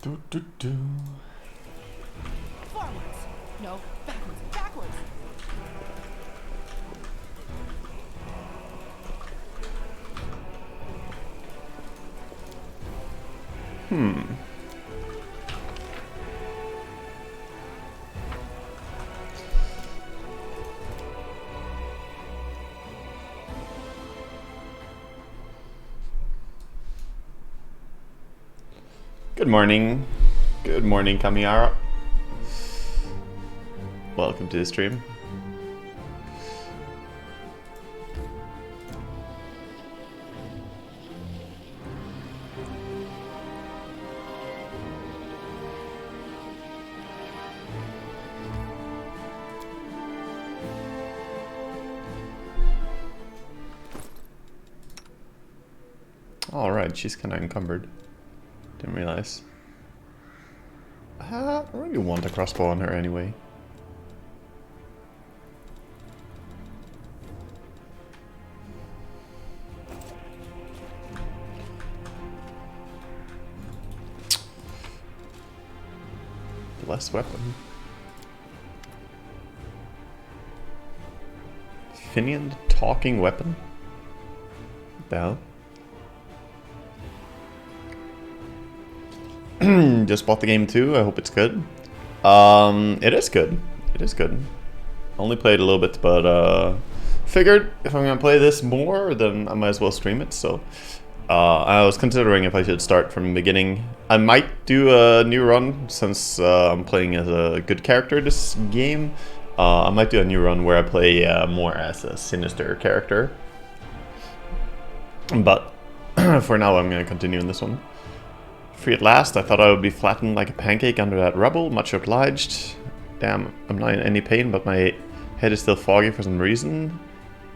Do. Forwards. No, backwards, backwards. Good morning. Good morning, Kamiara. Welcome to the stream. Alright, she's kind of encumbered. Didn't realize. I don't really want a crossbow on her anyway. Blessed weapon. Finnian talking weapon? What the hell? Just bought the game too. I hope it's good. It is good. It is good. Only played a little bit, but figured if I'm gonna play this more, then I might as well stream it. So I was considering if I should start from the beginning. I might do a new run since I'm playing as a good character this game. I might do a new run where I play more as a sinister character. But for now, I'm gonna continue in this one. Free at last. I thought I would be flattened like a pancake under that rubble. Much obliged. Damn, I'm not in any pain, but my head is still foggy for some reason.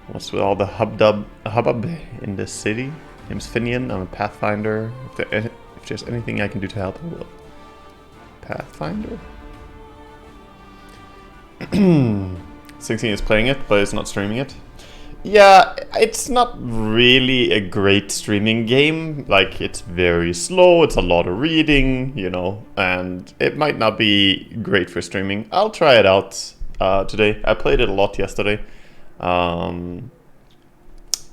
What's with all the hubbub in this city? Name's Finnian. I'm a Pathfinder. If there's anything I can do to help, I will. Pathfinder? 16 is playing it, but it's not streaming it. Yeah, it's not really a great streaming game. Like, it's very slow, it's a lot of reading, you know, and it might not be great for streaming. I'll try it out today. I played it a lot yesterday. I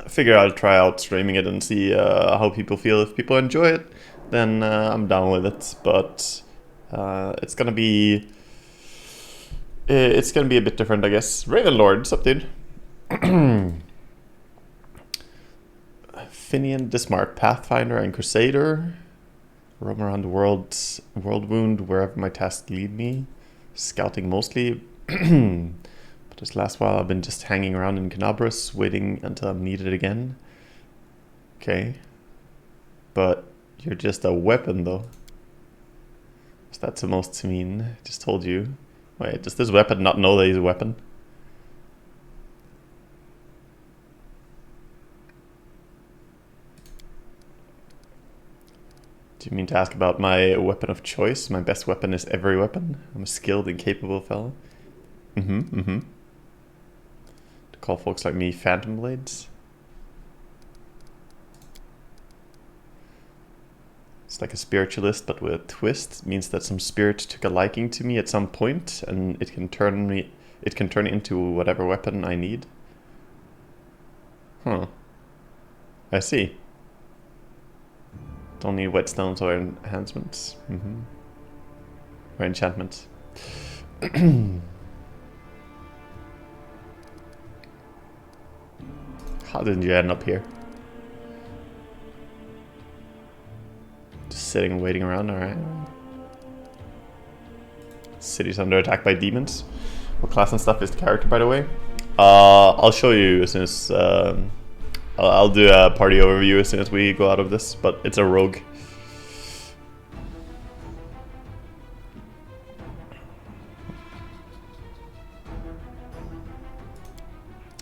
figure I'll try out streaming it and see how people feel. If people enjoy it, then I'm down with it. But it's gonna be a bit different, I guess. Ravenlord, what's up, dude? Finnian, Dismark, Pathfinder, and Crusader. Roam around the world wound wherever my tasks lead me. Scouting mostly. But this last while I've been just hanging around in Canabras, waiting until I'm needed again. Okay. But you're just a weapon, though. What's that supposed to mean? Just told you. Wait, does this weapon not know that he's a weapon? Do you mean to ask about my weapon of choice? My best weapon is every weapon. I'm a skilled and capable fellow. To call folks like me phantom blades. It's like a spiritualist, but with a twist. It means that some spirit took a liking to me at some point, and it can turn into whatever weapon I need. Huh. I see. Don't need whetstones or enhancements. Or enchantments. How did you end up here? Just sitting and waiting around, alright. City's under attack by demons. What class and stuff is the character, by the way? I'll show you as soon as... I'll do a party overview as soon as we go out of this, but it's a rogue.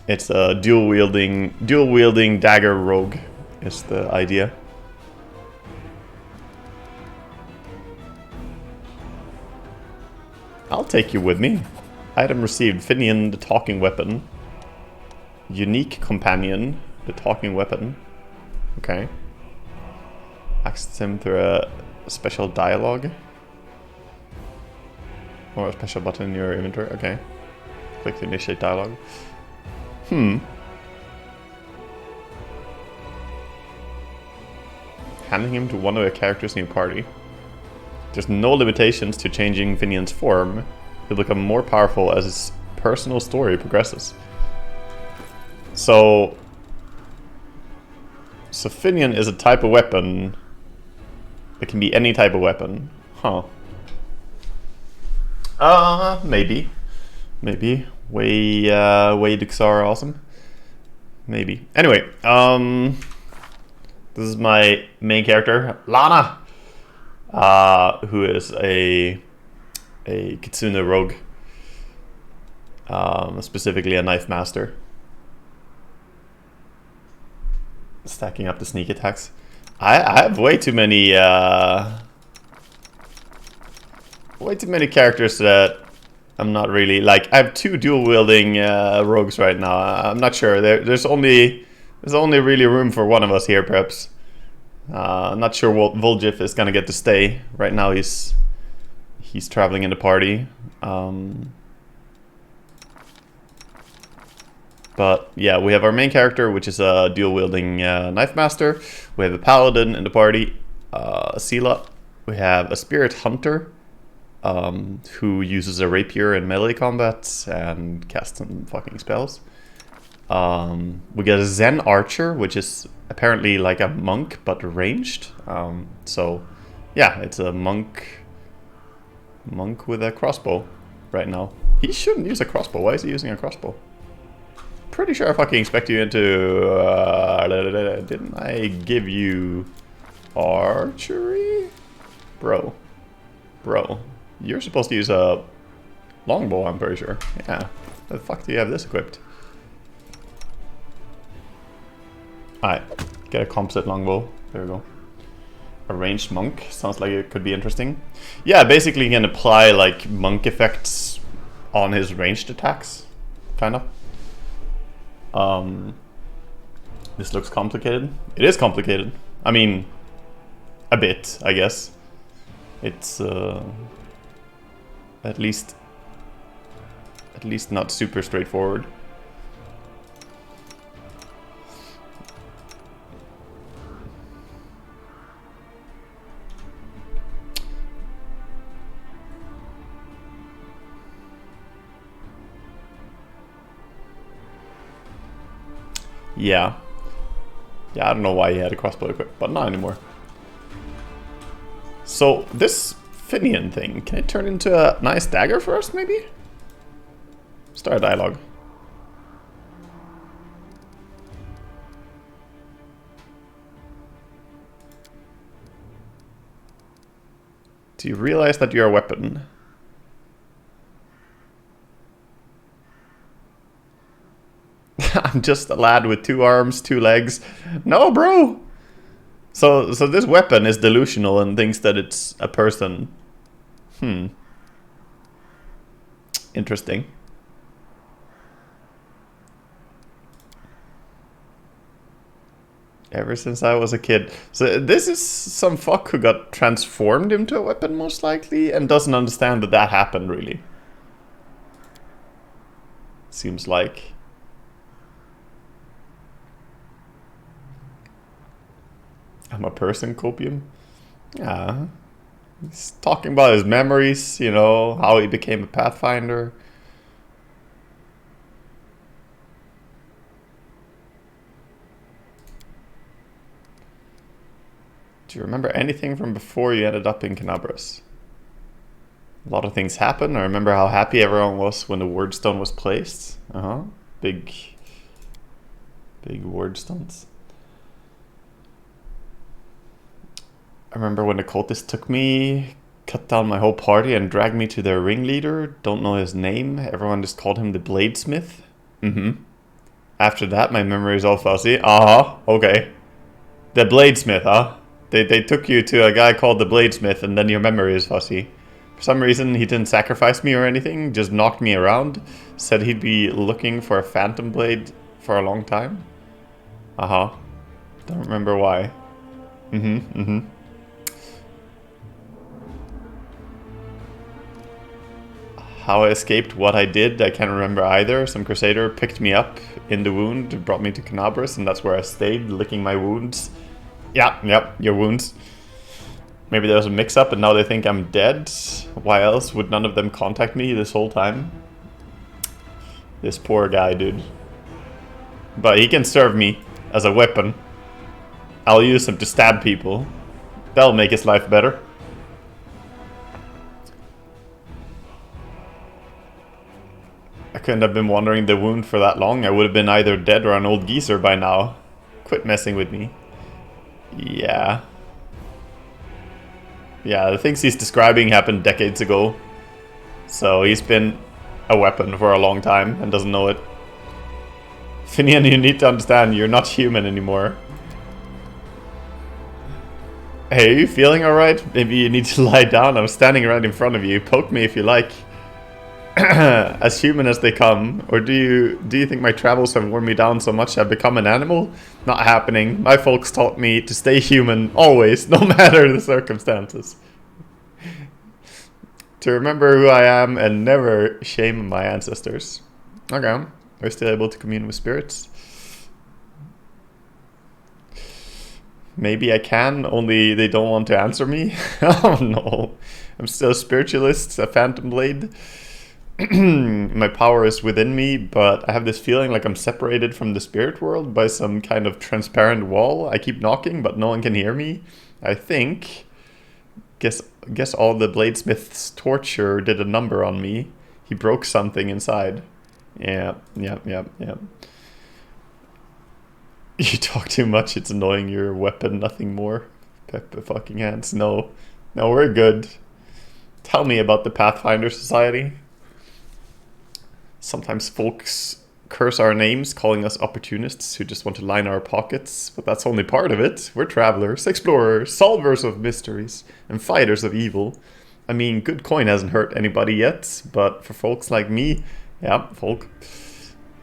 It's a dual wielding dagger rogue is the idea. I'll take you with me. Item received, Finnian, the talking weapon. Unique companion, the talking weapon. Okay. Access him through a special dialogue. Or a special button in your inventory. Okay. Click to initiate dialogue. Hmm. Handing him to one of the characters in your party. There's no limitations to changing Finnian's form. He'll become more powerful as his personal story progresses. So Finnian is a type of weapon. It can be any type of weapon. Huh. Maybe. Maybe. Waydux are awesome. Maybe. Anyway, this is my main character, Lana, who is a Kitsune rogue, specifically a knife master. Stacking up the sneak attacks. I have way too many characters that I'm not really like. I have 2 dual wielding rogues right now. I'm not sure. There's only really room for one of us here, perhaps. I'm not sure what Volgif is gonna get to stay. Right now he's traveling in the party. But yeah, we have our main character, which is a dual-wielding knife master. We have a paladin in the party, Sela. We have a spirit hunter, who uses a rapier in melee combat and casts some fucking spells. We get a Zen archer, which is apparently like a monk but ranged. So yeah, it's a monk with a crossbow right now. He shouldn't use a crossbow. Why is he using a crossbow? Pretty sure I fucking expect you into... didn't I give you archery? Bro. You're supposed to use a longbow, I'm pretty sure. Yeah. How the fuck do you have this equipped? Alright. Get a composite longbow. There we go. A ranged monk. Sounds like it could be interesting. Yeah, basically you can apply like monk effects on his ranged attacks. Kind of. This looks complicated. It is complicated. I mean, a bit, I guess. It's at least not super straightforward. Yeah. Yeah, I don't know why he had a crossbow equipped, but not anymore. So, this Finnian thing, can it turn into a nice dagger for us, maybe? Start a dialogue. Do you realize that you're a weapon? I'm just a lad with 2 arms, 2 legs. No, bro! So this weapon is delusional and thinks that it's a person. Interesting. Ever since I was a kid. So this is some fuck who got transformed into a weapon, most likely, and doesn't understand that that happened, really. Seems like. I'm a person, Copium? Yeah. He's talking about his memories, you know, how he became a Pathfinder. Do you remember anything from before you ended up in Canabras? A lot of things happened. I remember how happy everyone was when the word stone was placed. Big word stones. I remember when the cultists took me, cut down my whole party and dragged me to their ringleader. Don't know his name. Everyone just called him the Bladesmith. After that, my memory is all fuzzy. Okay. The Bladesmith, huh? They took you to a guy called the Bladesmith and then your memory is fuzzy. For some reason, he didn't sacrifice me or anything, just knocked me around. Said he'd be looking for a phantom blade for a long time. Don't remember why. How I escaped, what I did, I can't remember either. Some crusader picked me up in the wound, brought me to Canabras, and that's where I stayed, licking my wounds. Yeah, yep, your wounds. Maybe there was a mix-up and now they think I'm dead. Why else would none of them contact me this whole time? This poor guy, dude. But he can serve me as a weapon. I'll use him to stab people. That'll make his life better. I couldn't have been wandering the wound for that long. I would have been either dead or an old geezer by now. Quit messing with me. Yeah. Yeah, the things he's describing happened decades ago. So he's been a weapon for a long time and doesn't know it. Finnian, you need to understand, you're not human anymore. Hey, are you feeling alright? Maybe you need to lie down. I'm standing right in front of you. Poke me if you like. As human as they come. Or do you think my travels have worn me down so much I've become an animal? Not happening. My folks taught me to stay human always, no matter the circumstances. To remember who I am and never shame my ancestors. Okay, we're still able to commune with spirits. Maybe I can, only they don't want to answer me. Oh no. I'm still a spiritualist, a phantom blade. My power is within me, but I have this feeling like I'm separated from the spirit world by some kind of transparent wall. I keep knocking, but no one can hear me. I think. Guess all the bladesmith's torture did a number on me. He broke something inside. Yeah. You talk too much, it's annoying. Your weapon, nothing more. Pepper fucking hands. No, we're good. Tell me about the Pathfinder Society. Sometimes folks curse our names, calling us opportunists who just want to line our pockets, but that's only part of it. We're travelers, explorers, solvers of mysteries, and fighters of evil. I mean, good coin hasn't hurt anybody yet, but for folks like me, yeah, folk,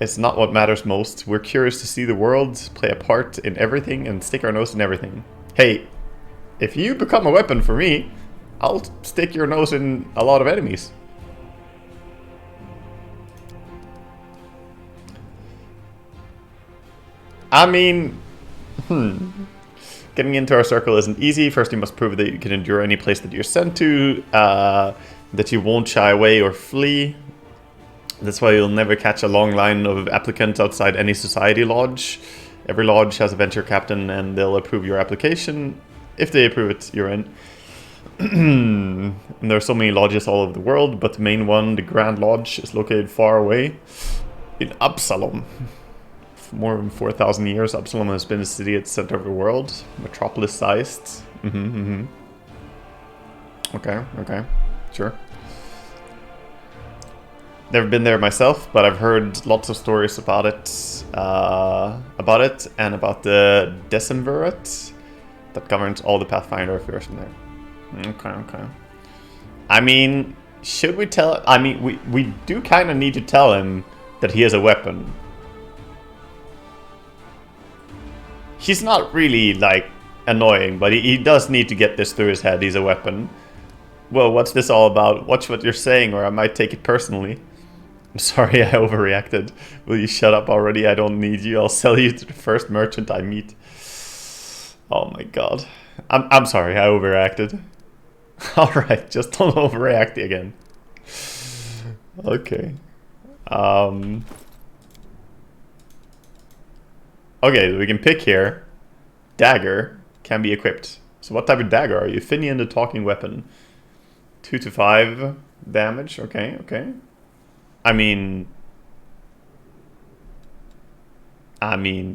it's not what matters most. We're curious to see the world, play a part in everything, and stick our nose in everything. Hey, if you become a weapon for me, I'll stick your nose in a lot of enemies. I mean, getting into our circle isn't easy. First, you must prove that you can endure any place that you're sent to, that you won't shy away or flee. That's why you'll never catch a long line of applicants outside any society lodge. Every lodge has a venture captain and they'll approve your application. If they approve it, you're in. And there are so many lodges all over the world, but the main one, the Grand Lodge, is located far away in Absalom. For more than 4,000 years, Absalom has been a city at the center of the world, metropolis-sized. Okay, sure. Never been there myself, but I've heard lots of stories about it, and about the Decemvirate that governs all the Pathfinder affairs in there. Okay. I mean, should we tell? I mean, we do kind of need to tell him that he has a weapon. He's not really like annoying, but he does need to get this through his head. He's a weapon. Well, what's this all about? Watch what you're saying, or I might take it personally. I'm sorry, I overreacted. Will you shut up already? I don't need you. I'll sell you to the first merchant I meet. Oh my god. I'm sorry, I overreacted. Alright, just don't overreact again. Okay. Okay, we can pick here. Dagger can be equipped. So what type of dagger are you? Finnian, the talking weapon. 2 to 5 damage. Okay. I mean,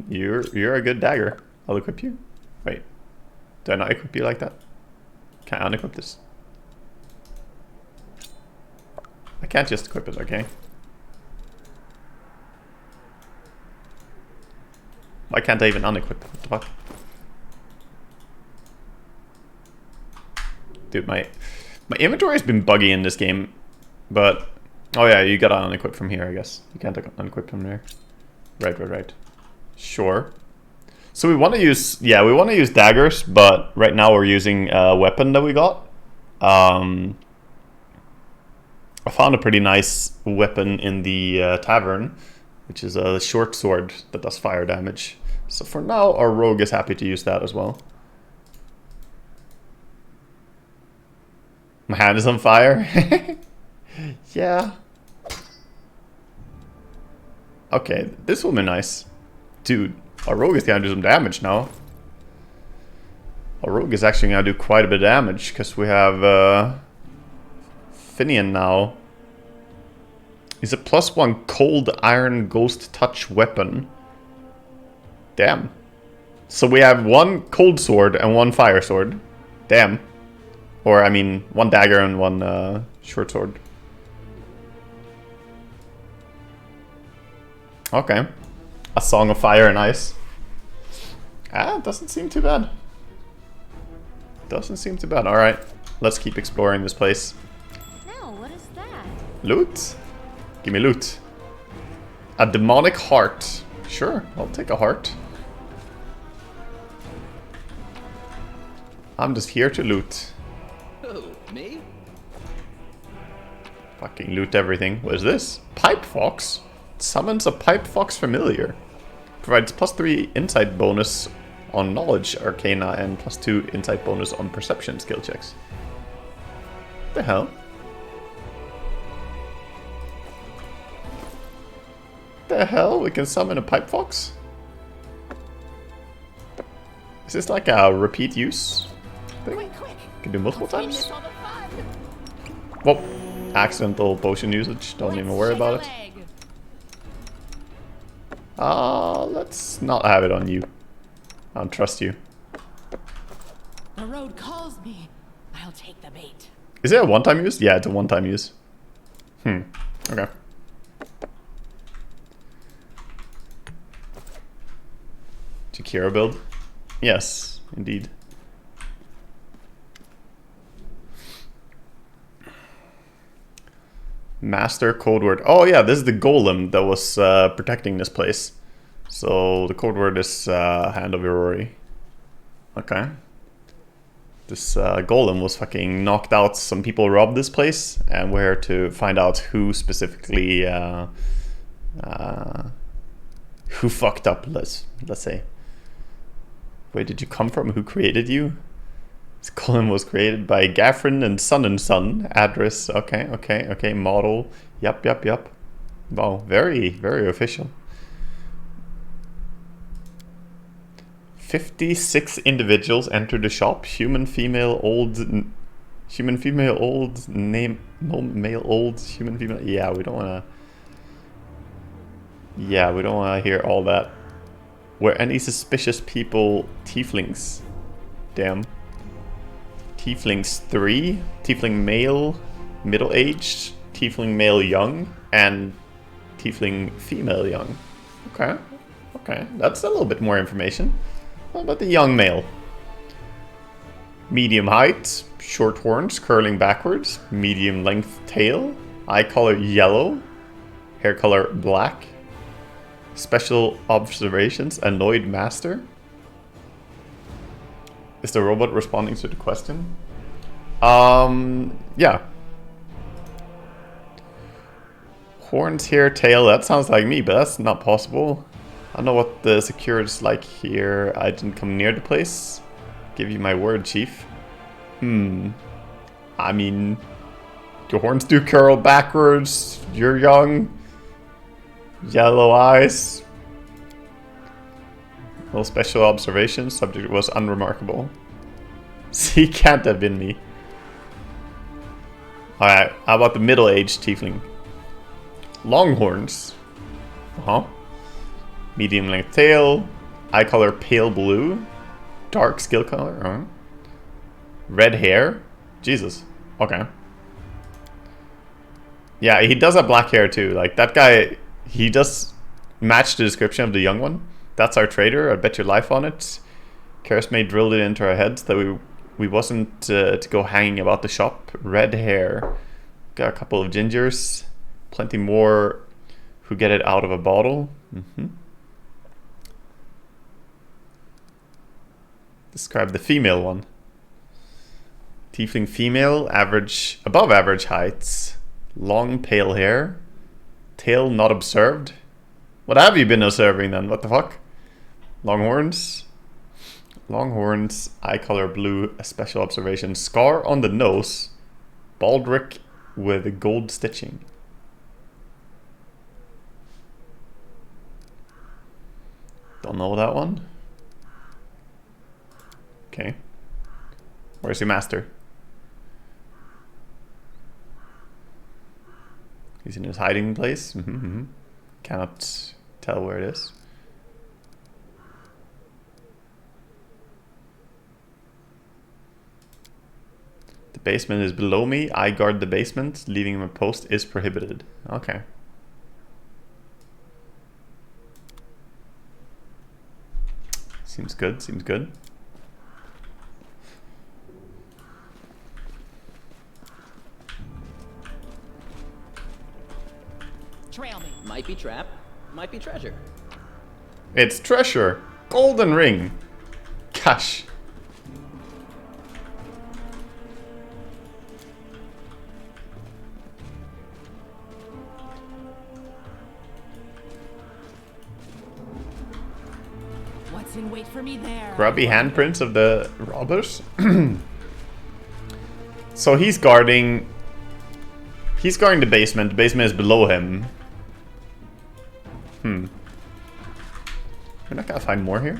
you're a good dagger. I'll equip you. Wait, do I not equip you like that? Can I unequip this? I can't just equip it, okay? Why can't I even unequip? What the fuck? Dude, my inventory has been buggy in this game, but oh yeah, you gotta unequip from here, I guess. You can't unequip from there. Right. Sure. So we want to use, we want to use daggers, but right now we're using a weapon that we got. Or I found a pretty nice weapon in the tavern, which is a short sword that does fire damage. So for now, our rogue is happy to use that as well. My hand is on fire. Yeah. Okay, this will be nice. Dude, our rogue is gonna do some damage now. Our rogue is actually gonna do quite a bit of damage, because we have Finnian now. He's a +1 cold iron ghost touch weapon. Damn. So we have 1 cold sword and 1 fire sword. Damn. Or, I mean, 1 dagger and 1 short sword. Okay. A song of fire and ice. Ah, doesn't seem too bad. Doesn't seem too bad. Alright, let's keep exploring this place. Now, what is that? Loot? Give me loot. A demonic heart. Sure, I'll take a heart. I'm just here to loot. Oh, me? Fucking loot everything. What is this? Pipe Fox? Summons a Pipe Fox familiar. Provides +3 insight bonus on knowledge arcana and +2 insight bonus on perception skill checks. What the hell? The hell? We can summon a Pipe Fox? Is this like a repeat use thing? Quick, quick! Can do multiple Don't times? miss all the fun. Well, accidental potion usage. Don't even worry about it. Let's not have it on you. I don't trust you. The road calls me. I'll take the bait. Is it a one-time use? Yeah, it's a one-time use. Okay. Jakira build? Yes, indeed. Master code word. Oh yeah, this is the golem that was protecting this place. So the code word is Hand of Aurori. Okay. This golem was fucking knocked out. Some people robbed this place, and we're here to find out who specifically who fucked up. Let's say. Where did you come from? Who created you? This golem was created by Gaffrin and Son. Address. Okay. Model. Yup. Wow, very official. 56 individuals entered the shop. Human, female, old, name, no, male, old, human, female. Yeah, we don't wanna. Yeah, we don't wanna hear all that. Were any suspicious people tieflings? Damn. Tieflings 3, tiefling male, middle-aged, tiefling male young, and tiefling female young. Okay, that's a little bit more information. What about the young male? Medium height, short horns curling backwards, medium length tail, eye color yellow, hair color black, special observations, annoyed master. Is the robot responding to the question? Yeah. Horns, hair, tail, that sounds like me, but that's not possible. I don't know what the security's like here. I didn't come near the place. Give you my word, chief. I mean, your horns do curl backwards. You're young. Yellow eyes. No special observations. Subject was unremarkable. See, can't have been me. Alright, how about the middle-aged tiefling? Long horns. Medium length tail. Eye color pale blue. Dark skill color. Red hair. Jesus. Okay. Yeah, he does have black hair too. Like, that guy, he does match the description of the young one. That's our trader. I bet your life on it. Karismate drilled it into our heads that we wasn't to go hanging about the shop. Red hair. Got a couple of gingers. Plenty more who get it out of a bottle. Describe the female one. Tiefling female, average, above average heights. Long pale hair. Tail not observed. What have you been observing then? What the fuck? Long horns. Long horns. Eye color blue. A special observation. Scar on the nose. Baldric with gold stitching. Don't know that one. Okay. Where's your master? He's in his hiding place. Cannot tell where it is. The basement is below me. I guard the basement. Leaving my post is prohibited. Okay. Seems good, seems good. Trail me. Might be trap, might be treasure. It's treasure. Golden ring. Cash. What's in wait for me there? Grubby handprints of the robbers. So he's guarding the basement. The basement is below him. We're not gonna find more here.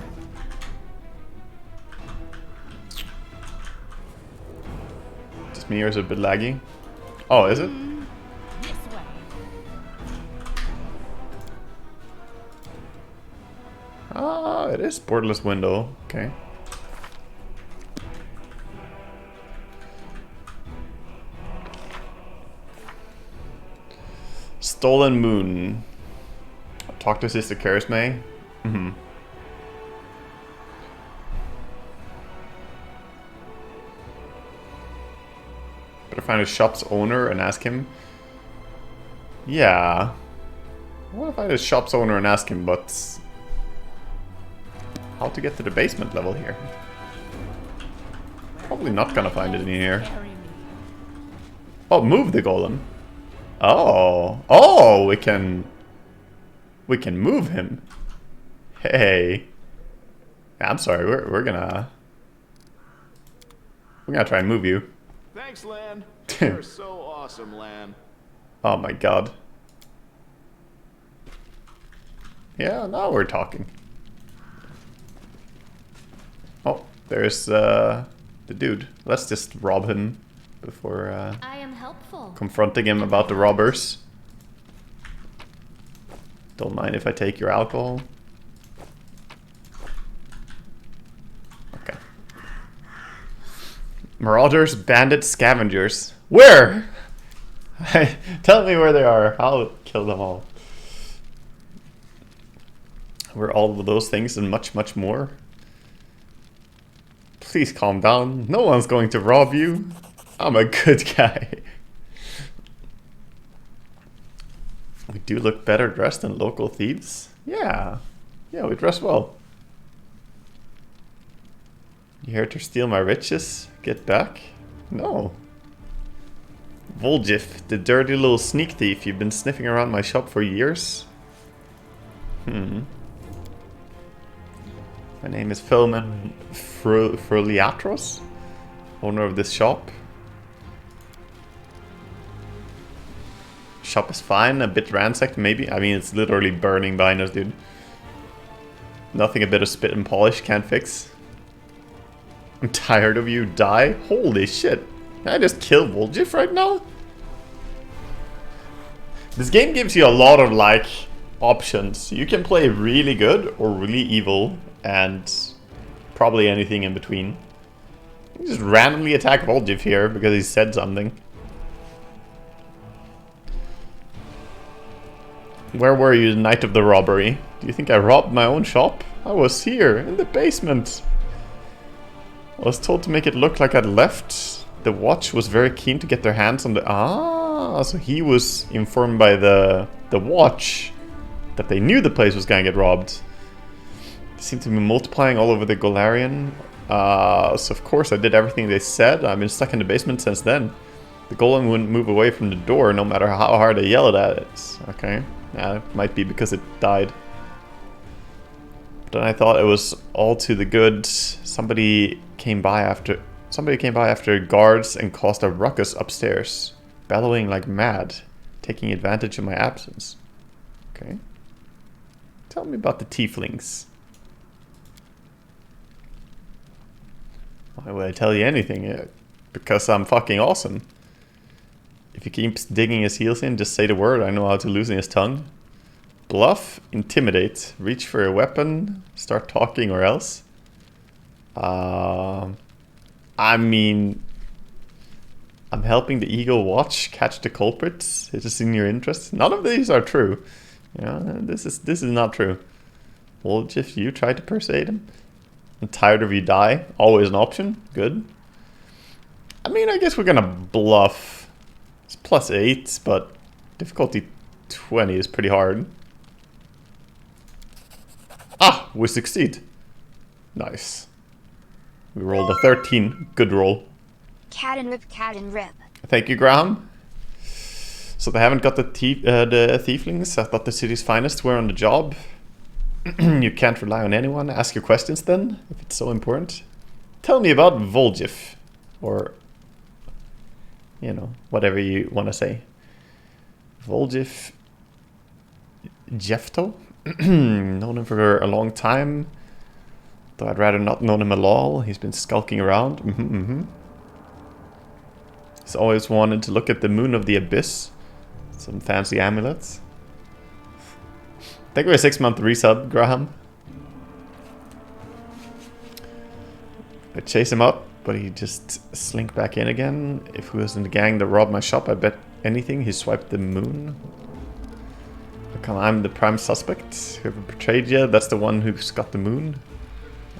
Just me, or is it a bit laggy? Oh, is it? This way. Ah, it is borderless window. Okay. Stolen moon. Talk to Sister Charisme. Better find a shop's owner and ask him. Yeah. I want to find a shop's owner and ask him, but how to get to the basement level here? Probably not gonna find it in here. Carry me. Oh, move the golem. Oh, we can move him. Hey, I'm sorry. We're gonna try and move you. Thanks, Lan. You're so awesome, Lan. Oh my god. Yeah, now we're talking. Oh, there's the dude. Let's just rob him before I am helpful. confronting him about the robbers. Don't mind if I take your alcohol. Okay. Marauders, bandits, scavengers. Where? Tell me where they are. I'll kill them all. We're all of those things and much, much more. Please calm down. No one's going to rob you. I'm a good guy. We do look better dressed than local thieves. Yeah. Yeah, we dress well. You here to steal my riches? Get back? No. Voljif, the dirty little sneak thief. You've been sniffing around my shop for years? My name is Philman Froliatros, owner of this shop. Shop is fine, a bit ransacked maybe. I mean, it's literally burning behind us, dude. Nothing a bit of spit and polish can't fix. I'm tired of you, die. Holy shit. Can I just kill Voljif right now? This game gives you a lot of, like, options. You can play really good or really evil, and probably anything in between. You just randomly attack Voljif here because he said something. Where were you the night of the robbery? Do you think I robbed my own shop? I was here, in the basement. I was told to make it look like I'd left. The watch was very keen to get their hands on the... Ah, so he was informed by the watch that they knew the place was gonna get robbed. They seem to be multiplying all over the Golarion. So of course I did everything they said. I've been stuck in the basement since then. The golem wouldn't move away from the door no matter how hard I yelled at it. Okay. Yeah, it might be because it died. But then I thought it was all to the good. Somebody came by after guards and caused a ruckus upstairs, bellowing like mad, taking advantage of my absence. Okay. Tell me about the tieflings. Why would I tell you anything? Because I'm fucking awesome. If he keeps digging his heels in, just say the word. I know how to loosen his tongue. Bluff, intimidate, reach for a weapon, start talking or else. I mean, I'm helping the Eagle watch catch the culprits. It is in your interest. None of these are true. Yeah, this is not true. Well, if you try to persuade him. I'm tired of you die. Always an option. Good. I mean, I guess we're gonna bluff. It's +8, but difficulty 20 is pretty hard. Ah, we succeed. Nice. We rolled a 13. Good roll. Cat and rip. Thank you, Graham. So they haven't got the thieflings. I thought the city's finest were on the job. You can't rely on anyone. Ask your questions then, if it's so important. Tell me about Voljif. Or, you know, whatever you want to say. Voljif Jefto? Known him for a long time. Though I'd rather not known him at all. He's been skulking around. He's always wanted to look at the moon of the abyss. Some fancy amulets. Thank you for a 6-month resub, Graham. I chase him up, but he just slink back in again. If he was in the gang that robbed my shop, I bet anything he swiped the moon. How come I'm the prime suspect? Whoever betrayed you, that's the one who's got the moon.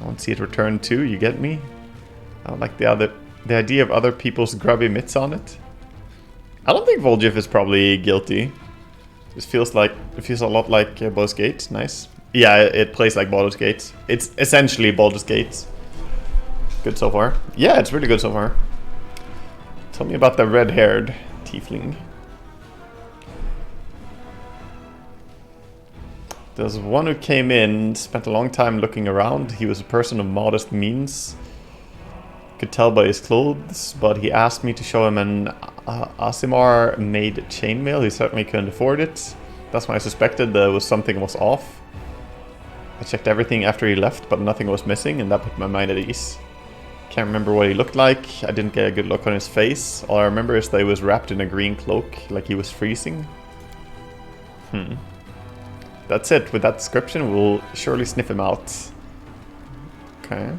I want to see it return too, you get me? I don't like the idea of other people's grubby mitts on it. I don't think Voljif is probably guilty. It feels a lot like Baldur's Gate. Nice. Yeah, it plays like Baldur's Gate. It's essentially Baldur's Gate. Good so far. Yeah, it's really good so far. Tell me about the red-haired tiefling. There's one who came in, spent a long time looking around. He was a person of modest means. Could tell by his clothes, but he asked me to show him an Aasimar-made chainmail. He certainly couldn't afford it. That's when I suspected there something was off. I checked everything after he left, but nothing was missing, and that put my mind at ease. Can't remember what he looked like. I didn't get a good look on his face. All I remember is that he was wrapped in a green cloak, like he was freezing. That's it. With that description, we'll surely sniff him out. Okay.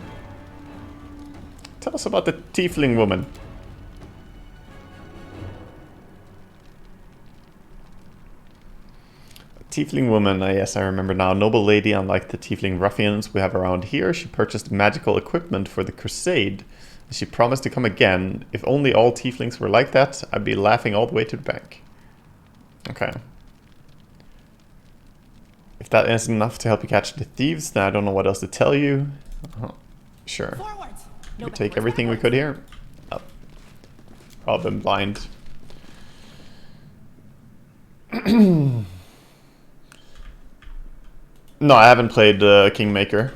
Tell us about the tiefling woman. Tiefling woman, yes, I remember now. Noble lady, unlike the tiefling ruffians we have around here, she purchased magical equipment for the crusade. She promised to come again. If only all tieflings were like that, I'd be laughing all the way to the bank. Okay. If that isn't enough to help you catch the thieves, then I don't know what else to tell you. Sure. We take everything we could here. Oh. I've been blind. No, I haven't played Kingmaker.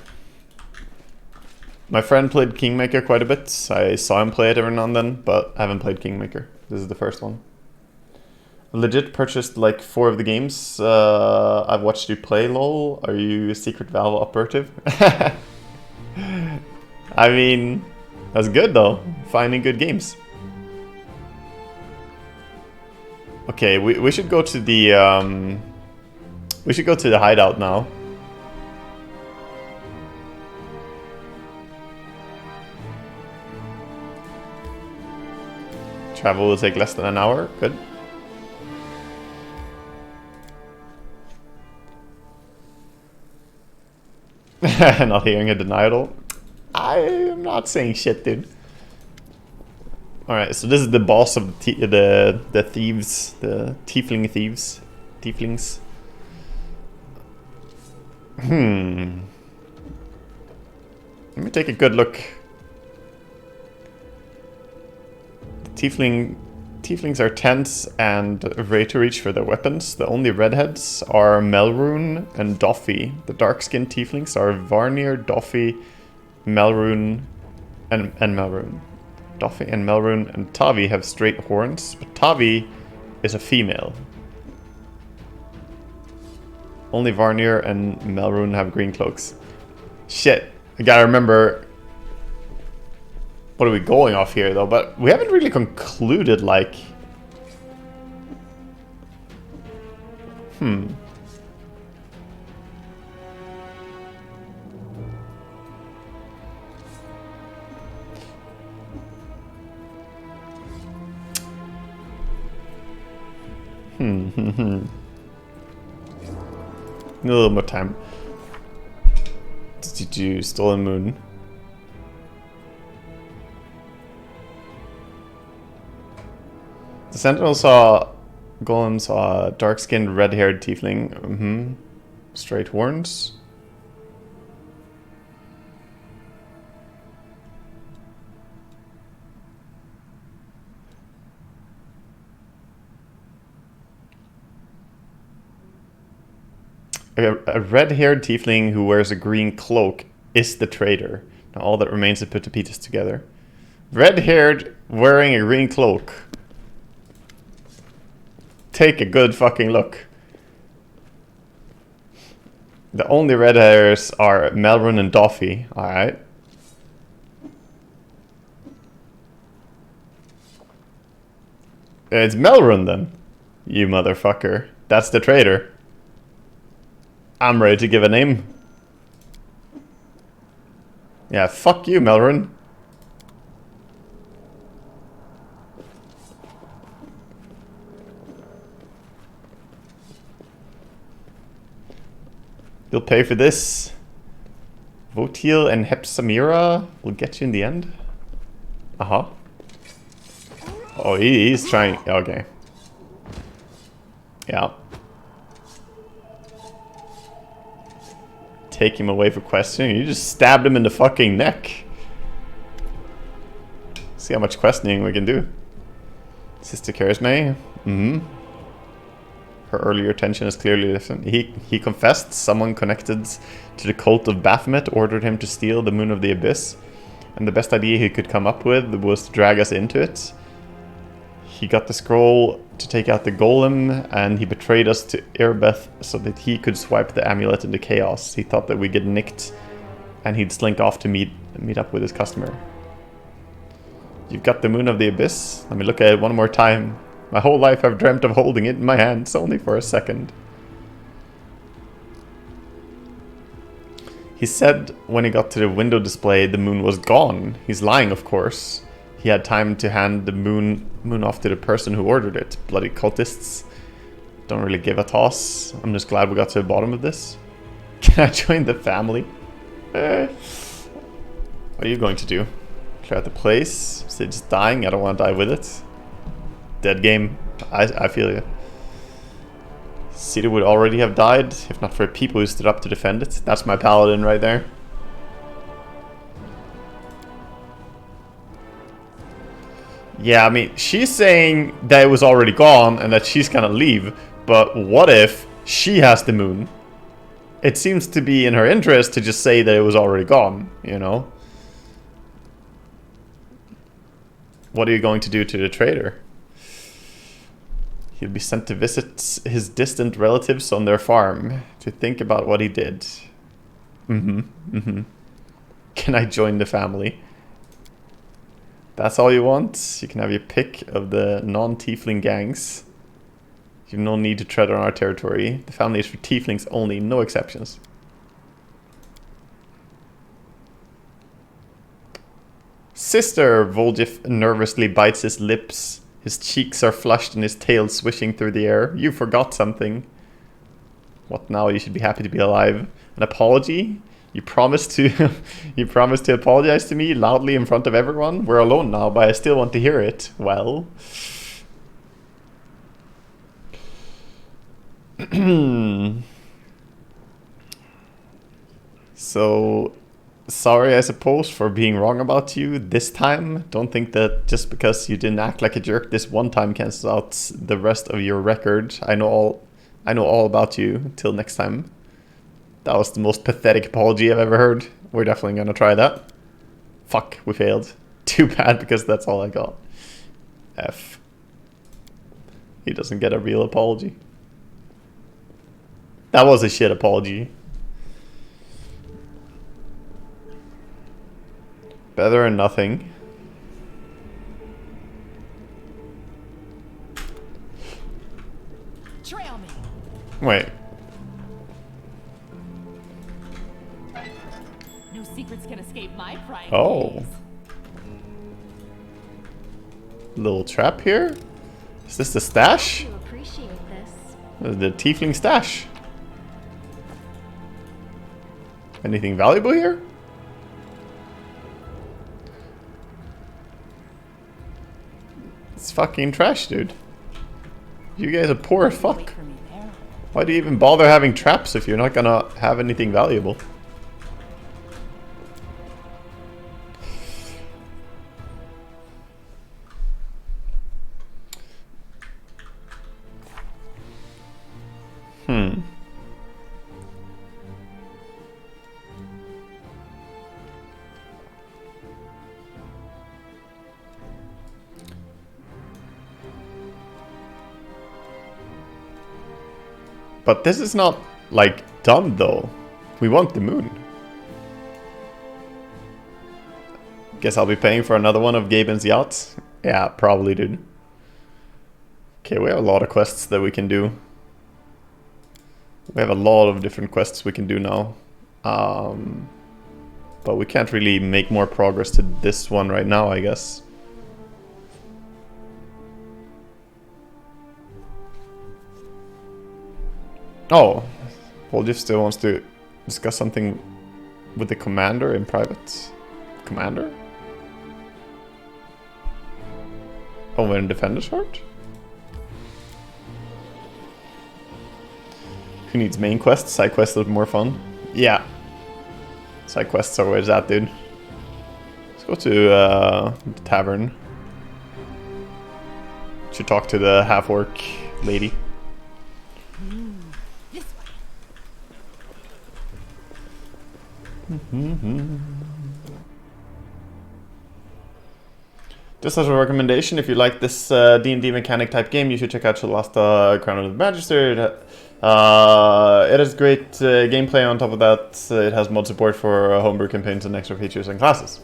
My friend played Kingmaker quite a bit. I saw him play it every now and then, but I haven't played Kingmaker. This is the first one. Legit purchased like 4 of the games. I've watched you play, lol. Are you a Secret Valve operative? I mean, that's good though. Finding good games. Okay, we should go to the hideout now. Travel will take less than an hour. Good. Not hearing a denial. I am not saying shit, dude. Alright, so this is the boss of the thieves, the tiefling thieves. Tieflings. Let me take a good look. The tiefling Tieflings are tense and ready to reach for their weapons. The only redheads are Melrune and Doffy. The dark-skinned Tieflings are Varnir, Doffy, Melrune, and Melrune. Doffy and Melrune and Tavi have straight horns, but Tavi is a female. Only Varnir and Melrune have green cloaks. Shit, I gotta remember... What are we going off here, though? But we haven't really concluded, like... A little more time. Did you Stolen Moon? The Sentinel saw... Golem saw a dark-skinned, red-haired tiefling. Straight horns. A red-haired tiefling who wears a green cloak is the traitor. Now all that remains is put the pieces together. Red-haired, wearing a green cloak. Take a good fucking look. The only red hairs are Melrune and Doffy. Alright. It's Melrune then. You motherfucker. That's the traitor. I'm ready to give a name. Yeah, fuck you, Melrune. You'll pay for this. Votil and Hepsamira will get you in the end. Uh-huh. Oh, he's trying. Okay. Yeah. Take him away for questioning. You just stabbed him in the fucking neck. See how much questioning we can do. Sister Charisme. Her earlier attention is clearly different. He confessed someone connected to the cult of Baphomet ordered him to steal the Moon of the Abyss. And the best idea he could come up with was to drag us into it. He got the scroll to take out the golem, and he betrayed us to Irbeth so that he could swipe the amulet into chaos. He thought that we'd get nicked, and he'd slink off to meet up with his customer. You've got the Moon of the Abyss? Let me look at it one more time. My whole life I've dreamt of holding it in my hands, only for a second. He said when he got to the window display, the moon was gone. He's lying, of course. He had time to hand the moon off to the person who ordered it. Bloody cultists. Don't really give a toss. I'm just glad we got to the bottom of this. Can I join the family? What are you going to do? Clear out the place? Sid's dying, I don't want to die with it. Dead game. I feel you. Cedar would already have died, if not for people who stood up to defend it. That's my paladin right there. Yeah, I mean, she's saying that it was already gone and that she's gonna leave, but what if she has the moon? It seems to be in her interest to just say that it was already gone, you know? What are you going to do to the traitor? He'll be sent to visit his distant relatives on their farm to think about what he did. Can I join the family? That's all you want? You can have your pick of the non-tiefling gangs. You have no need to tread on our territory. The family is for tieflings only, no exceptions. Sister! Voljif nervously bites his lips. His cheeks are flushed and his tail swishing through the air. You forgot something. What now? You should be happy to be alive. An apology? You promised to you promised to apologize to me loudly in front of everyone? We're alone now, but I still want to hear it. Well. So sorry, I suppose, for being wrong about you this time. Don't think that just because you didn't act like a jerk this one time cancels out the rest of your record. I know all about you. Till next time. That was the most pathetic apology I've ever heard. We're definitely gonna try that. Fuck, we failed. Too bad, because that's all I got. F. He doesn't get a real apology. That was a shit apology. Better than nothing. Trail me. Wait. No secrets can escape my prying Oh. gaze. Little trap here? Is this the stash? You appreciate this. The tiefling stash. Anything valuable here? It's fucking trash, dude. You guys are poor as Wait fuck. for me there. Why do you even bother having traps if you're not gonna have anything valuable? But this is not, like, done, though. We want the moon. Guess I'll be paying for another one of Gaben's yachts? Yeah, probably, dude. Okay, we have a lot of quests that we can do. We have a lot of different quests we can do now. But we can't really make more progress to this one right now, I guess. Oh, Paul still wants to discuss something with the commander in private. Commander? Oh, we're in Defender's Heart? Who needs main quests? Side quests are more fun. Yeah. Side quests are where it's at, dude. Let's go to the tavern. Should talk to the half-orc lady. This way. Just as a recommendation, if you like this D&D mechanic type game, you should check out Shalasta Crown of the Magister. It has great gameplay. On top of that, it has mod support for homebrew campaigns and extra features and classes.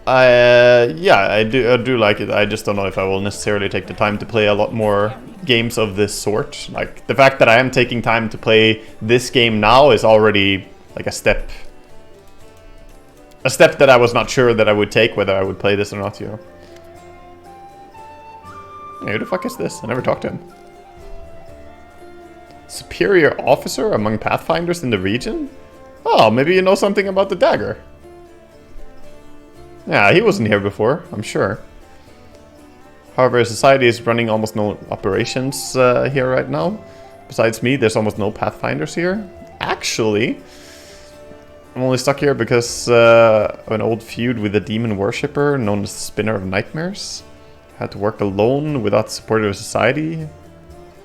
Yeah, I do like it. I just don't know if I will necessarily take the time to play a lot more games of this sort. Like, the fact that I am taking time to play this game now is already like a step that I was not sure that I would take, whether I would play this or not, you know. Hey, who the fuck is this? I never talked to him. Superior officer among Pathfinders in the region? Oh, maybe you know something about the dagger. Yeah, he wasn't here before, I'm sure. However, society is running almost no operations here right now. Besides me, there's almost no Pathfinders here. Actually, I'm only stuck here because of an old feud with a demon worshipper known as the Spinner of Nightmares. I had to work alone without support of society.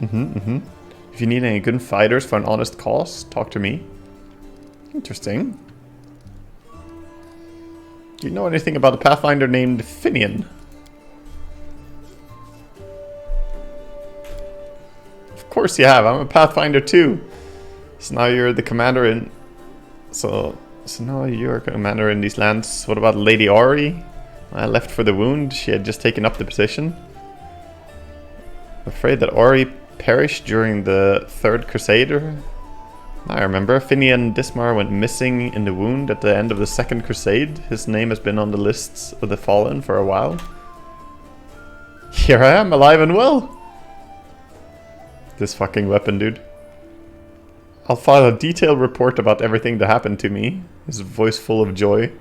If you need any good fighters for an honest cause, talk to me. Interesting. Do you know anything about a Pathfinder named Finnian? Of course you have. I'm a Pathfinder too. So now you're the commander in... So now you're a commander in these lands. What about Lady Ori? I left for the wound. She had just taken up the position. I'm afraid that Ori perished during the Third Crusader. I remember. Finnian Dismar went missing in the wound at the end of the Second Crusade. His name has been on the lists of the fallen for a while. Here I am, alive and well. This fucking weapon, dude. I'll file a detailed report about everything that happened to me. His voice full of joy.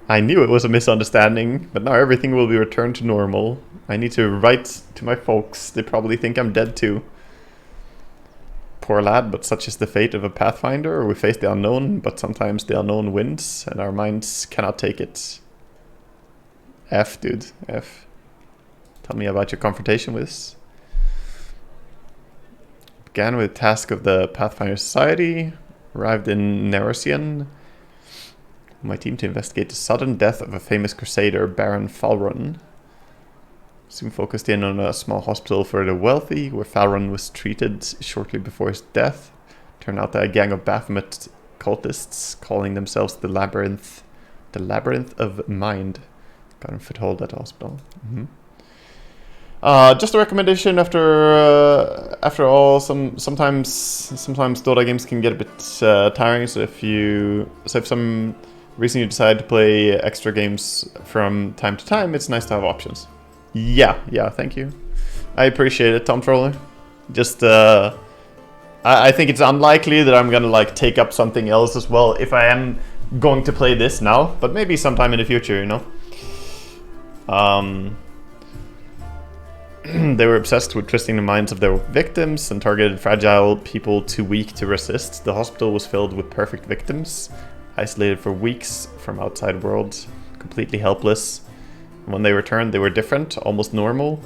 I knew it was a misunderstanding, but now everything will be returned to normal. I need to write to my folks. They probably think I'm dead too. Poor lad, but such is the fate of a Pathfinder. We face the unknown, but sometimes the unknown wins, and our minds cannot take it. F, dude. F. Tell me about your confrontation with this. Began with the task of the Pathfinder Society. Arrived in Nerosian. My team to investigate the sudden death of a famous crusader, Baron Falrun. Soon focused in on a small hospital for the wealthy, where Falrun was treated shortly before his death. Turned out that a gang of Baphomet cultists, calling themselves the Labyrinth of Mind, got a foothold at the hospital. Just a recommendation after all. Sometimes Dota games can get a bit tiring. So if some reason you decide to play extra games from time to time, it's nice to have options. Yeah, thank you. I appreciate it, Tom Troller. Just I think it's unlikely that I'm gonna like take up something else as well if I am going to play this now, but maybe sometime in the future, you know. They were obsessed with twisting the minds of their victims and targeted fragile people too weak to resist. The hospital was filled with perfect victims, isolated for weeks from outside world, completely helpless. When they returned, they were different, almost normal.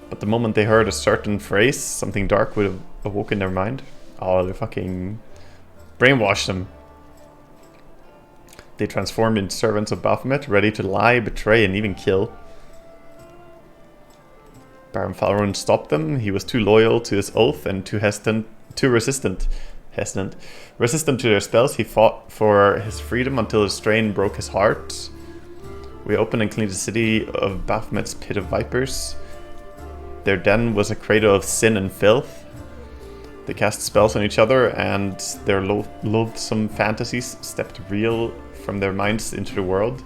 But the moment they heard a certain phrase, something dark would have awoken their mind. Oh, they fucking brainwashed them. They transformed into servants of Baphomet, ready to lie, betray, and even kill. Baron Falrun stopped them. He was too loyal to his oath and too resistant to their spells. He fought for his freedom until his strain broke his heart. We opened and cleaned the city of Baphomet's pit of vipers. Their den was a cradle of sin and filth. They cast spells on each other, and their loathsome fantasies stepped real from their minds into the world.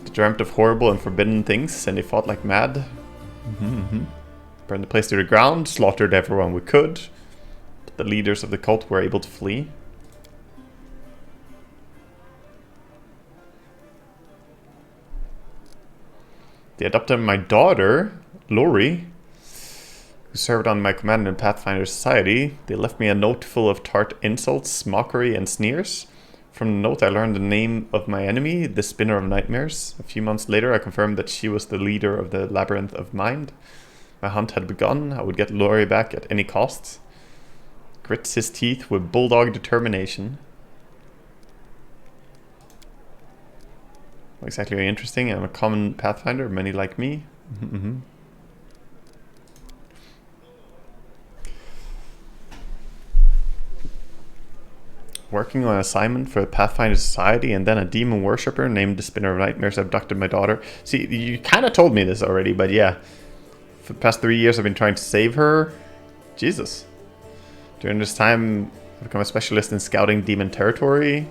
They dreamt of horrible and forbidden things, and they fought like mad. Burned the place to the ground, slaughtered everyone we could. But the leaders of the cult were able to flee. They adopted my daughter, Lori, who served on my command in Pathfinder Society. They left me a note full of tart insults, mockery, and sneers. From the note, I learned the name of my enemy, the Spinner of Nightmares. A few months later, I confirmed that she was the leader of the Labyrinth of Mind. My hunt had begun. I would get Lori back at any cost. Grits his teeth with bulldog determination. Exactly, very interesting. I'm a common Pathfinder, many like me. Working on an assignment for the Pathfinder Society, and then a demon worshipper named the Spinner of Nightmares abducted my daughter. See, you kind of told me this already, but yeah. For the past 3 years, I've been trying to save her. Jesus. During this time, I've become a specialist in scouting demon territory.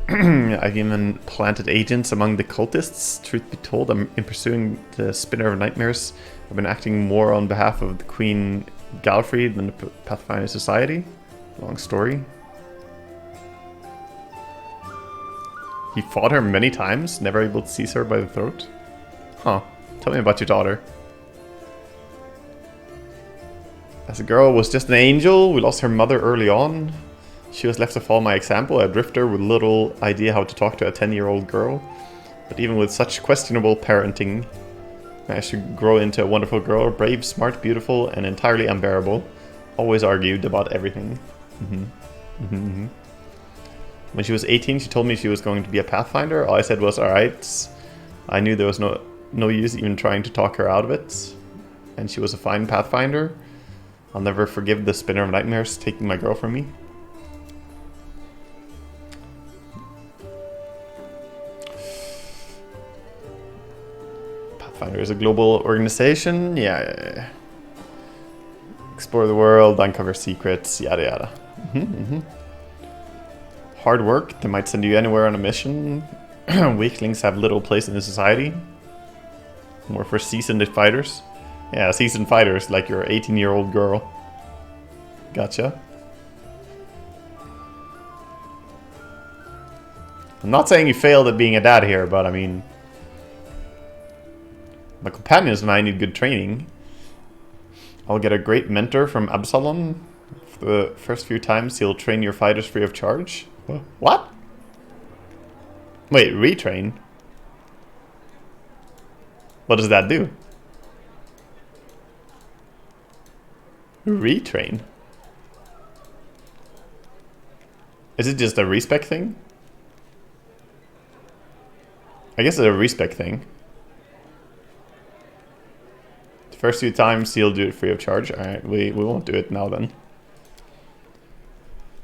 I've even planted agents among the cultists. Truth be told, in pursuing the Spinner of Nightmares, I've been acting more on behalf of the Queen Galfried than the Pathfinder Society. Long story. He fought her many times, never able to seize her by the throat. Huh. Tell me about your daughter. As a girl was just an angel, we lost her mother early on. She was left to follow my example, a drifter with little idea how to talk to a 10-year-old girl. But even with such questionable parenting, I managed to grow into a wonderful girl, brave, smart, beautiful, and entirely unbearable. Always argued about everything. When she was 18, she told me she was going to be a Pathfinder. All I said was, alright. I knew there was no use even trying to talk her out of it. And she was a fine Pathfinder. I'll never forgive the Spinner of Nightmares taking my girl from me. Pathfinder is a global organization. Yeah. Explore the world, uncover secrets, yada yada. Hard work, they might send you anywhere on a mission. Weaklings have little place in the society. More for seasoned fighters. Yeah, seasoned fighters, like your 18-year-old girl. Gotcha. I'm not saying you failed at being a dad here, but I mean... My companions and I need good training. I'll get a great mentor from Absalom. For the first few times, he'll train your fighters free of charge. What? Wait, retrain? What does that do? Retrain? Is it just a respec thing? I guess it's a respec thing. The first few times he'll do it free of charge. Alright, we won't do it now then.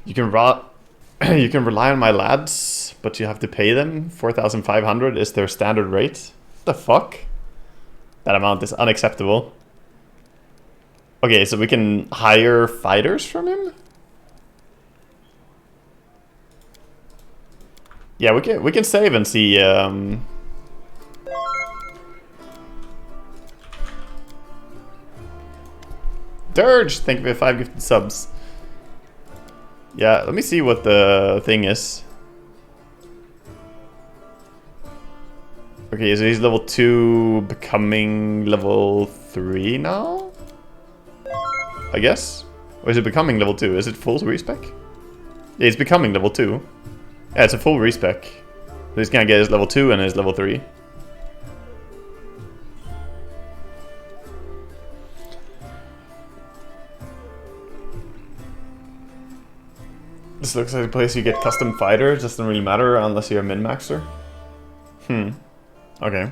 You can you can rely on my lads, but you have to pay them. 4,500 is their standard rate. What the fuck? That amount is unacceptable. Okay, so we can hire fighters from him? Yeah, we can save and see. Dirge, thank you for 5 gifted subs. Yeah, let me see what the thing is. Okay, so he's level 2, becoming level 3 now? I guess? Or is it becoming level 2? Is it full respec? Yeah, he's becoming level 2. Yeah, it's a full respec. So he's gonna get his level 2 and his level 3. This looks like a place you get custom fighter. It doesn't really matter unless you're a min-maxer. Okay.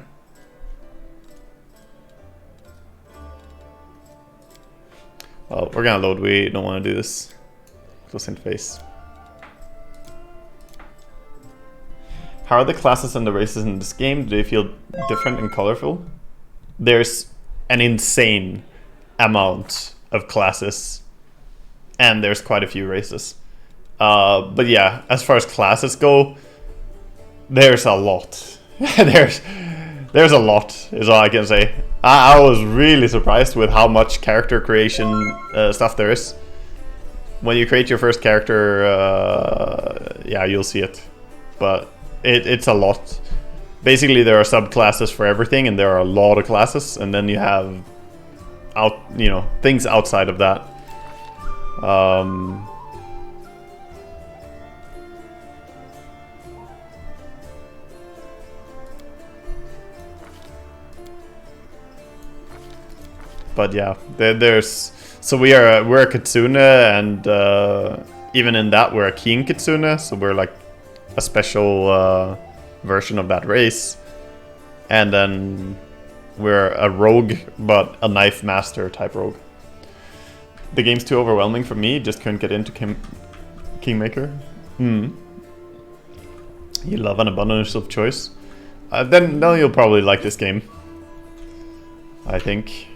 Well, we're gonna load. We don't want to do this. Close interface. How are the classes and the races in this game? Do they feel different and colorful? There's an insane amount of classes. And there's quite a few races. But yeah, as far as classes go, there's a lot. there's a lot, is all I can say. I was really surprised with how much character creation stuff there is. When you create your first character, yeah, you'll see it. But it's a lot. Basically, there are subclasses for everything, and there are a lot of classes, and then you have things outside of that. But yeah, we're a Kitsune, and even in that we're a King Kitsune, so we're like a special version of that race. And then we're a rogue, but a knife master type rogue. The game's too overwhelming for me, just couldn't get into Kingmaker. You love an abundance of choice. Then you'll probably like this game, I think.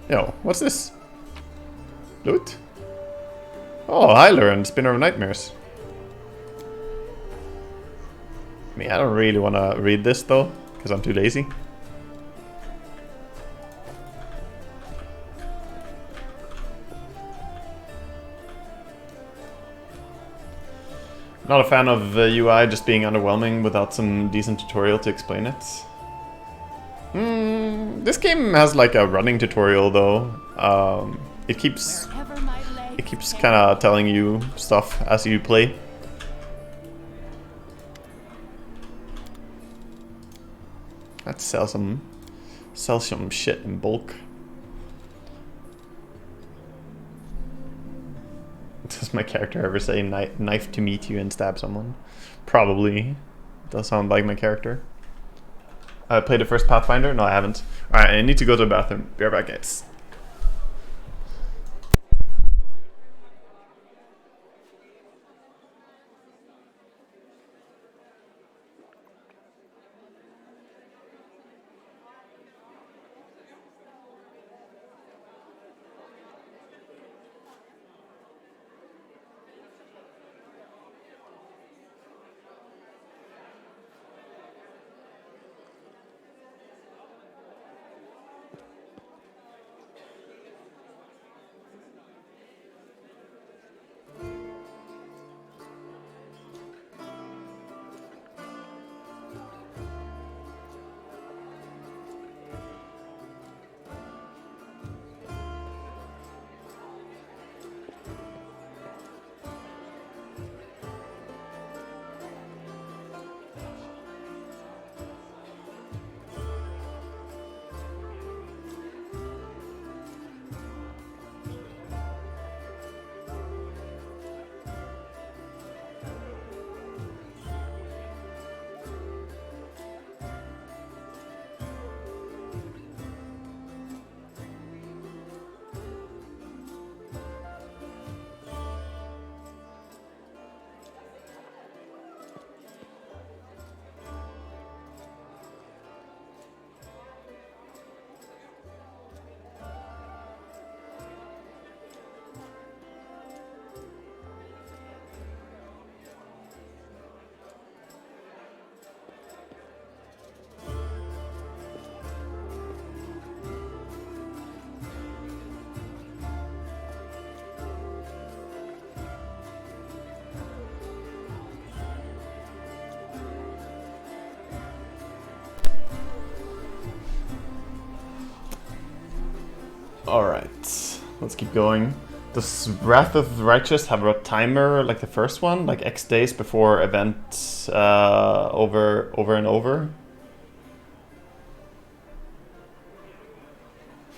Yo, what's this? Loot? Oh, Hyler and Spinner of Nightmares. I mean, I don't really want to read this though, because I'm too lazy. Not a fan of UI just being underwhelming without some decent tutorial to explain it. This game has like a running tutorial though. It keeps kind of telling you stuff as you play. Let's sell some shit in bulk. Does my character ever say knife to meet you and stab someone? Probably. Does sound like my character. I played the first Pathfinder? No, I haven't. Alright, I need to go to the bathroom. Be right back, guys. Alright, let's keep going. Does Wrath of the Righteous have a timer like the first one? Like X days before event over and over?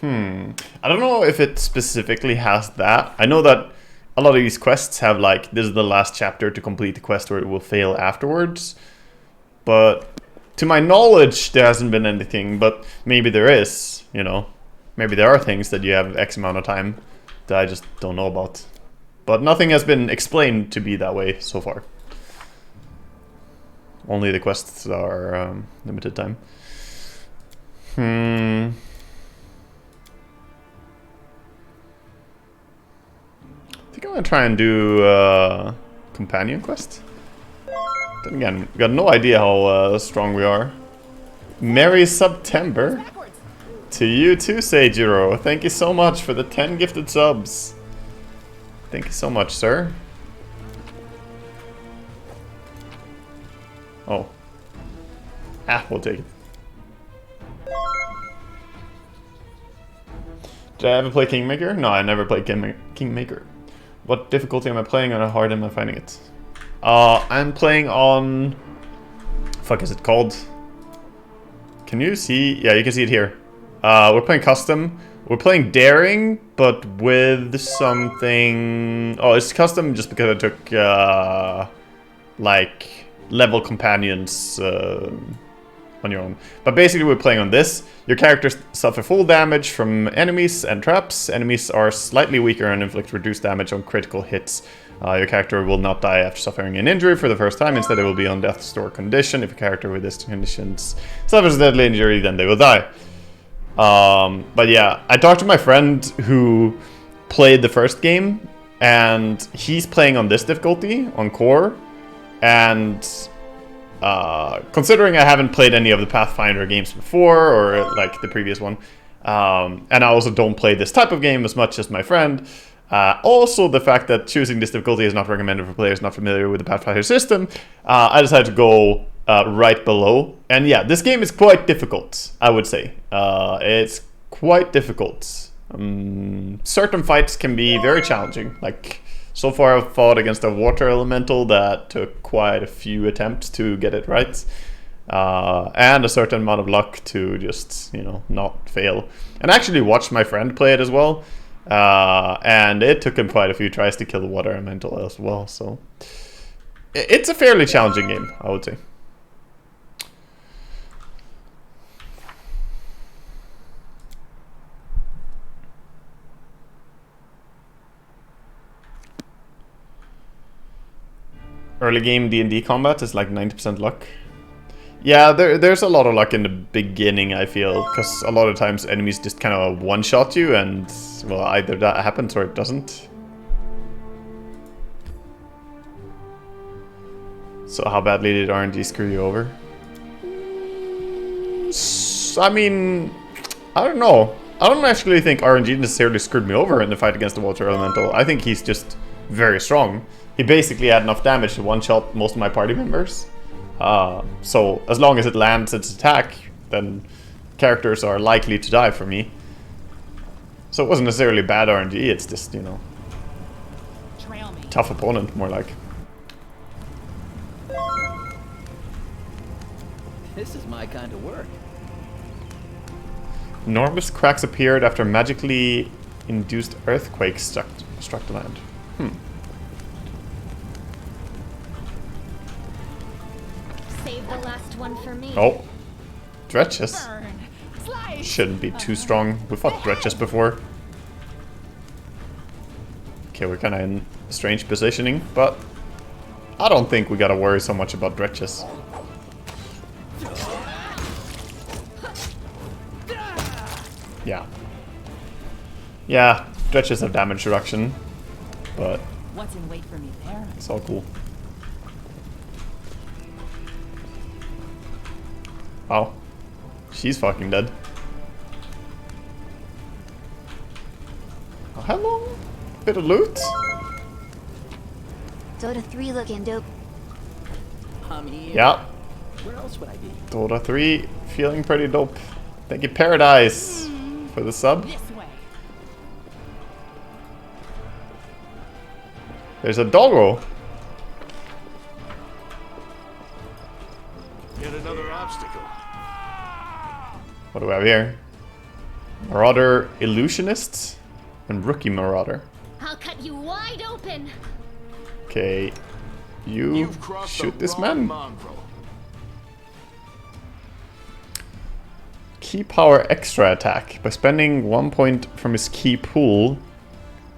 I don't know if it specifically has that. I know that a lot of these quests have like, this is the last chapter to complete the quest or it will fail afterwards. But to my knowledge, there hasn't been anything, but maybe there is, you know. Maybe there are things that you have X amount of time that I just don't know about. But nothing has been explained to be that way so far. Only the quests are limited time. I think I'm gonna try and do companion quest. Then again, we got no idea how strong we are. Merry September to you too, Seijiro. Thank you so much for the 10 gifted subs. Thank you so much, sir. Oh. We'll take it. Did I ever play Kingmaker? No, I never played Kingmaker. What difficulty am I playing on? How hard am I finding it? I'm playing on... Fuck is it called? Can you see? Yeah, you can see it here. We're playing custom. We're playing daring, but with something... Oh, it's custom just because I took, like, level companions on your own. But basically we're playing on this. Your characters suffer full damage from enemies and traps. Enemies are slightly weaker and inflict reduced damage on critical hits. Your character will not die after suffering an injury for the first time. Instead, it will be on death's door condition. If a character with this conditions suffers a deadly injury, then they will die. But yeah, I talked to my friend who played the first game, and he's playing on this difficulty, on core. And considering I haven't played any of the Pathfinder games before, or like the previous one, and I also don't play this type of game as much as my friend, also the fact that choosing this difficulty is not recommended for players not familiar with the Pathfinder system, I decided to go right below. And yeah, this game is quite difficult, I would say. It's quite difficult. Certain fights can be very challenging. Like, so far I've fought against a water elemental that took quite a few attempts to get it right. And a certain amount of luck to just, you know, not fail. And I actually watched my friend play it as well. And it took him quite a few tries to kill the water elemental as well. So it's a fairly challenging game, I would say. Early game D&D combat is like 90% luck. Yeah, there's a lot of luck in the beginning, I feel, because a lot of times enemies just kind of one-shot you, and, well, either that happens or it doesn't. So how badly did RNG screw you over? I mean, I don't know. I don't actually think RNG necessarily screwed me over in the fight against the water elemental. I think he's just very strong. He basically had enough damage to one-shot most of my party members. So as long as it lands its attack, then characters are likely to die for me. So it wasn't necessarily bad RNG, it's just, you know, tough opponent, more like. This is my kind of work. Enormous cracks appeared after magically induced earthquakes struck the land. Save the last one for me. Oh, Dretches. Shouldn't be too strong. We fought Dretches before. Okay, we're kind of in strange positioning, but I don't think we gotta worry so much about Dretches. Yeah. Yeah, Dretches have damage reduction, but What's in wait for me there? it's all cool. Wow. She's fucking dead. Oh, hello. Bit of loot. Dota 3 looking dope. I'm here. Yeah. Where else would I be? Dota 3 feeling pretty dope. Thank you, Paradise, for the sub. This way. There's a doggo. Yet another obstacle. What do we have here? Marauder Illusionists and Rookie Marauder. I'll cut you wide open. Okay, you You've crossed shoot the this wrong man. mongrel. Key power extra attack. By spending 1 point from his key pool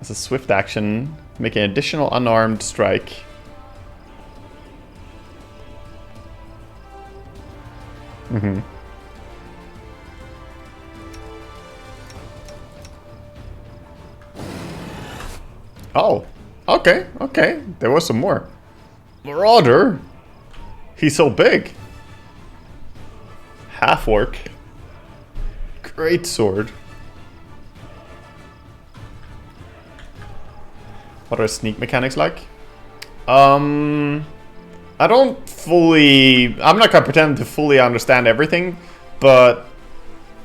as a swift action, make an additional unarmed strike. Oh, okay, okay. There was some more. Marauder. He's so big. Half orc. Great sword. What are sneak mechanics like? I don't fully... I'm not gonna pretend to fully understand everything, but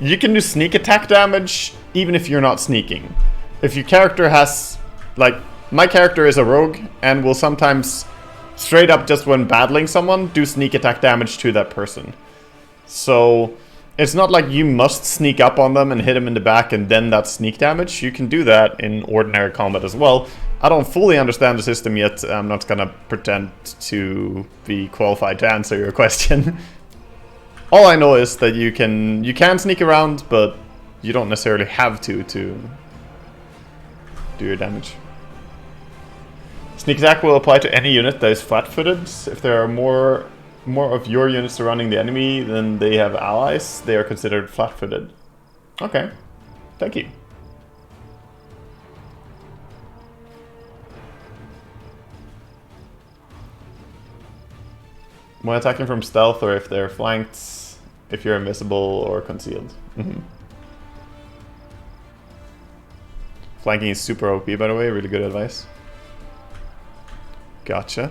you can do sneak attack damage even if you're not sneaking. If your character has... Like, my character is a rogue and will sometimes, straight up just when battling someone, do sneak attack damage to that person. So, it's not like you must sneak up on them and hit them in the back and then that's sneak damage. You can do that in ordinary combat as well. I don't fully understand the system yet. I'm not gonna pretend to be qualified to answer your question. All I know is that you can sneak around, but you don't necessarily have to do your damage. Sneak attack will apply to any unit that is flat-footed. If there are more of your units surrounding the enemy than they have allies, they are considered flat-footed. Okay, thank you. When attacking from stealth or if they're flanked, if you're invisible or concealed. Flanking is super OP, by the way, really good advice. Gotcha.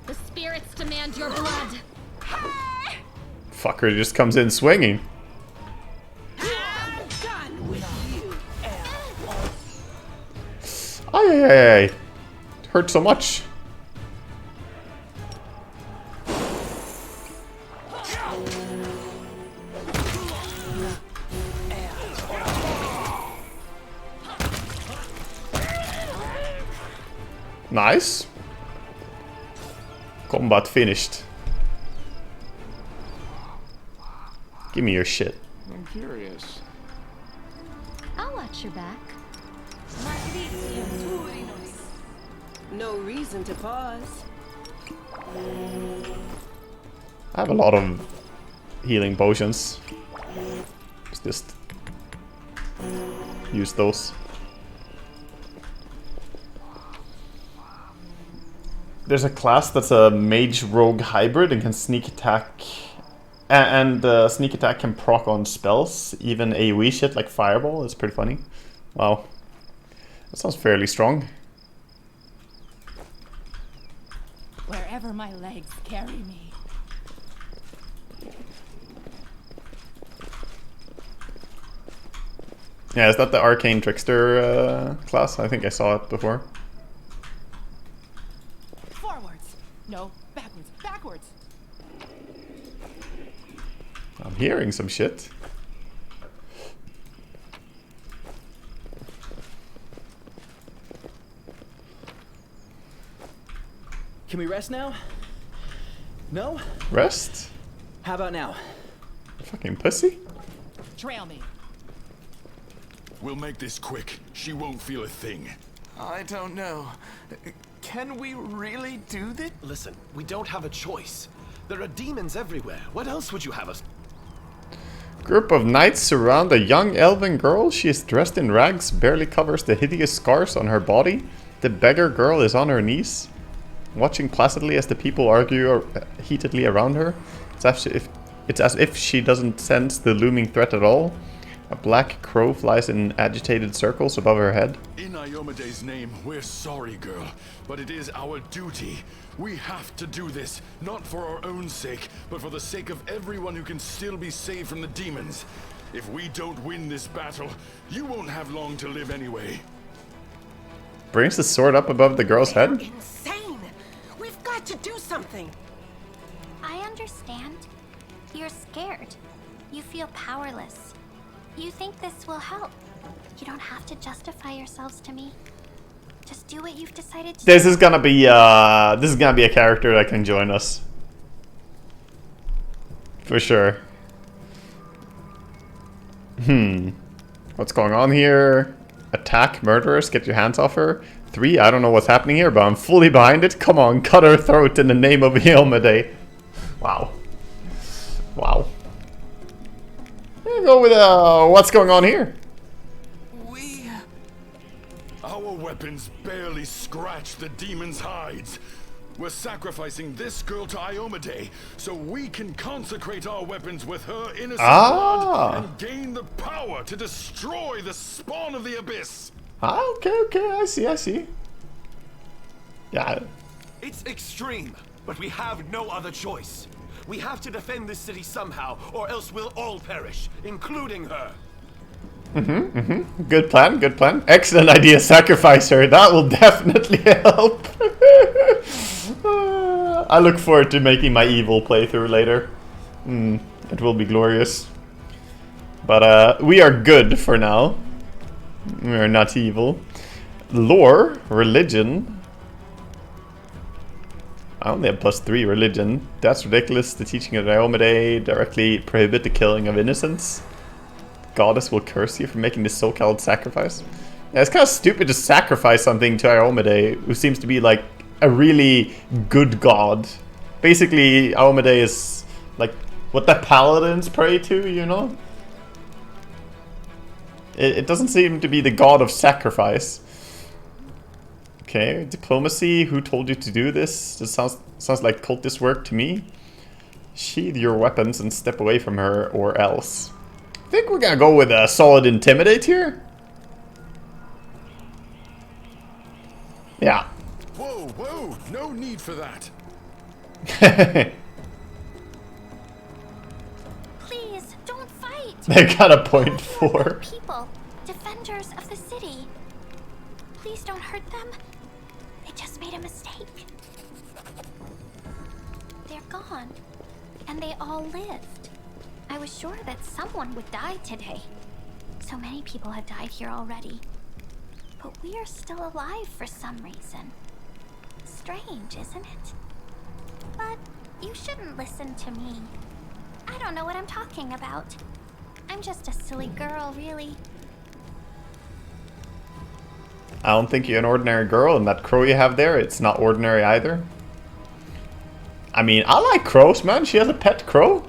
The spirits demand your blood. Fucker just comes in swinging. Ay, hurt so much. Nice. Combat finished. Give me your shit. I'm curious. I'll watch your back. No reason to pause. I have a lot of healing potions. Let's just use those. There's a class that's a mage rogue hybrid and can sneak attack. And sneak attack can proc on spells, even AoE shit like fireball. It's pretty funny. Wow. That sounds fairly strong. Wherever my legs carry me. Yeah, is that the Arcane Trickster class? I think I saw it before. Forwards. No, backwards. Backwards. I'm hearing some shit. Can we rest now? No? Rest? How about now? Fucking pussy? Trail me. We'll make this quick. She won't feel a thing. I don't know. Can we really do this? Listen, we don't have a choice. There are demons everywhere. What else would you have us? Group of knights surround a young elven girl. She is dressed in rags, barely covers the hideous scars on her body. The beggar girl is on her knees, watching placidly as the people argue heatedly around her. It's as if she doesn't sense the looming threat at all. A black crow flies in agitated circles above her head. In Iomede's name, we're sorry, girl, but it is our duty. We have to do this, not for our own sake, but for the sake of everyone who can still be saved from the demons. If we don't win this battle, you won't have long to live anyway. Brings the sword up above the girl's head. Insane! We've got to do something. I understand. You're scared. You feel powerless. You think this will help. You don't have to justify yourselves to me. Just do what you've decided to This is gonna be a character that can join us. For sure. What's going on here? Attack murderers, get your hands off her. 3, I don't know what's happening here, but I'm fully behind it. Come on, cut her throat in the name of Iomade. Wow. Wow. We'll go with what's going on here? Our weapons barely scratch the demon's hides. We're sacrificing this girl to Iomade so we can consecrate our weapons with her innocent blood and gain the power to destroy the spawn of the abyss. Okay, I see. Yeah. It's extreme, but we have no other choice. We have to defend this city somehow, or else we'll all perish, including her. Good plan. Excellent idea, sacrifice her. That will definitely help. I look forward to making my evil playthrough later. It will be glorious. But we are good for now. We are not evil. Lore, religion. I only have +3 religion. That's ridiculous. The teaching of Iomade directly prohibit the killing of innocents. Goddess will curse you for making this so-called sacrifice. Yeah, it's kind of stupid to sacrifice something to Iomade, who seems to be like a really good god. Basically, Iomade is like what the paladins pray to, you know? It doesn't seem to be the god of sacrifice. Okay, diplomacy. Who told you to do this? This sounds like cultist work to me. Sheathe your weapons and step away from her, or else. I think we're gonna go with a solid intimidate here. Yeah. Whoa, no need for that. Please, don't fight. They got a point for. People, defenders of the city. Please don't hurt them. They just made a mistake. They're gone. And they all lived. I was sure that someone would die today. So many people have died here already. But we are still alive for some reason. Strange, isn't it? But you shouldn't listen to me. I don't know what I'm talking about. I'm just a silly girl, really. I don't think you're an ordinary girl, and that crow you have there, it's not ordinary either. I mean, I like crows, man. She has a pet crow.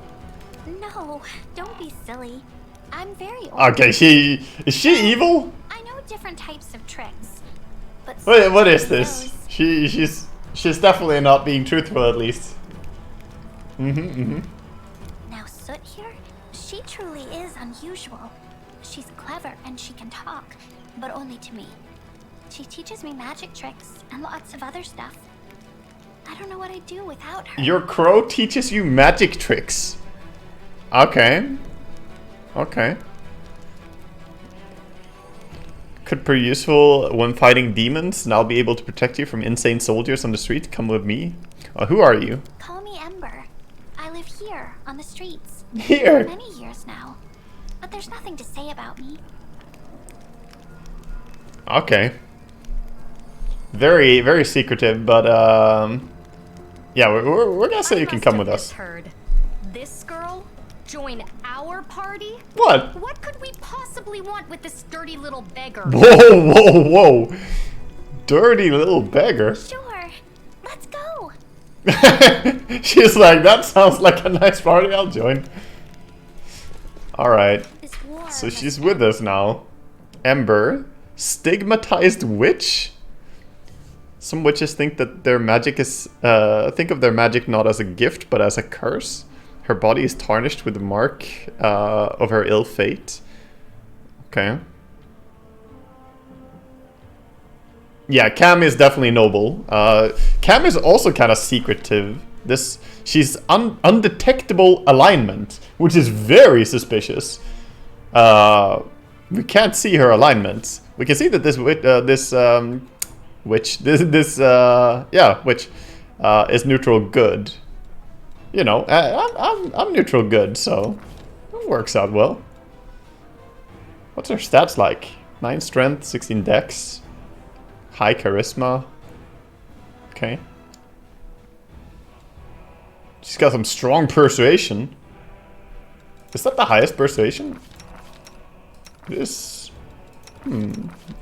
No, don't be silly. I'm very old. Okay, is she evil? I know different types of tricks. But What is this? She's definitely not being truthful, at least. Now Soot here, she truly is unusual. She's clever and she can talk, but only to me. She teaches me magic tricks and lots of other stuff. I don't know what I'd do without her. Your crow teaches you magic tricks. Okay. Could prove useful when fighting demons, and I'll be able to protect you from insane soldiers on the street. Come with me. Who are you? Call me Ember. I live here, on the streets. Here? For many years now. But there's nothing to say about me. Okay. Very, very secretive, but yeah, we're gonna say you can come with us. Heard. This girl join our party? What? What could we possibly want with this dirty little beggar? Whoa. Dirty little beggar. Sure. Let's go. She's like, that sounds like a nice party, I'll join. Alright. So she's with us now. Ember. Stigmatized witch? Some witches think that their magic is think of their magic not as a gift but as a curse. Her body is tarnished with the mark of her ill fate. Okay. Yeah, Cam is definitely noble. Cam is also kind of secretive. She's undetectable alignment, which is very suspicious. We can't see her alignments. We can see that this witch is neutral good. You know, I'm neutral good, so it works out well. What's her stats like? 9 strength, 16 dex, high charisma. Okay. She's got some strong persuasion. Is that the highest persuasion? This...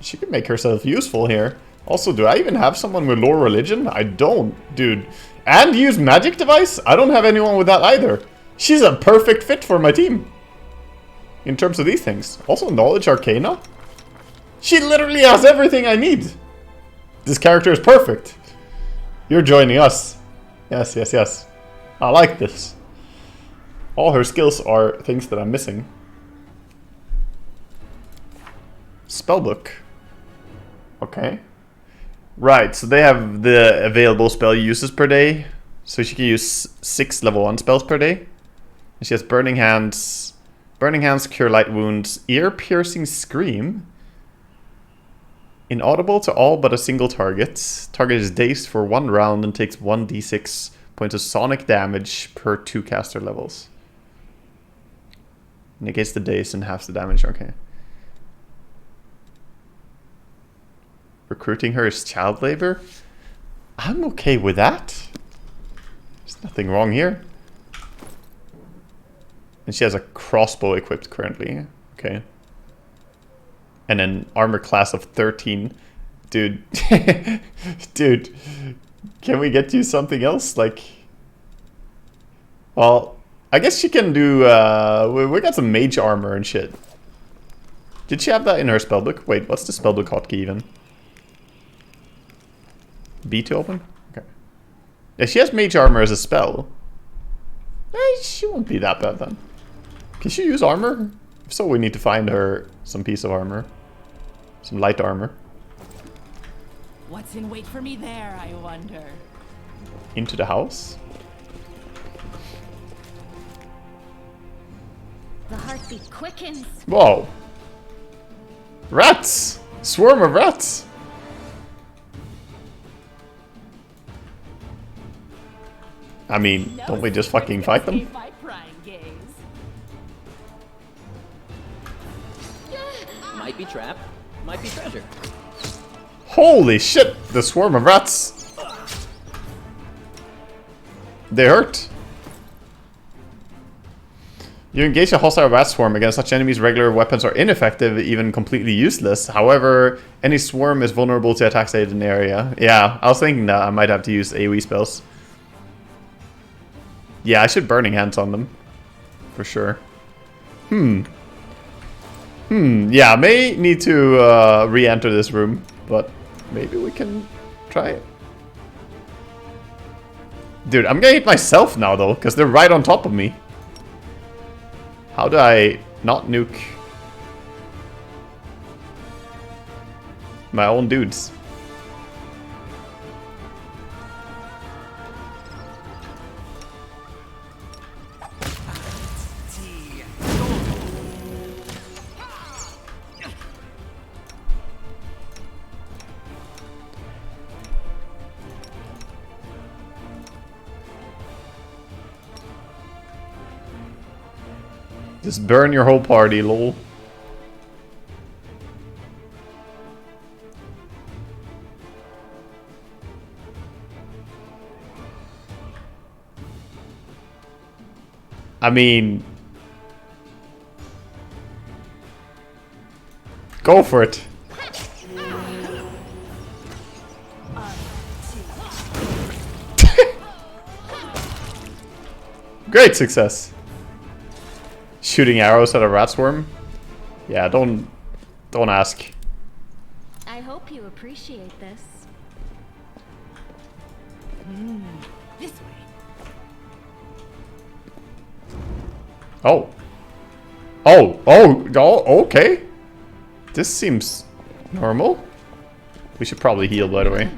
She could make herself useful here. Also, do I even have someone with low religion? I don't, dude. And use magic device? I don't have anyone with that either. She's a perfect fit for my team. In terms of these things. Also, knowledge arcana? She literally has everything I need. This character is perfect. You're joining us. Yes, yes, yes. I like this. All her skills are things that I'm missing. Spellbook. Okay. Right, so they have the available spell uses per day. So she can use 6 level 1 spells per day. And she has Burning Hands. Burning Hands, Cure Light Wounds, Ear-Piercing Scream. Inaudible to all but a single target. Target is dazed for 1 round and takes 1d6 points of sonic damage per 2 caster levels. Negates the daze and halves the damage, okay. Recruiting her is child labor? I'm okay with that. There's nothing wrong here. And she has a crossbow equipped currently. Okay. And an armor class of 13. Dude. Dude. Can we get you something else? Like... Well, I guess she can do... we got some mage armor and shit. Did she have that in her spellbook? Wait, what's the spellbook hotkey even? B to open? Okay. Yeah, she has mage armor as a spell. She won't be that bad then. Can she use armor? If so, we need to find her some piece of armor. Some light armor. What's in wait for me there, I wonder? Into the house? The heartbeat quickens. Whoa! Rats! Swarm of rats! I mean, don't we just fucking fight them? Might be trap, might be treasure. Holy shit! The swarm of rats! They hurt. You engage a hostile rat swarm. Against such enemies, regular weapons are ineffective, even completely useless. However, any swarm is vulnerable to attacks in an area. Yeah, I was thinking that I might have to use AoE spells. Yeah, I should Burning Hands on them. For sure. Yeah, I may need to re-enter this room, but maybe we can try it. Dude, I'm gonna hit myself now though, because they're right on top of me. How do I not nuke my own dudes? Just burn your whole party, lol. I mean... Go for it. Great success. Shooting arrows at a rat swarm? Yeah, don't ask. I hope you appreciate this. This way. Oh, okay. This seems normal. We should probably heal, by the way.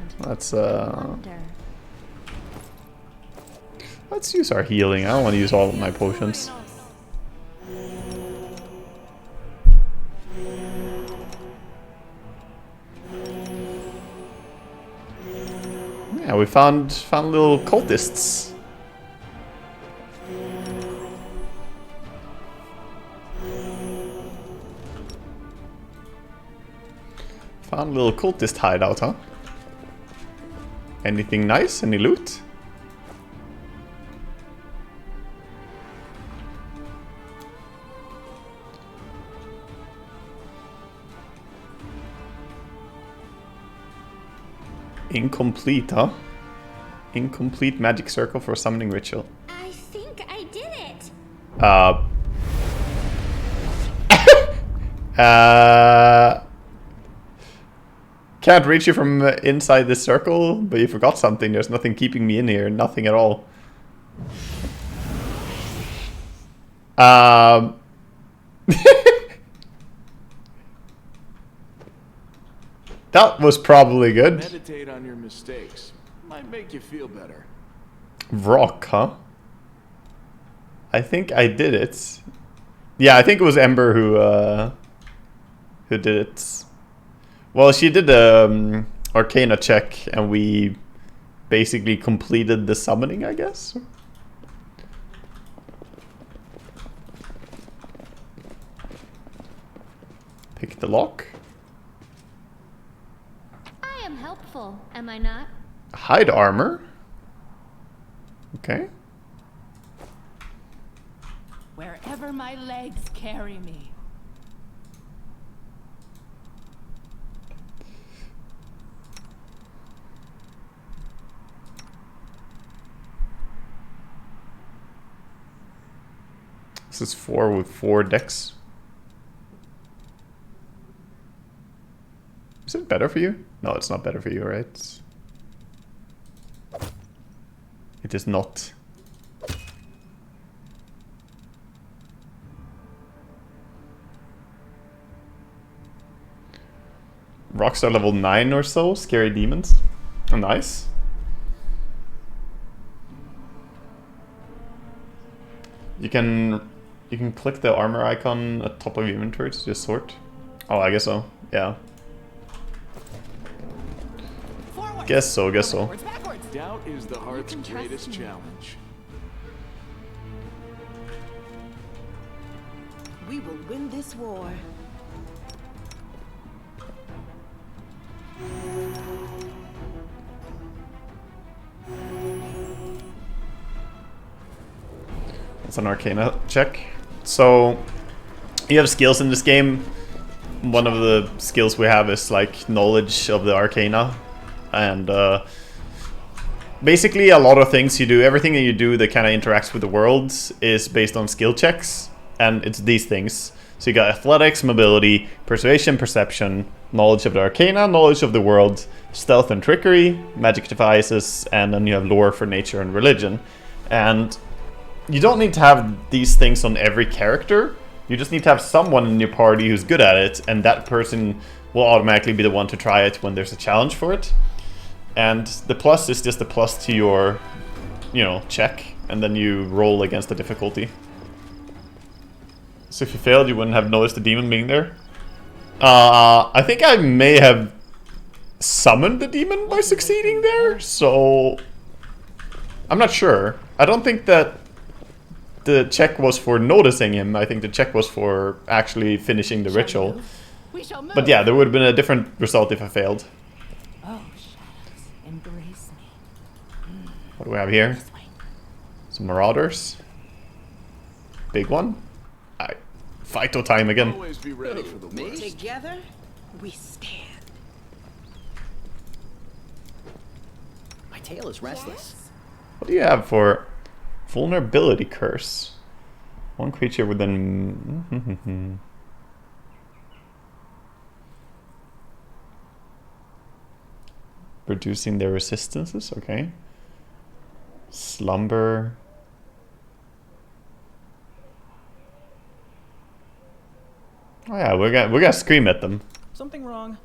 Let's use our healing. I don't want to use all of my potions. Yeah, we found little cultists. Found a little cultist hideout, huh? Anything nice? Any loot? Incomplete, huh? Incomplete magic circle for summoning ritual. I think I did it. Can't reach you from inside this circle, but you forgot something. There's nothing keeping me in here. Nothing at all. That was probably good. Meditate on your mistakes. Might make you feel better. Rock, huh? I think I did it. Yeah, I think it was Ember who did it. Well, she did the Arcana check, and we basically completed the summoning, I guess. Pick the lock. I am helpful, am I not? Hide armor. Okay. Wherever my legs carry me. This is 4 with 4 decks. Is it better for you? No, it's not better for you, right? It is not. Rockstar level 9 or so, scary demons. Oh, nice. You can click the armor icon at top of your inventory to just sort. Oh, I guess so. Yeah. Forward. Guess so. Backwards. Doubt is the heart's greatest challenge. We will win this war. It's an Arcana check. So you have skills in this game. One of the skills we have is like knowledge of the Arcana, and basically a lot of things you do, everything that you do that kind of interacts with the world is based on skill checks, and it's these things. So you got athletics, mobility, persuasion, perception, knowledge of the Arcana, knowledge of the world, stealth and trickery, magic devices, and then you have lore for nature and religion. And you don't need to have these things on every character. You just need to have someone in your party who's good at it, and that person will automatically be the one to try it when there's a challenge for it. And the plus is just a plus to your, check, and then you roll against the difficulty. So if you failed, you wouldn't have noticed the demon being there. I think I may have summoned the demon by succeeding there, so I'm not sure. I don't think that the check was for noticing him. I think the check was for actually finishing the ritual. But yeah, there would have been a different result if I failed. Oh, shadows, embrace me. What do we have here? Some marauders. Big one. Phyto time again. Always be ready for the worst. Together, we stand. My tail is restless. What do you have for vulnerability curse? One creature within... Reducing their resistances, okay. Slumber. Oh yeah, we're gonna scream at them. Something wrong.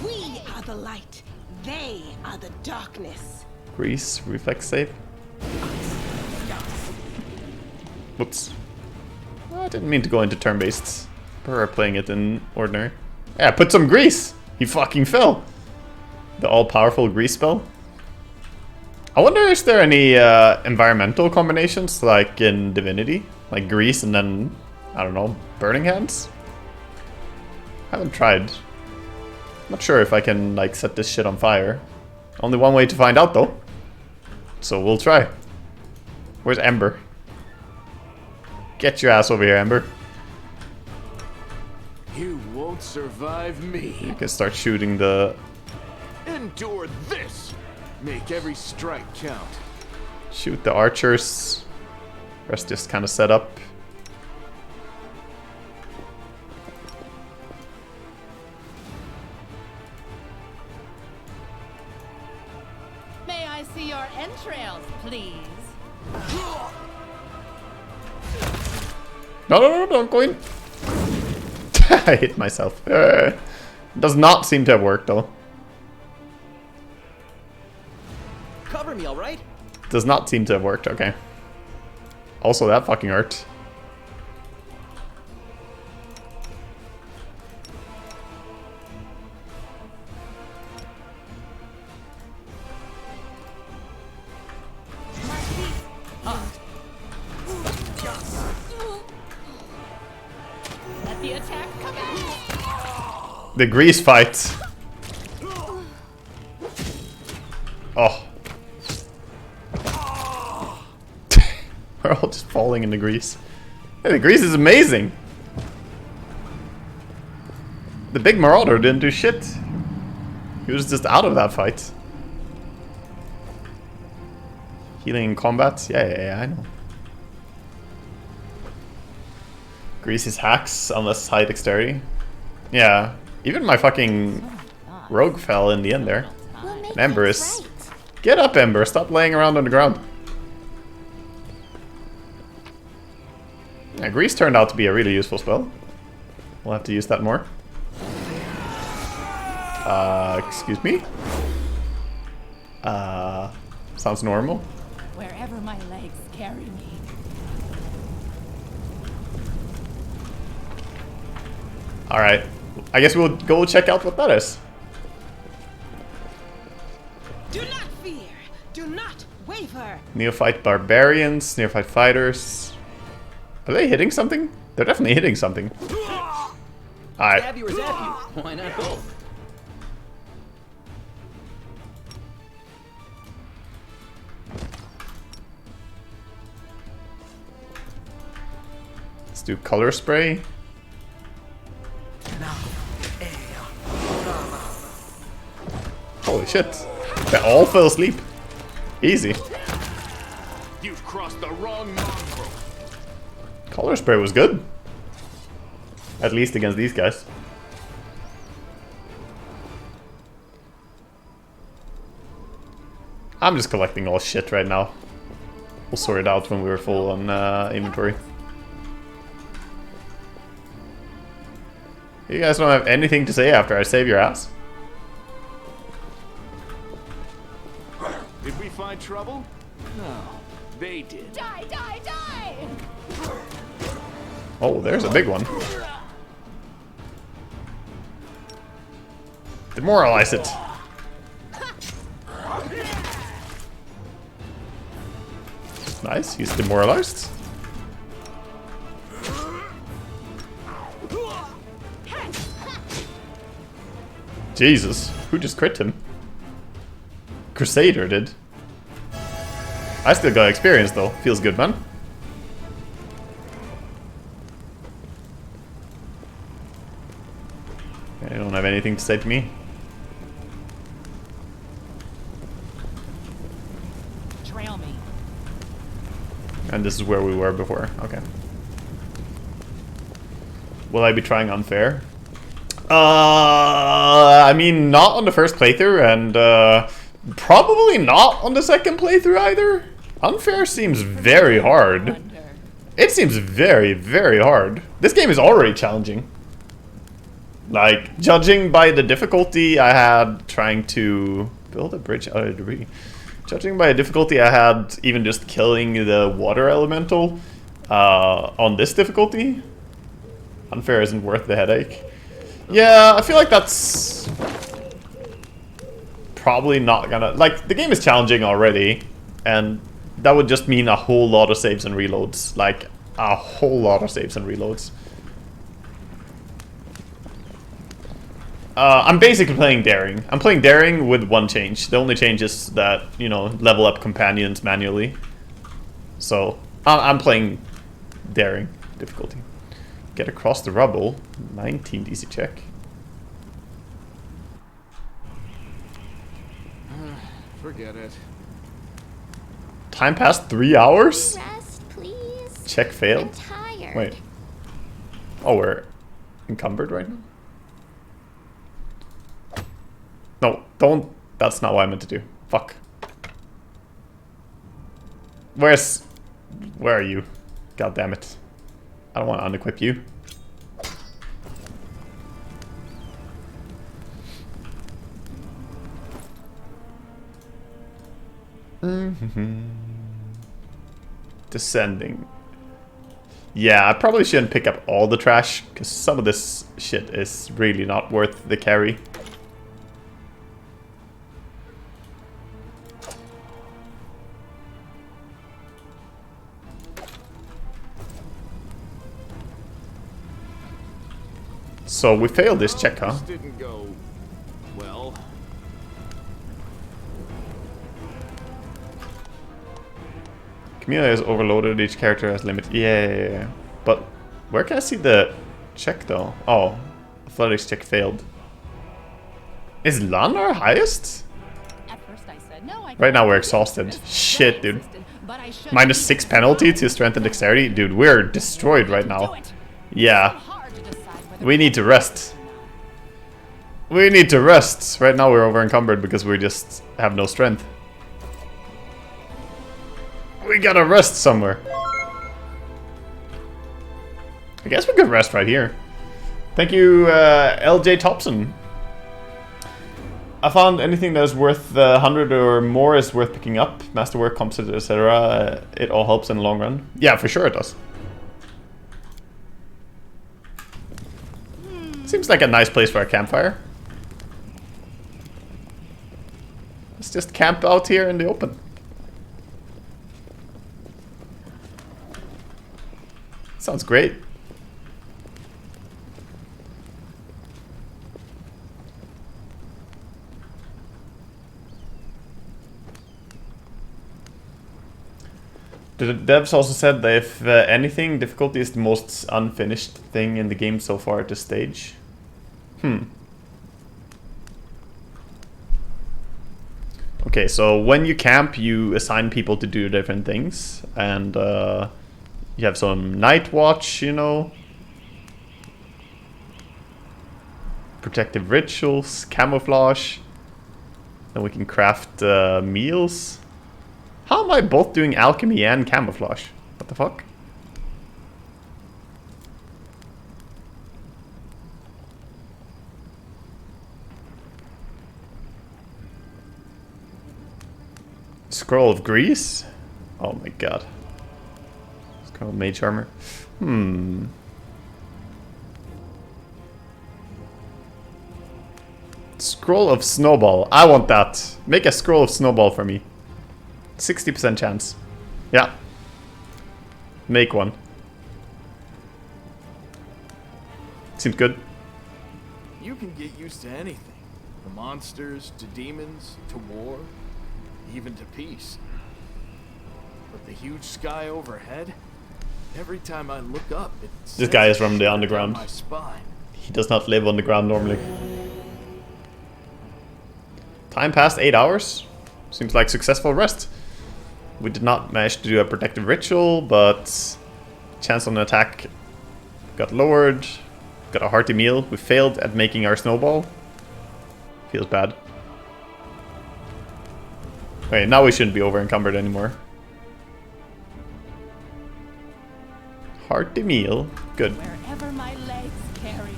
We are the light. They are the darkness. Grease, reflex save. Whoops. Well, I didn't mean to go into turn-based. Prefer playing it in ordinary. Yeah, put some grease! He fucking fell! The all-powerful grease spell. I wonder is there any environmental combinations like in Divinity? Like grease and then, I don't know, burning hands? I haven't tried. Not sure if I can like set this shit on fire. Only one way to find out though. So we'll try. Where's Ember? Get your ass over here, Ember. You won't survive me. You can start shooting the... Endure this. Make every strike count. Shoot the archers. Rest just kind of set up. May I see your entrails, please? No, don't go in. I hit myself. Does not seem to have worked though. Cover me, all right? Does not seem to have worked, okay. Also, that fucking hurt. Let the attack come out. The grease fight. Oh. We're all just falling in the grease. Hey, the grease is amazing. The big marauder didn't do shit. He was just out of that fight. Healing in combat? Yeah, I know. Grease is hacks unless high dexterity. Yeah. Even my fucking rogue fell in the end there. And Ember is... Get up, Ember! Stop laying around on the ground. Yeah, Grease turned out to be a really useful spell. We'll have to use that more. Excuse me? Sounds normal. Wherever my legs carry me. Alright. I guess we'll go check out what that is. Do not fear. Do not waver. Neophyte barbarians, neophyte fighters. Are they hitting something? They're definitely hitting something. Alright. Stab you or zap you. Why not both? Let's do color spray. Holy shit. They all fell asleep. Easy. You've crossed the wrong mongrel. Color spray was good. At least against these guys. I'm just collecting all shit right now. We'll sort it out when we're full on inventory. You guys don't have anything to say after I save your ass? Did we find trouble? No, they did. Die, die, die! Oh, there's a big one. Demoralize it. Nice, he's demoralized. Jesus, who just crit him? Crusader did. I still got experience though. Feels good, man. I don't have anything to say to me. Trail me. And this is where we were before. Okay. Will I be trying unfair? I mean, not on the first playthrough, and probably not on the second playthrough either. Unfair seems very hard. It seems very, very hard. This game is already challenging. Like, judging by the difficulty I had trying to build a bridge out of debris. Judging by the difficulty I had even just killing the water elemental on this difficulty, Unfair isn't worth the headache. Yeah, I feel like that's probably not gonna... Like, the game is challenging already, and that would just mean a whole lot of saves and reloads. Like, a whole lot of saves and reloads. I'm basically playing Daring. I'm playing Daring with one change. The only change is that, you know, level up companions manually. So, I'm playing Daring difficulty. Get across the rubble. 19 DC check. Forget it. Time passed 3 hours? Rest, please. Check failed? I'm tired. Wait. Oh, we're encumbered right now? No, don't. That's not what I meant to do. Fuck. Where are you? God damn it. I don't want to unequip you. Descending. Yeah, I probably shouldn't pick up all the trash, because some of this shit is really not worth the carry. So we failed this check, huh? This didn't go well. Community is overloaded, each character has limit. Yeah. But where can I see the check though? Oh, athletics check failed. Is Lan our highest? At first I said, no, I Right now we're exhausted. Shit, dude. -6 penalty to strength and dexterity? Dude, we're destroyed right now. Yeah. We need to rest. We need to rest. Right now we're over encumbered because we just have no strength. We gotta rest somewhere. I guess we could rest right here. Thank you, LJ Thompson. I found anything that is worth 100 or more is worth picking up. Masterwork, composite, etc. It all helps in the long run. Yeah, for sure it does. Seems like a nice place for a campfire. Let's just camp out here in the open. Sounds great. The devs also said that if anything, difficulty is the most unfinished thing in the game so far at this stage. Okay, so when you camp, you assign people to do different things, and you have some night watch, you know, protective rituals, camouflage. Then we can craft meals. How am I both doing alchemy and camouflage? What the fuck? Scroll of Grease? Oh my god. Scroll of Mage Armor. Scroll of Snowball. I want that. Make a Scroll of Snowball for me. 60% chance. Yeah. Make one. Seems good. You can get used to anything. From monsters, to demons, to war, even to peace. But the huge sky overhead, every time I look up, this guy is from the underground. My spine. He does not live on the ground normally. Time passed 8 hours. Seems like successful rest. We did not manage to do a protective ritual, but chance on an attack got lowered. Got a hearty meal. We failed at making our snowball. Feels bad. Okay, now we shouldn't be over encumbered anymore. Hearty meal. Good. Wherever my legs carry me.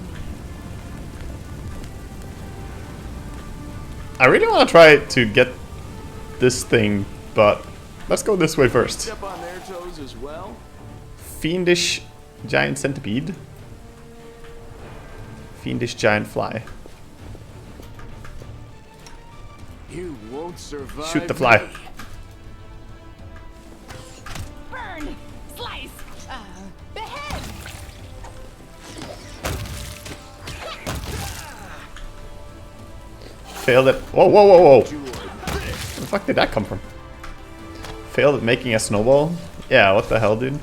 I really want to try to get this thing, but let's go this way first. Step on their toes as well. Fiendish giant centipede. Fiendish giant fly. You won't survive. Shoot the fly. me. Burn! Slice! Behead! Failed at... Whoa, whoa, whoa, whoa! Where the fuck did that come from? Failed at making a snowball? Yeah, what the hell, dude?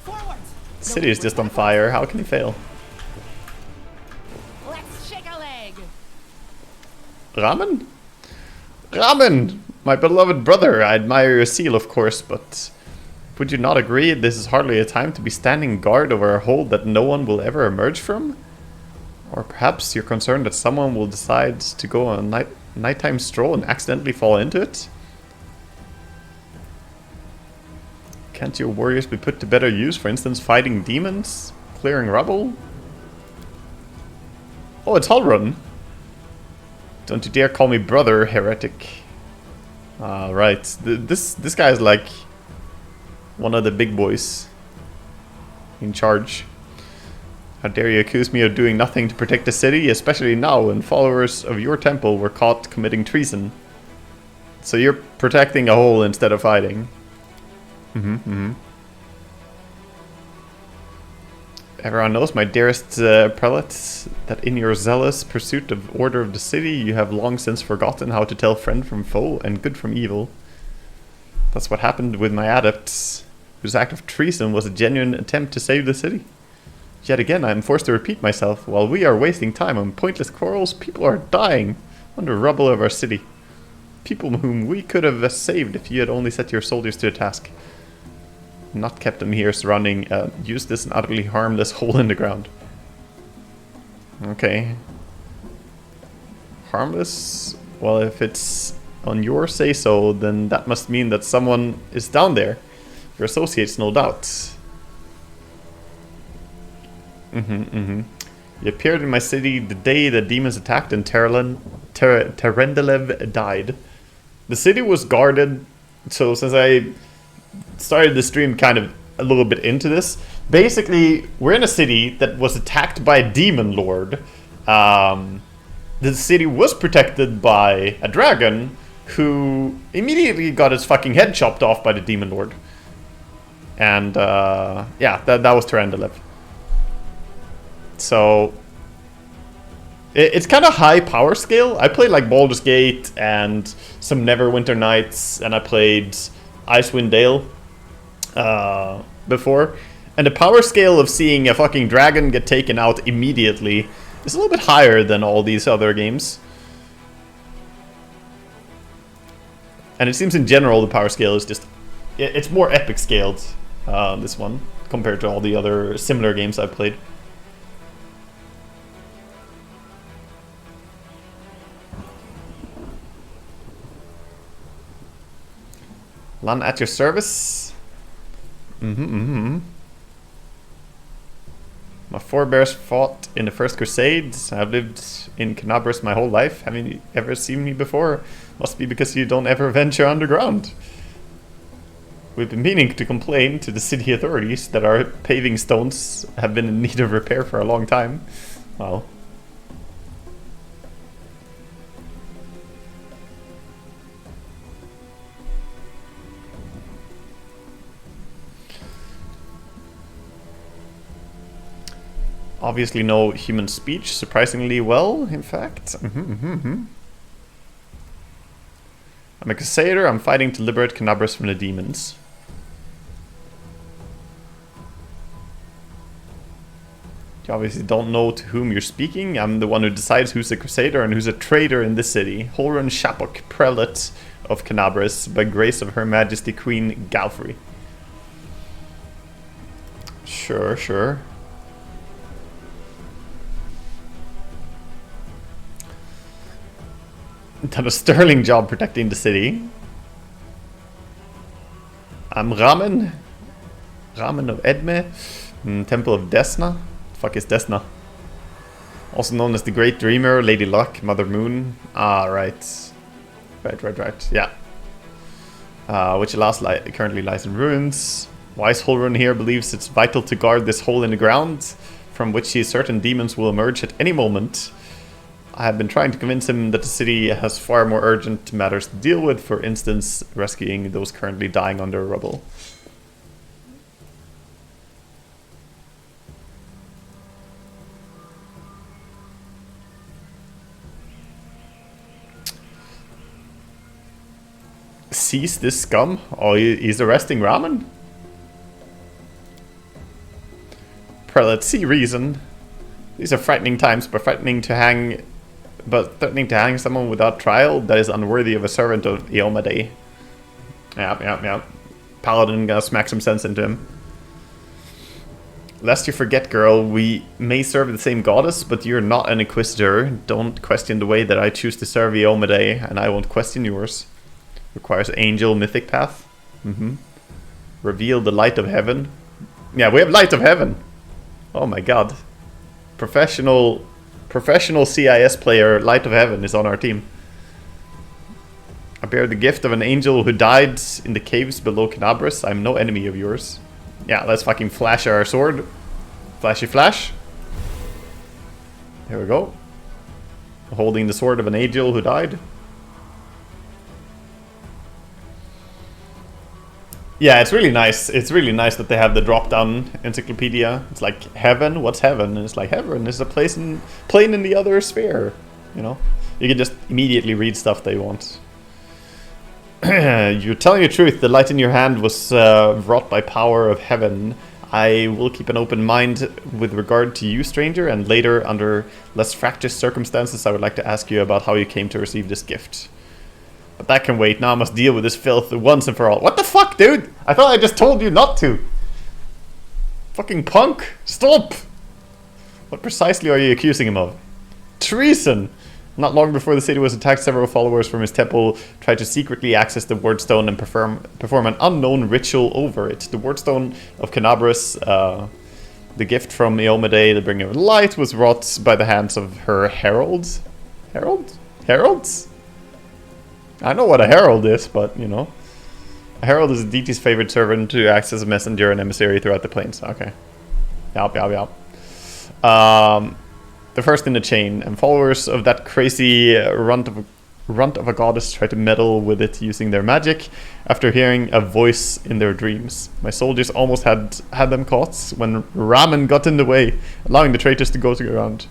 Forwards! The city is just on fire. How can he fail? Let's shake a leg! Ramen? Ramen! My beloved brother, I admire your zeal, of course, but... Would you not agree this is hardly a time to be standing guard over a hole that no one will ever emerge from? Or perhaps you're concerned that someone will decide to go on a nighttime stroll and accidentally fall into it? Can't your warriors be put to better use, for instance fighting demons? Clearing rubble? Oh, it's Halrun! Don't you dare call me brother, heretic. Right. This guy is like one of the big boys in charge. How dare you accuse me of doing nothing to protect the city, especially now when followers of your temple were caught committing treason. So you're protecting a hole instead of fighting. Everyone knows, my dearest prelate, that in your zealous pursuit of order of the city, you have long since forgotten how to tell friend from foe and good from evil. That's what happened with my adepts, whose act of treason was a genuine attempt to save the city. Yet again, I am forced to repeat myself. While we are wasting time on pointless quarrels, people are dying under rubble of our city. People whom we could have saved if you had only set your soldiers to the task. Not kept them here surrounding a useless and utterly harmless hole in the ground. Okay. Harmless? Well, if it's on your say-so, then that must mean that someone is down there. Your associates, no doubt. You appeared in my city the day the demons attacked and Terendelev died. The city was guarded, so since I started the stream kind of a little bit into this, basically we're in a city that was attacked by a demon lord. The city was protected by a dragon who immediately got his fucking head chopped off by the demon lord. And yeah, that was Terendelev. So it's kind of high power scale. I played like Baldur's Gate and some Neverwinter Nights, and I played Icewind Dale before. And the power scale of seeing a fucking dragon get taken out immediately is a little bit higher than all these other games. And it seems in general the power scale is just... it's more epic scaled, this one, compared to all the other similar games I've played. Lan at your service. My forebears fought in the First Crusade. I've lived in Canabras my whole life. Have you ever seen me before? Must be because you don't ever venture underground. We've been meaning to complain to the city authorities that our paving stones have been in need of repair for a long time. Well... obviously no human speech, surprisingly well, in fact. I'm a crusader, I'm fighting to liberate Canabras from the demons. You obviously don't know to whom you're speaking. I'm the one who decides who's a crusader and who's a traitor in this city. Holrun Shapok, prelate of Canabras, by grace of Her Majesty Queen Galfrey. Sure. Done a sterling job protecting the city. I'm Ramen. Ramen of Edme. Temple of Desna. Fuck is Desna? Also known as the Great Dreamer, Lady Luck, Mother Moon. Ah, right. Right. Yeah. Which currently lies in ruins. Wise Holrun here believes it's vital to guard this hole in the ground, from which he is certain demons will emerge at any moment. I have been trying to convince him that the city has far more urgent matters to deal with, for instance, rescuing those currently dying under rubble. Seize this scum? Oh, he's arresting Ramen? Prelate, see reason. These are frightening times, but threatening to hang someone without trial, that is unworthy of a servant of Eomade. Yep. Paladin gonna smack some sense into him. Lest you forget, girl, we may serve the same goddess, but you're not an Inquisitor. Don't question the way that I choose to serve Eomade, and I won't question yours. Requires angel mythic path. Reveal the light of heaven. Yeah, we have light of heaven. Oh my god. Professional CIS player, Light of Heaven, is on our team. I bear the gift of an angel who died in the caves below Canabras. I'm no enemy of yours. Yeah, let's fucking flash our sword. Flashy flash. Here we go. Holding the sword of an angel who died. Yeah, it's really nice. It's really nice that they have the drop-down encyclopedia. It's like, heaven? What's heaven? And it's like, heaven is a plane in the other sphere. You know? You can just immediately read stuff they want. You're telling the truth. The light in your hand was wrought by power of heaven. I will keep an open mind with regard to you, stranger, and later, under less fractious circumstances, I would like to ask you about how you came to receive this gift. But that can wait. Now I must deal with this filth once and for all. What the fuck, dude? I thought I just told you not to. Fucking punk. Stop. What precisely are you accusing him of? Treason. Not long before the city was attacked, several followers from his temple tried to secretly access the wordstone and perform an unknown ritual over it. The wordstone of Canabras, the gift from Eomade, the bringer of light, was wrought by the hands of her heralds. Heralds? I know what a herald is, but, you know. A herald is a deity's favorite servant who acts as a messenger and emissary throughout the plains. Okay. Yup. The first in the chain, and followers of that crazy runt of a goddess try to meddle with it using their magic after hearing a voice in their dreams. My soldiers almost had them caught when Ramen got in the way, allowing the traitors to go to ground.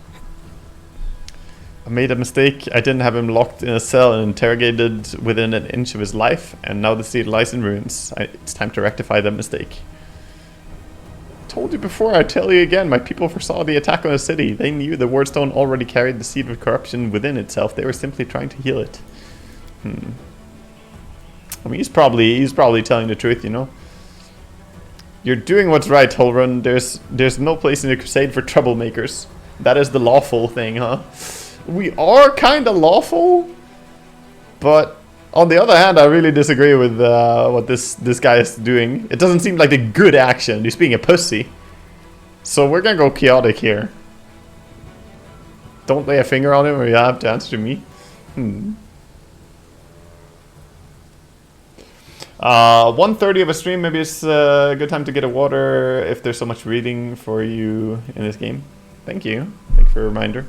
I made a mistake. I didn't have him locked in a cell and interrogated within an inch of his life, and now the city lies in ruins. It's time to rectify that mistake. Told you before, I tell you again, my people foresaw the attack on the city. They knew the wordstone already carried the seed of corruption within itself. They were simply trying to heal it. I mean, he's probably telling the truth, you know. You're doing what's right, Holrun. There's no place in the crusade for troublemakers. That is the lawful thing, huh? We are kind of lawful, but on the other hand, I really disagree with what this guy is doing. It doesn't seem like a good action. He's being a pussy. So we're gonna go chaotic here. Don't lay a finger on him or you have to answer to me. 1:30 of a stream, maybe it's a good time to get a water if there's so much reading for you in this game. Thank you. Thank you for a reminder.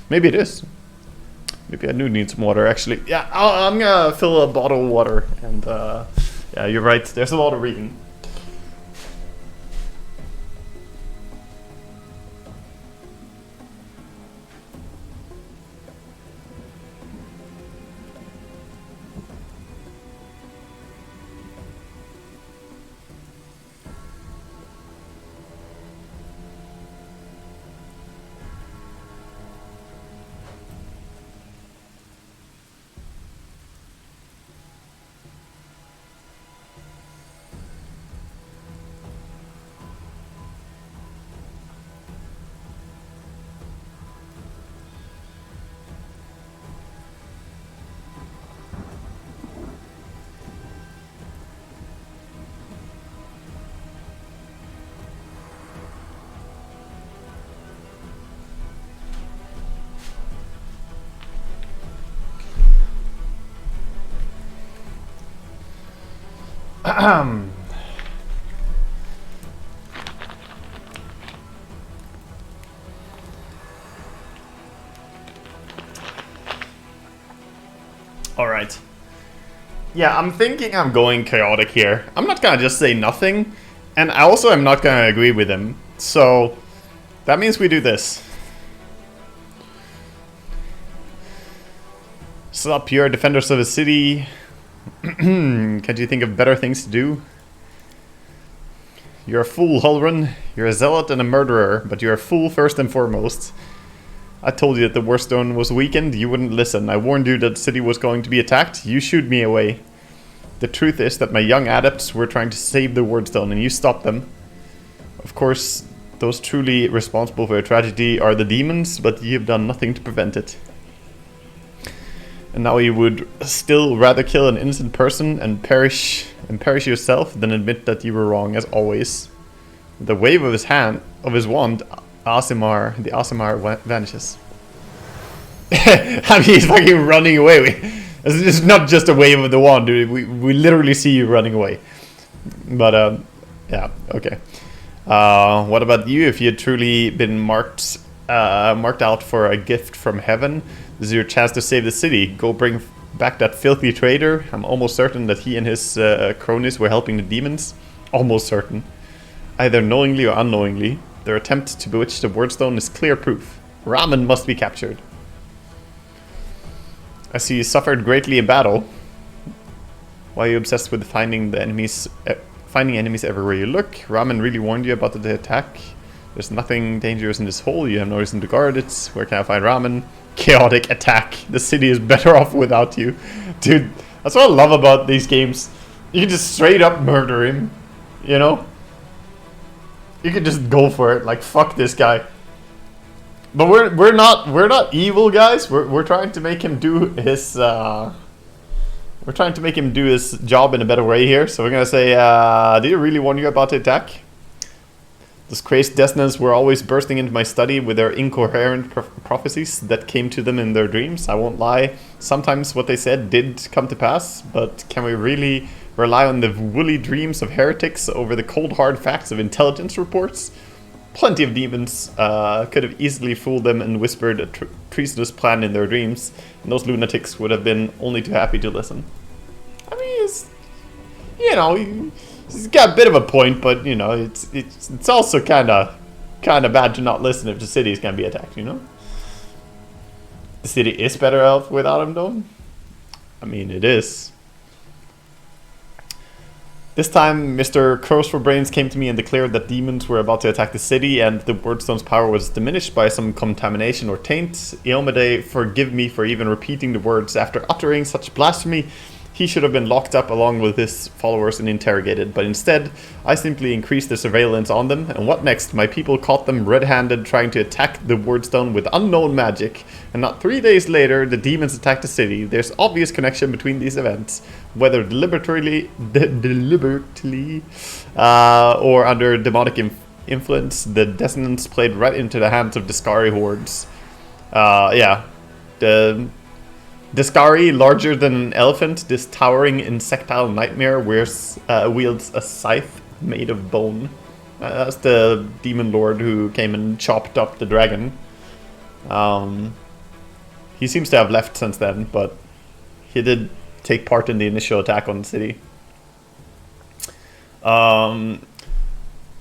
Maybe it is. Maybe I do need some water, actually. Yeah, I'm gonna fill a bottle of water. And yeah, you're right. There's a lot of reading. Alright. Yeah, I'm thinking I'm going chaotic here. I'm not gonna just say nothing, and I also am not gonna agree with him. So, that means we do this. Sup, you're defenders of a city. Can't you think of better things to do? You're a fool, Hulrun. You're a zealot and a murderer, but you're a fool first and foremost. I told you that the Warstone was weakened, you wouldn't listen. I warned you that the city was going to be attacked, you shooed me away. The truth is that my young adepts were trying to save the Wardstone and you stopped them. Of course, those truly responsible for a tragedy are the demons, but you have done nothing to prevent it. And now you would still rather kill an innocent person and perish yourself than admit that you were wrong, as always. With the wave of his wand, the Aasimar vanishes. I mean, he's fucking running away. It's not just a wave of the wand, dude. We literally see you running away. But, yeah, okay. What about you? If you had truly been marked out for a gift from heaven, this is your chance to save the city. Go bring back that filthy traitor. I'm almost certain that he and his cronies were helping the demons. Almost certain. Either knowingly or unknowingly. Their attempt to bewitch the Wardstone is clear proof. Ramen must be captured. I see you suffered greatly in battle. Why are you obsessed with finding enemies everywhere you look? Ramen really warned you about the attack. There's nothing dangerous in this hole. You have no reason to guard it. Where can I find Ramen? Chaotic attack. The city is better off without you. Dude, that's what I love about these games. You can just straight up murder him. You know? You could just go for it. Like, fuck this guy. But we're not evil, guys. We're trying to make him do his we're trying to make him do his job in a better way here. So we're gonna say, do you really warn you about the attack? Those crazed destinies were always bursting into my study with their incoherent prophecies that came to them in their dreams. I won't lie. Sometimes what they said did come to pass, but can we really rely on the woolly dreams of heretics over the cold hard facts of intelligence reports? Plenty of demons could have easily fooled them and whispered a treasonous plan in their dreams, and those lunatics would have been only too happy to listen. I mean, you know, he's got a bit of a point, but you know, it's also kind of bad to not listen if the city is gonna be attacked. You know, the city is better off without him, though. I mean, it is. This time, Mr. Crows for Brains came to me and declared that demons were about to attack the city and the Wordstone's power was diminished by some contamination or taint. Eomade, forgive me for even repeating the words. After uttering such blasphemy, he should have been locked up along with his followers and interrogated, but instead, I simply increased the surveillance on them, and what next? My people caught them red-handed trying to attack the Wordstone with unknown magic, and not 3 days later, the demons attacked the city. There's obvious connection between these events, whether deliberately or under demonic influence. The dissonance played right into the hands of Discari hordes. Yeah, the Discari, larger than an elephant, this towering insectile nightmare wields a scythe made of bone. That's the demon lord who came and chopped up the dragon. He seems to have left since then, but he did take part in the initial attack on the city.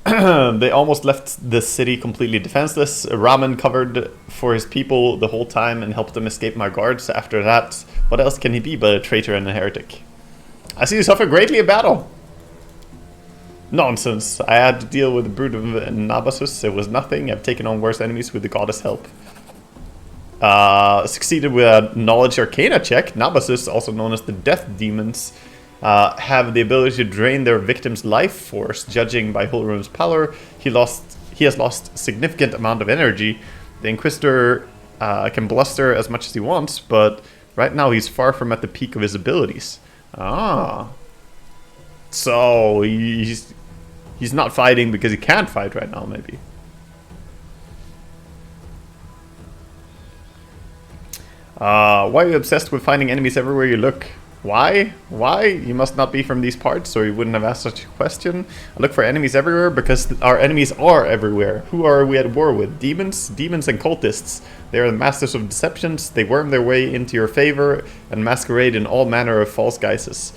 They almost left the city completely defenseless. Ramen covered for his people the whole time and helped them escape my guards. After that, what else can he be but a traitor and a heretic? I see you suffer greatly in battle. Nonsense. I had to deal with the brood of Nabasus. It was nothing. I've taken on worse enemies with the goddess' help. Succeeded with a knowledge arcana check. Nabasus, also known as the death demons, have the ability to drain their victim's life force. Judging by Hulrun's power, he has lost significant amount of energy. The Inquisitor can bluster as much as he wants, but right now he's far from at the peak of his abilities. So he's not fighting because he can't fight right now, maybe. Why are you obsessed with finding enemies everywhere you look? Why? Why? You must not be from these parts, or you wouldn't have asked such a question. I look for enemies everywhere because our enemies are everywhere. Who are we at war with? Demons? Demons and cultists. They are the masters of deceptions. They worm their way into your favor and masquerade in all manner of false guises.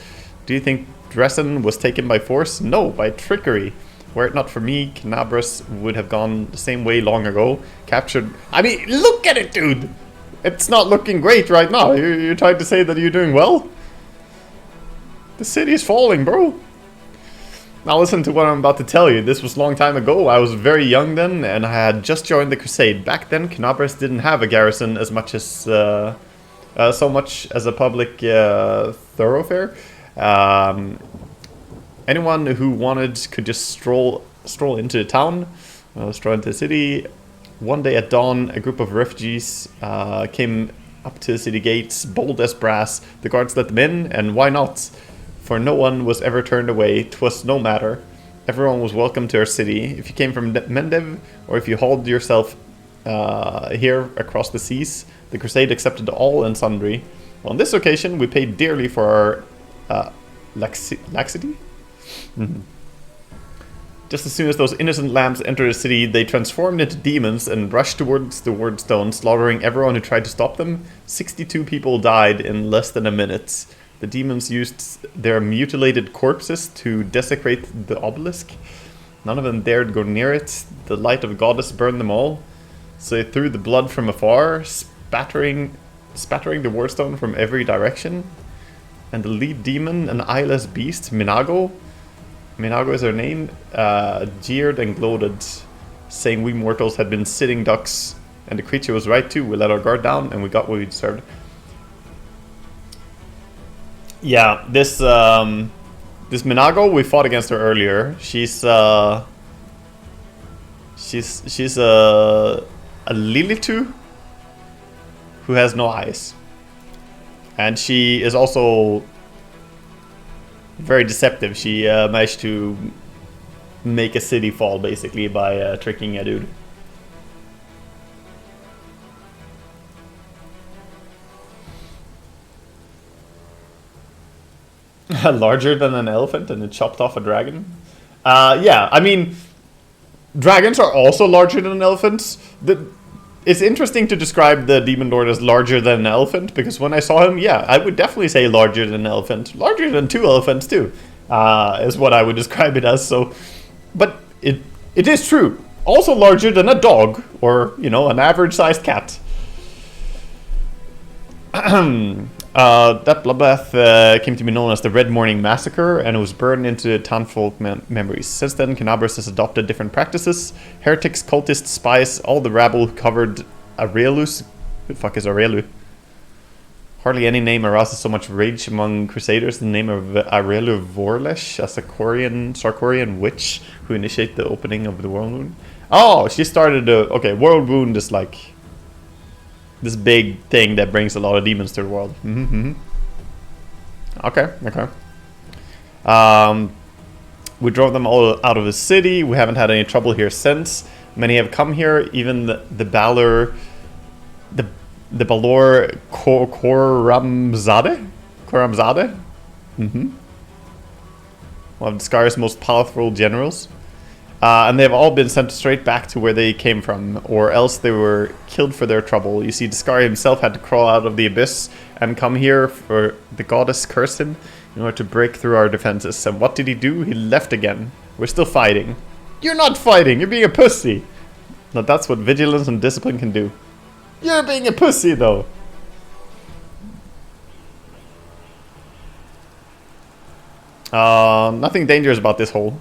Do you think Dresden was taken by force? No, by trickery. Were it not for me, Canabras would have gone the same way long ago. Captured... I mean, look at it, dude! It's not looking great right now. You're trying to say that you're doing well? The city is falling, bro. Now listen to what I'm about to tell you. This was a long time ago. I was very young then, and I had just joined the Crusade. Back then, Canabras didn't have a garrison as much as so much as a public thoroughfare. Anyone who wanted could just stroll into the town, stroll into the city. One day at dawn, a group of refugees came up to the city gates, bold as brass. The guards let them in, and why not? For no one was ever turned away. 'Twas no matter. Everyone was welcome to our city. If you came from Mendev, or if you hauled yourself here across the seas, the Crusade accepted all and sundry. On this occasion, we paid dearly for our laxity. Just as soon as those innocent lambs entered the city, they transformed into demons and rushed towards the Wardstone, slaughtering everyone who tried to stop them. 62 people died in less than a minute. The demons used their mutilated corpses to desecrate the obelisk. None of them dared go near it. The light of goddess burned them all. So they threw the blood from afar, spattering the Wardstone from every direction. And the lead demon, an eyeless beast, Minago is her name, jeered and gloated, saying we mortals had been sitting ducks, and the creature was right too. We let our guard down, and we got what we deserved. Yeah, this Minago, we fought against her earlier. She's a Lilitu who has no eyes, and she is also very deceptive. She managed to make a city fall basically by tricking a dude. Larger than an elephant, and it chopped off a dragon. Yeah, I mean, dragons are also larger than elephants. It's interesting to describe the Demon Lord as larger than an elephant, because when I saw him, yeah, I would definitely say larger than an elephant. Larger than 2 elephants too, is what I would describe it as. So, but it is true. Also larger than a dog, or, you know, an average-sized cat. That bloodbath came to be known as the Red Morning Massacre, and it was burned into townfolk memories. Since then, Canabras has adopted different practices. Heretics, cultists, spies, all the rabble who covered Aurelius. Who the fuck is Aurelius? Hardly any name arouses so much rage among crusaders. The name of Aurelius Vorlesh, a Sarkorian witch who initiated the opening of the World Wound. Oh, she started a... Okay, World Wound is like... this big thing that brings a lot of demons to the world. Okay. We drove them all out of the city. We haven't had any trouble here since. Many have come here. Even the Balor... The Balor Koramzade? One of the Sky's most powerful generals. And they've all been sent straight back to where they came from, or else they were killed for their trouble. You see, Discari himself had to crawl out of the abyss and come here for the goddess cursed him in order to break through our defenses. And what did he do? He left again. We're still fighting. You're not fighting! You're being a pussy! Now that's what vigilance and discipline can do. You're being a pussy, though! Nothing dangerous about this hole.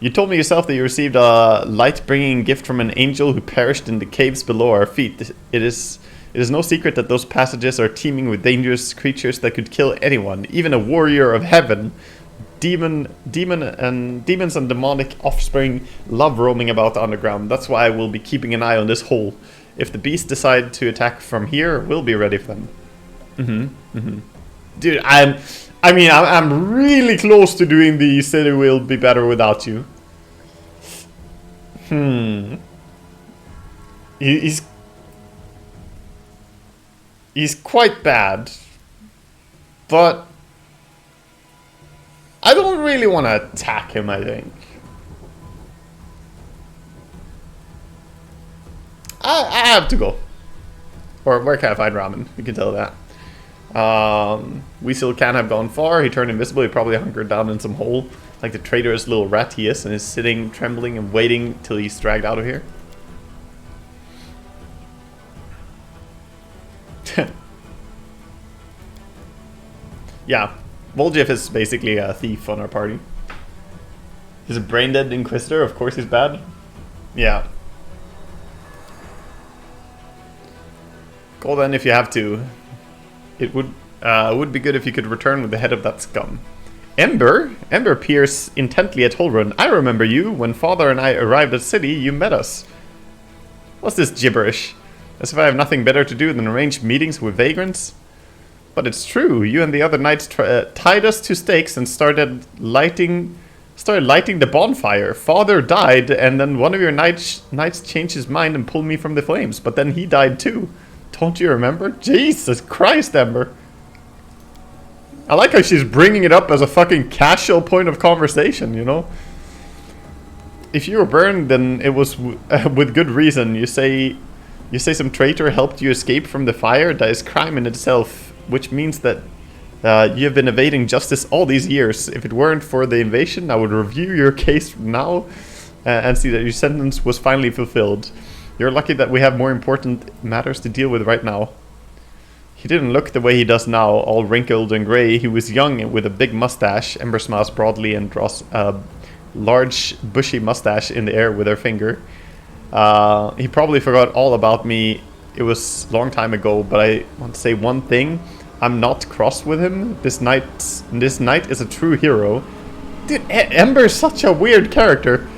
You told me yourself that you received a light-bringing gift from an angel who perished in the caves below our feet. It is no secret that those passages are teeming with dangerous creatures that could kill anyone, even a warrior of heaven. Demons and demonic offspring love roaming about the underground. That's why I will be keeping an eye on this hole. If the beasts decide to attack from here, we'll be ready for them. Dude, I'm really close to doing the city will be better without you. He's quite bad. But I don't really want to attack him, I think. I have to go. Or where can I find ramen? You can tell that. We still can't have gone far. He turned invisible. He probably hunkered down in some hole. Like the traitorous little rat he is. And is sitting, trembling, and waiting till he's dragged out of here. Yeah. Voljev is basically a thief on our party. He's a brain-dead Inquisitor. Of course he's bad. Yeah. Go then if you have to. It would be good if you could return with the head of that scum. Ember? Ember peers intently at Holrun. I remember you. When Father and I arrived at the city, you met us. What's this gibberish? As if I have nothing better to do than arrange meetings with vagrants? But it's true. You and the other knights tied us to stakes and started lighting the bonfire. Father died, and then one of your knights changed his mind and pulled me from the flames. But then he died too. Don't you remember? Jesus Christ, Ember. I like how she's bringing it up as a fucking casual point of conversation, you know? If you were burned, then it was with good reason. You say some traitor helped you escape from the fire? That is crime in itself, which means that you have been evading justice all these years. If it weren't for the invasion, I would review your case now and see that your sentence was finally fulfilled. You're lucky that we have more important matters to deal with right now. He didn't look the way he does now, all wrinkled and grey. He was young with a big mustache. Ember smiles broadly and draws a large bushy mustache in the air with her finger. He probably forgot all about me. It was a long time ago, but I want to say one thing. I'm not cross with him. This knight is a true hero. Dude, Ember is such a weird character.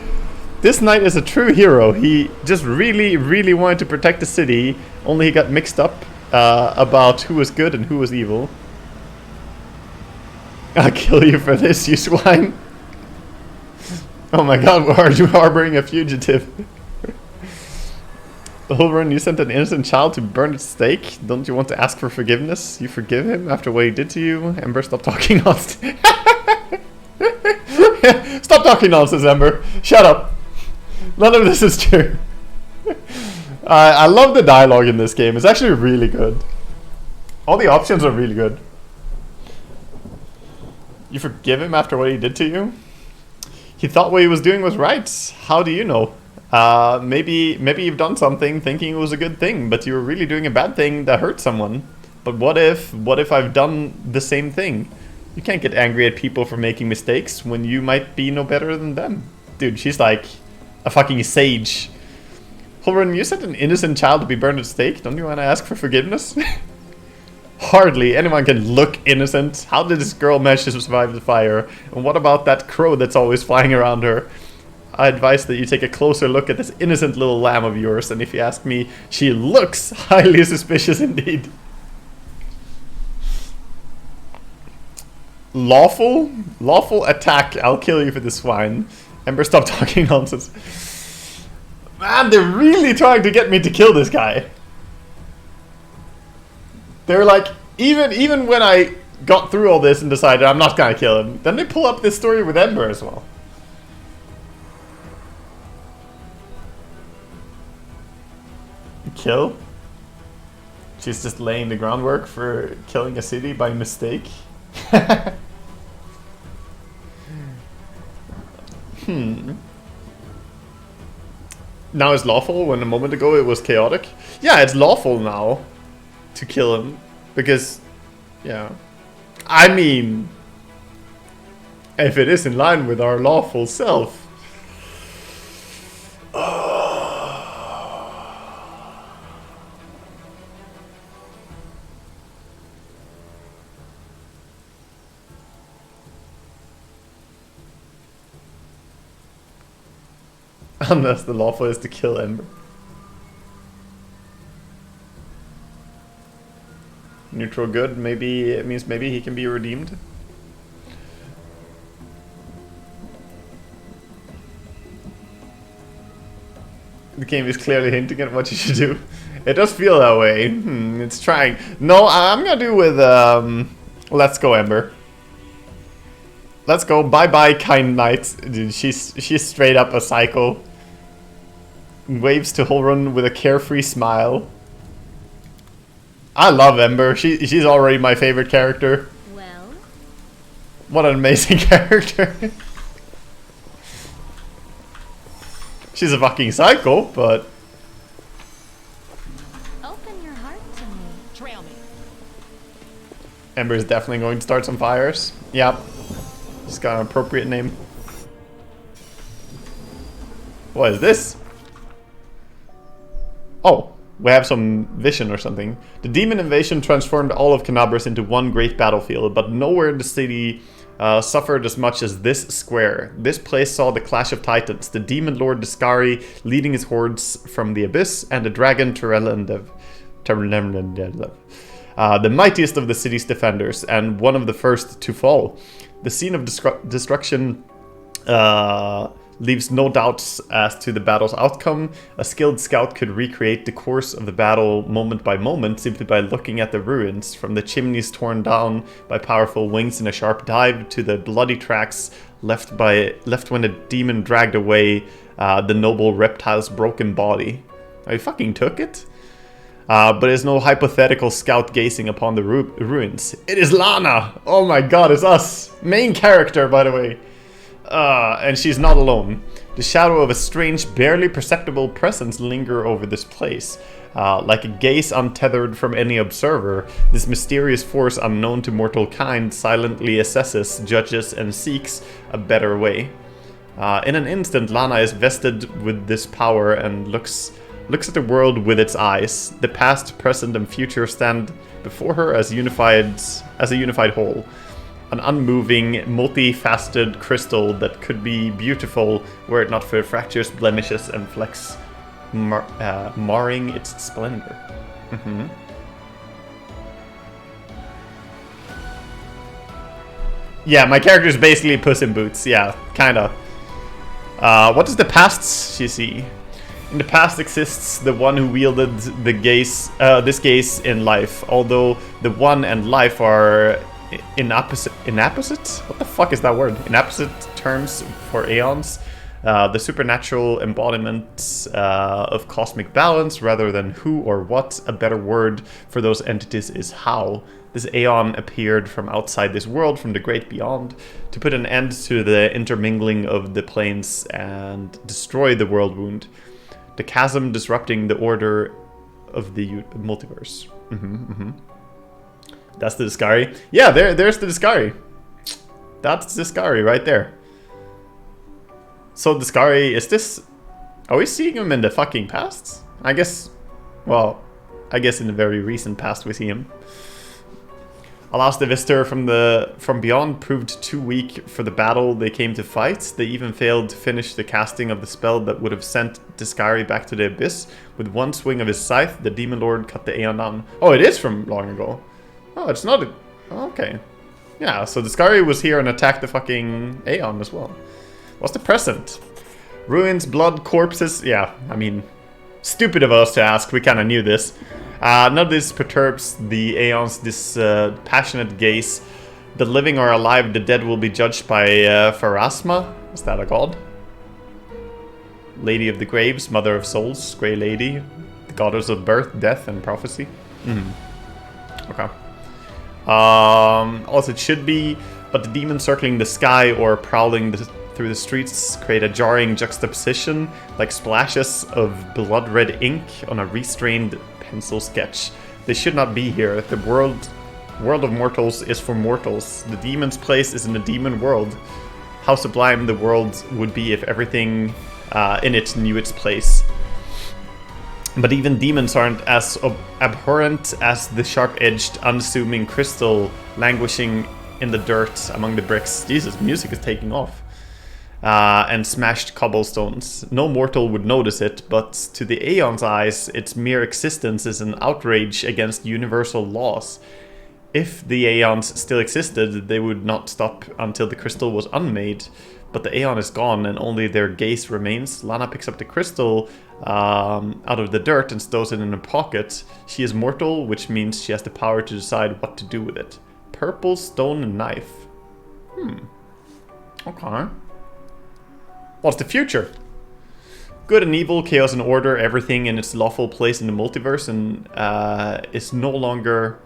This knight is a true hero. He just really, really wanted to protect the city, only he got mixed up about who was good and who was evil. I'll kill you for this, you swine. Oh my god, why are you harboring a fugitive? Holrun, you sent an innocent child to burn at stake. Don't you want to ask for forgiveness? You forgive him after what he did to you? Ember, stop talking nonsense. Stop talking nonsense, Ember. Shut up. None of this is true. I love the dialogue in this game. It's actually really good. All the options are really good. You forgive him after what he did to you? He thought what he was doing was right. How do you know? Maybe you've done something thinking it was a good thing, but you were really doing a bad thing that hurt someone. But what if I've done the same thing? You can't get angry at people for making mistakes when you might be no better than them. Dude, she's like a fucking sage. Holrun, you sent an innocent child to be burned at stake. Don't you want to ask for forgiveness? Hardly anyone can look innocent. How did this girl manage to survive the fire? And what about that crow that's always flying around her? I advise that you take a closer look at this innocent little lamb of yours. And if you ask me, she looks highly suspicious indeed. Lawful? Lawful attack. I'll kill you for this swine. Ember, stop talking nonsense. Man, they're really trying to get me to kill this guy. They're like, even when I got through all this and decided I'm not gonna kill him, then they pull up this story with Ember as well. Kill? She's just laying the groundwork for killing a city by mistake. Now it's lawful when a moment ago it was chaotic. Yeah, it's lawful now to kill him because, yeah. I mean, if it is in line with our lawful self. Unless the lawful is to kill Ember. Neutral good, maybe it means maybe he can be redeemed. The game is clearly hinting at what you should do. It does feel that way. It's trying. No, I'm gonna do with Let's go, Ember. Let's go. Bye-bye, kind knight. Dude, she's straight up a psycho. Waves to Holrun with a carefree smile. I love Ember. She's already my favorite character. Well, what an amazing character. She's a fucking psycho, but open your heart to me. Trail me. Ember's definitely going to start some fires. Yep. She's got an appropriate name. What is this? Oh, we have some vision or something. The demon invasion transformed all of Canabras into one great battlefield, but nowhere in the city suffered as much as this square. This place saw the clash of titans, the demon lord Discari leading his hordes from the abyss, and the dragon Terelendev, the mightiest of the city's defenders, and one of the first to fall. The scene of destruction leaves no doubts as to the battle's outcome. A skilled scout could recreate the course of the battle moment by moment simply by looking at the ruins, from the chimneys torn down by powerful wings in a sharp dive to the bloody tracks left when the demon dragged away the noble reptile's broken body. I fucking took it. But there's no hypothetical scout gazing upon the ruins. It is Lana! Oh my god, it's us! Main character, by the way. And she's not alone. The shadow of a strange, barely perceptible presence linger over this place. Like a gaze untethered from any observer, this mysterious force unknown to mortal kind silently assesses, judges, and seeks a better way. In an instant, Lana is vested with this power and looks at the world with its eyes. The past, present, and future stand before her as a unified whole. An unmoving, multifaceted crystal that could be beautiful were it not for fractures, blemishes, and flecks marring its splendor. Yeah, my character is basically Puss in Boots. Yeah, kinda. What does the past she see? In the past exists the one who wielded the this gaze in life, although the one and life are inapposite? What the fuck is that word? Inapposite terms for Aeons. The supernatural embodiment of cosmic balance rather than who or what. A better word for those entities is how. This Aeon appeared from outside this world, from the great beyond, to put an end to the intermingling of the planes and destroy the world wound. The chasm disrupting the order of the multiverse. That's the Discari. Yeah, there's the Discari. That's the Discari right there. So Discari, is this... Are we seeing him in the fucking past? I guess... Well, I guess in the very recent past we see him. Alas, the visitor from beyond proved too weak for the battle they came to fight. They even failed to finish the casting of the spell that would have sent Discari back to the abyss. With one swing of his scythe, the demon lord cut the Aeon down. Oh, it is from long ago. Oh, it's not a... Oh, okay. Yeah, so Discari was here and attacked the fucking Aeon as well. What's the present? Ruins, blood, corpses. Yeah, I mean, stupid of us to ask. We kind of knew this. None of this perturbs the Aeon's passionate gaze. The living are alive, the dead will be judged by Pharasma. Is that a god? Lady of the Graves, Mother of Souls, Grey Lady, the goddess of birth, death, and prophecy. Okay. Also, it should be, but the demons circling the sky or prowling through the streets create a jarring juxtaposition, like splashes of blood-red ink on a restrained pencil sketch. They should not be here. The world of mortals is for mortals. The demon's place is in the demon world. How sublime the world would be if everything in it knew its place. But even demons aren't as abhorrent as the sharp-edged, unassuming crystal languishing in the dirt among the bricks. Jesus, music is taking off. And smashed cobblestones. No mortal would notice it, but to the Aeon's eyes, its mere existence is an outrage against universal laws. If the Aeons still existed, they would not stop until the crystal was unmade. But the Aeon is gone and only their gaze remains. Lana picks up the crystal out of the dirt and stows it in her pocket. She is mortal, which means she has the power to decide what to do with it. purple stone knife. Okay. What's the future? Good and evil, chaos and order, everything in its lawful place in the multiverse, and is no longer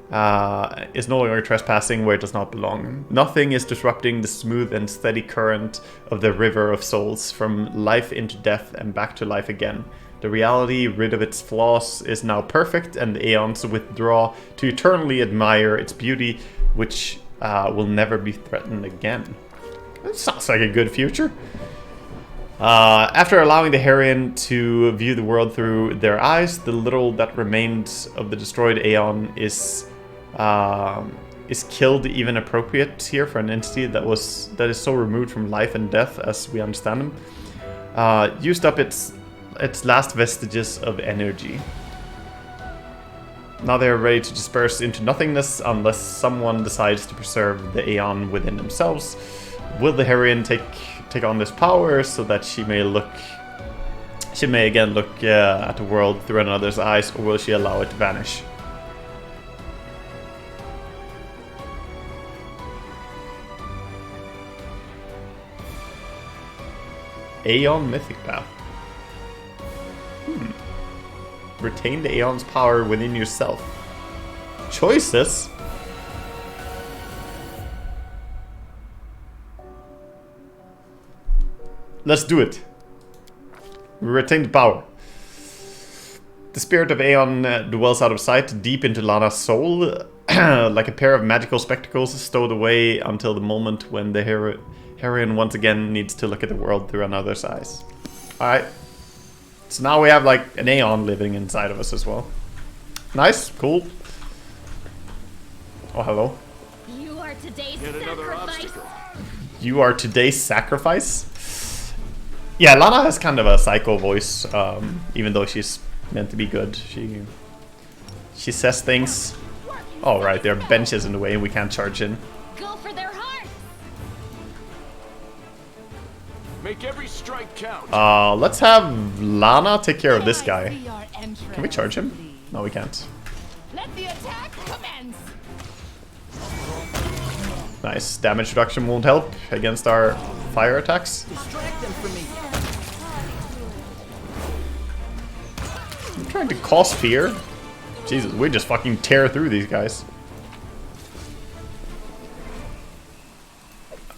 trespassing where it does not belong. Nothing is disrupting the smooth and steady current of the river of souls, from life into death and back to life again. The reality, rid of its flaws, is now perfect, and the Aeons withdraw to eternally admire its beauty, which will never be threatened again. That sounds like a good future. After allowing the Herion to view the world through their eyes, the little that remained of the destroyed Aeon is killed, even appropriate here for an entity that is so removed from life and death as we understand them. Used up its last vestiges of energy. Now they are ready to disperse into nothingness unless someone decides to preserve the Aeon within themselves. Will the Herion take on this power so that she may again look at the world through another's eyes, or will she allow it to vanish? Aeon Mythic Path. Retain the Aeon's power within yourself. Choices? Let's do it. Retain the power. The spirit of Aeon dwells out of sight, deep into Lana's soul, like a pair of magical spectacles stowed away until the moment when the Herion once again needs to look at the world through another's eyes. Alright. So now we have like an Aeon living inside of us as well. Nice, cool. Oh, hello. You are today's Yet another sacrifice. obstacle. You are today's sacrifice? Yeah, Lana has kind of a psycho voice, even though she's meant to be good. She says things. Oh, right, there are benches in the way and we can't charge in. Go for their heart. Make every strike count. Let's have Lana take care of this guy. Can we charge him? No, we can't. Let the attack commence. Nice. Damage reduction won't help against our fire attacks. Distract them from me. I'm trying to cause fear. Jesus, we just fucking tear through these guys.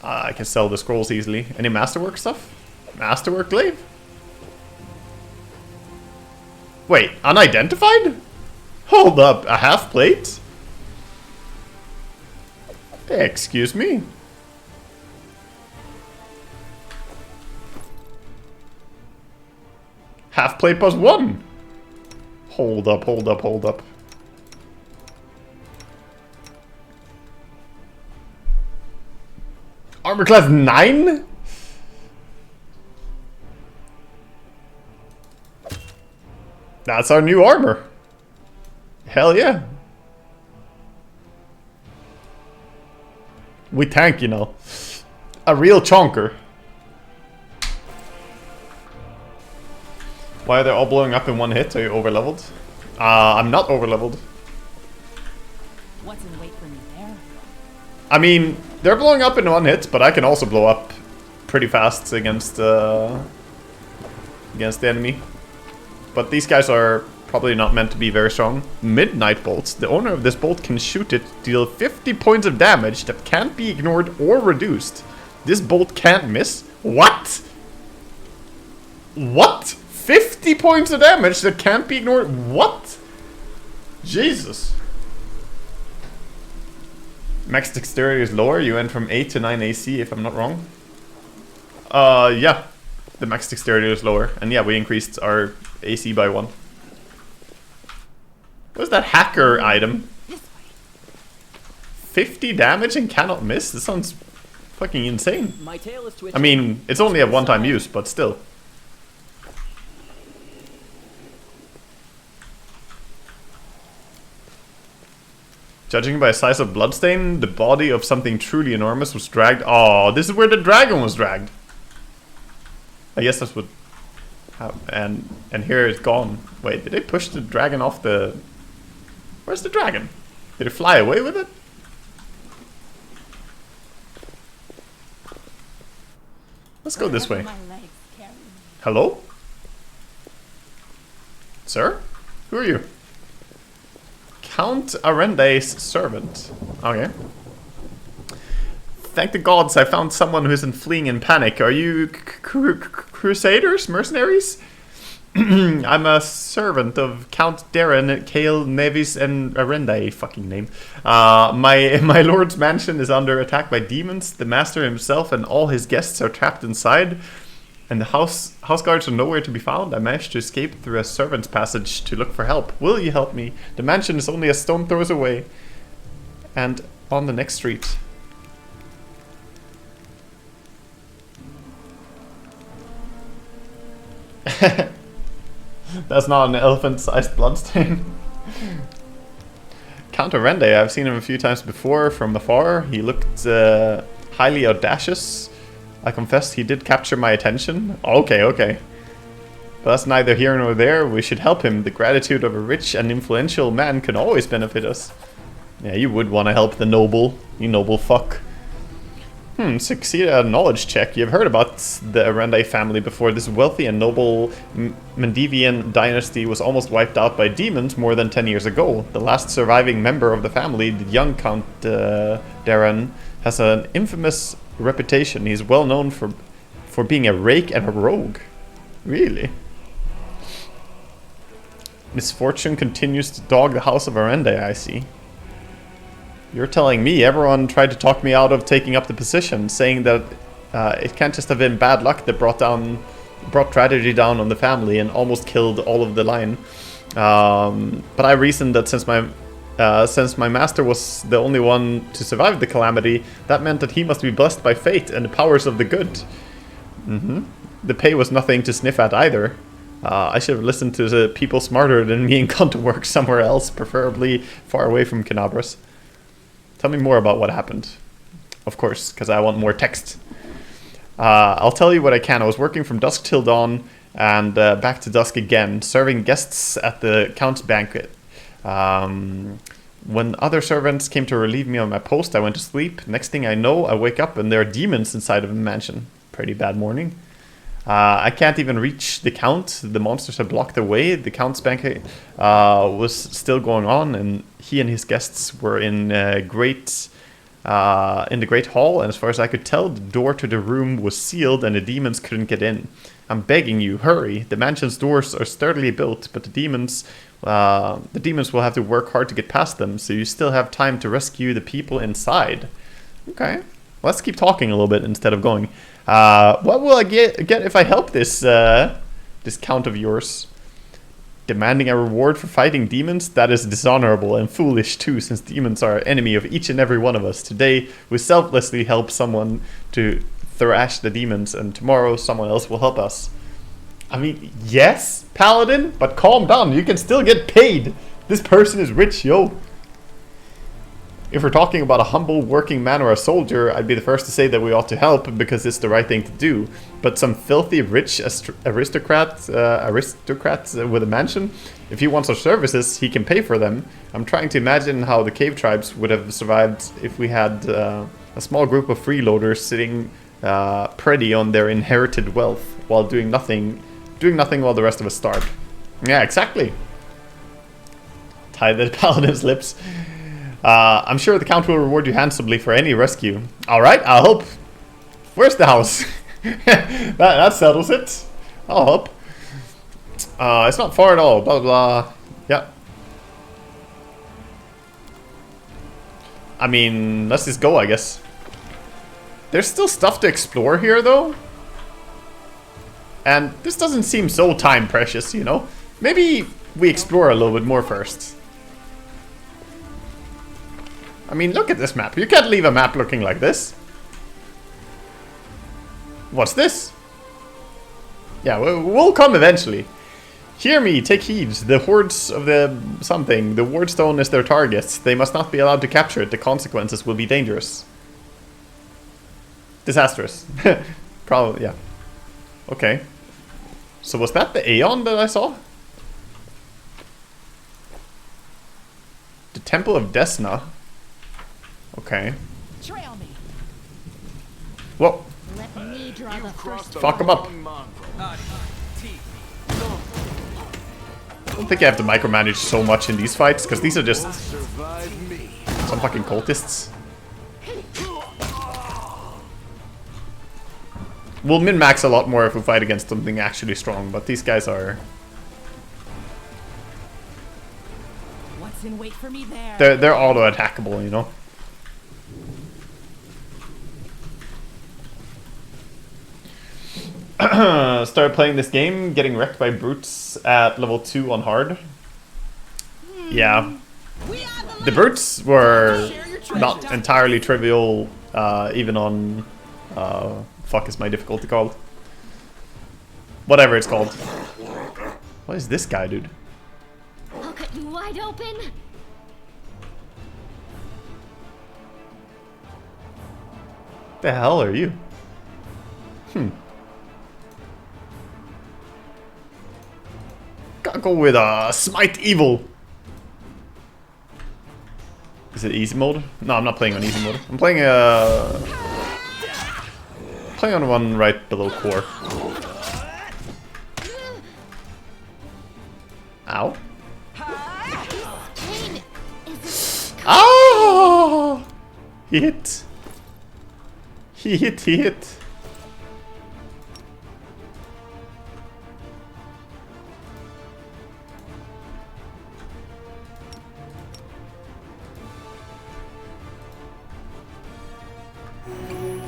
I can sell the scrolls easily. Any masterwork stuff? Masterwork glaive? Wait, unidentified? Hold up, a half plate? Excuse me? Half plate plus 1. Hold up, hold up, hold up. Armor class 9? That's our new armor. Hell yeah. We tank, you know. A real chonker. Why are they all blowing up in one hit? Are you overleveled? I'm not overleveled. What's in wait for me there? I mean, they're blowing up in one hit, but I can also blow up pretty fast against the enemy. But these guys are probably not meant to be very strong. Midnight bolts. The owner of this bolt can shoot it to deal 50 points of damage that can't be ignored or reduced. This bolt can't miss. What? What? 50 points of damage that can't be ignored? What? Jesus. Max dexterity is lower. You went from 8 to 9 AC, if I'm not wrong. Yeah. The max dexterity is lower. And yeah, we increased our AC by 1. What's that hacker item? 50 damage and cannot miss? This sounds fucking insane. My tail is twitching. I mean, it's only a one-time use, but still. Judging by the size of bloodstain, the body of something truly enormous was dragged. Oh, this is where the dragon was dragged. I guess that's what. And here it's gone. Wait, did they push the dragon off the? Where's the dragon? Did it fly away with it? Let's go this way. My legs carry me. Hello? Sir? Who are you? Count Arende's servant. Okay. Thank the gods I found someone who isn't fleeing in panic. Are you crusaders? Mercenaries? I'm a servant of Count Darren, Kale, Nevis, and Arende. Fucking name. My lord's mansion is under attack by demons. The master himself and all his guests are trapped inside. And the house guards are nowhere to be found. I managed to escape through a servant's passage to look for help. Will you help me? The mansion is only a stone throws away. And on the next street. That's not an elephant-sized bloodstain. Count Arende, I've seen him a few times before from afar. He looked highly audacious. I confess he did capture my attention. Okay. But that's neither here nor there. We should help him. The gratitude of a rich and influential man can always benefit us. Yeah, you would want to help the noble. You noble fuck. Succeed at a knowledge check. You've heard about the Arende family before. This wealthy and noble Mendevian dynasty was almost wiped out by demons more than 10 years ago. The last surviving member of the family, the young Count Darren, has an infamous reputation. He's well known for being a rake and a rogue. Really? Misfortune continues to dog the house of Arende, I see. You're telling me everyone tried to talk me out of taking up the position, saying that it can't just have been bad luck that brought tragedy down on the family and almost killed all of the line. But I reasoned that since my master was the only one to survive the calamity, that meant that he must be blessed by fate and the powers of the good. The pay was nothing to sniff at either. I should have listened to the people smarter than me and gone to work somewhere else, preferably far away from Canabras. Tell me more about what happened. Of course, because I want more text. I'll tell you what I can. I was working from dusk till dawn and back to dusk again, serving guests at the Count's banquet. When other servants came to relieve me on my post, I went to sleep. Next thing I know, I wake up and there are demons inside of the mansion. Pretty bad morning. I can't even reach the Count. The monsters have blocked the way. The Count's banquet was still going on, and he and his guests were in the great hall. And as far as I could tell, the door to the room was sealed, and the demons couldn't get in. I'm begging you, hurry! The mansion's doors are sturdily built, but the demons will have to work hard to get past them. So you still have time to rescue the people inside. Okay, let's keep talking a little bit instead of going. What will I get if I help this Count of yours? Demanding a reward for fighting demons? That is dishonorable and foolish too, since demons are an enemy of each and every one of us. Today, we selflessly help someone to thrash the demons, and tomorrow someone else will help us. I mean, yes, Paladin, but calm down. You can still get paid. This person is rich, yo. If we're talking about a humble working man or a soldier, I'd be the first to say that we ought to help because it's the right thing to do. But some filthy rich aristocrat with a mansion, if he wants our services, he can pay for them. I'm trying to imagine how the cave tribes would have survived if we had a small group of freeloaders sitting pretty on their inherited wealth while doing nothing while the rest of us starve. Yeah, exactly. Tie the Paladin's lips. I'm sure the Count will reward you handsomely for any rescue. Alright, I'll help. Where's the house? that settles it. I'll help. It's not far at all. Blah, blah. Yeah. I mean, let's just go, I guess. There's still stuff to explore here, though. And this doesn't seem so time precious, you know? Maybe we explore a little bit more first. I mean, look at this map. You can't leave a map looking like this. What's this? Yeah, we'll come eventually. Hear me, take heed. The hordes of the something. The wardstone is their targets. They must not be allowed to capture it. The consequences will be dangerous. Disastrous. Probably, yeah. Okay. So was that the Aeon that I saw? The Temple of Desna. Okay. Trail me. Whoa. Let me draw the first. Fuck him up. I don't think I have to micromanage so much in these fights, because these are just some fucking cultists. We'll min-max a lot more if we fight against something actually strong, but these guys are... What's in wait for me there? They're auto-attackable, you know? Started playing this game, getting wrecked by brutes at level 2 on hard. Yeah. The brutes were not entirely trivial, even on... fuck is my difficulty called? Whatever it's called. What is this guy, dude? I'll cut you wide open. The hell are you? Gotta go with Smite Evil. Is it easy mode? No, I'm not playing on easy mode. I'm playing on one right below core. Ow. Ah! He hit. He hit.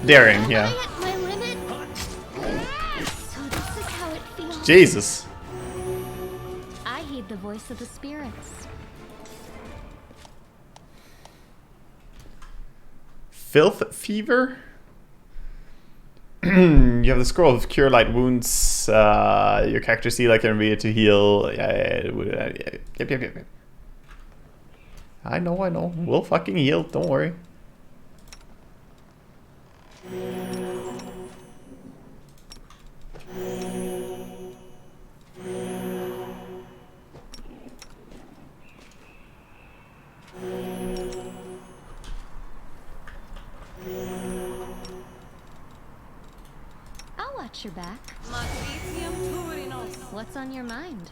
Daring, yeah. Jesus. I heed the voice of the spirits. Filth Fever? You have the scroll of Cure Light Wounds. Your character Sela can read it to heal. Yep. I know. We'll fucking heal, don't worry. I'll watch your back. What's on your mind?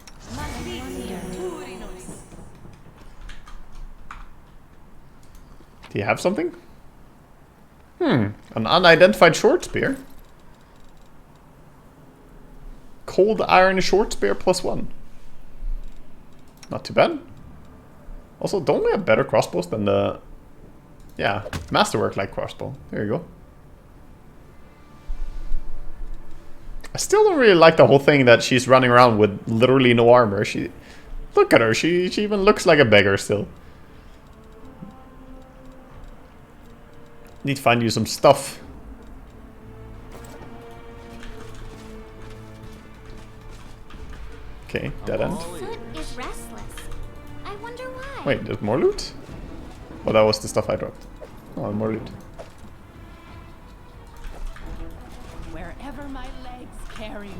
Do you have something? An unidentified short spear. Cold iron short spear +1. Not too bad. Also, don't we have better crossbows than the... Yeah, masterwork like crossbow. There you go. I still don't really like the whole thing that she's running around with literally no armor. Look at her, she even looks like a beggar still. Need to find you some stuff. Okay, dead end. Foot is restless. I wonder why. Wait, there's more loot? Oh, that was the stuff I dropped. Oh, more loot. Wherever my legs carry me.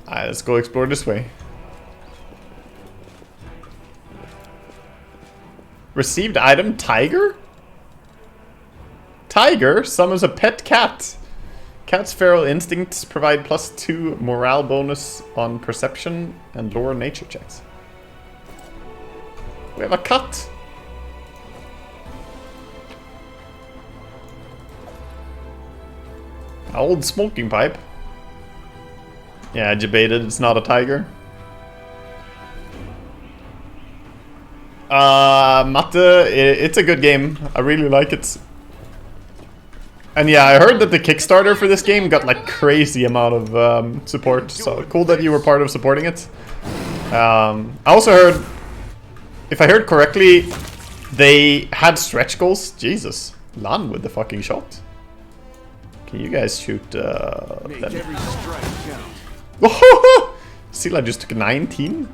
Alright, let's go explore this way. Received item, tiger? Tiger summons a pet cat. Cat's feral instincts provide +2 morale bonus on perception and lower nature checks. We have a cat. An old smoking pipe. Yeah, I debated, it's not a tiger. Matte, it's a good game. I really like it. And yeah, I heard that the Kickstarter for this game got like crazy amount of support. So cool that you were part of supporting it. I also heard, if I heard correctly, they had stretch goals. Jesus, Lan with the fucking shot. Can you guys shoot them? Sela just took 19.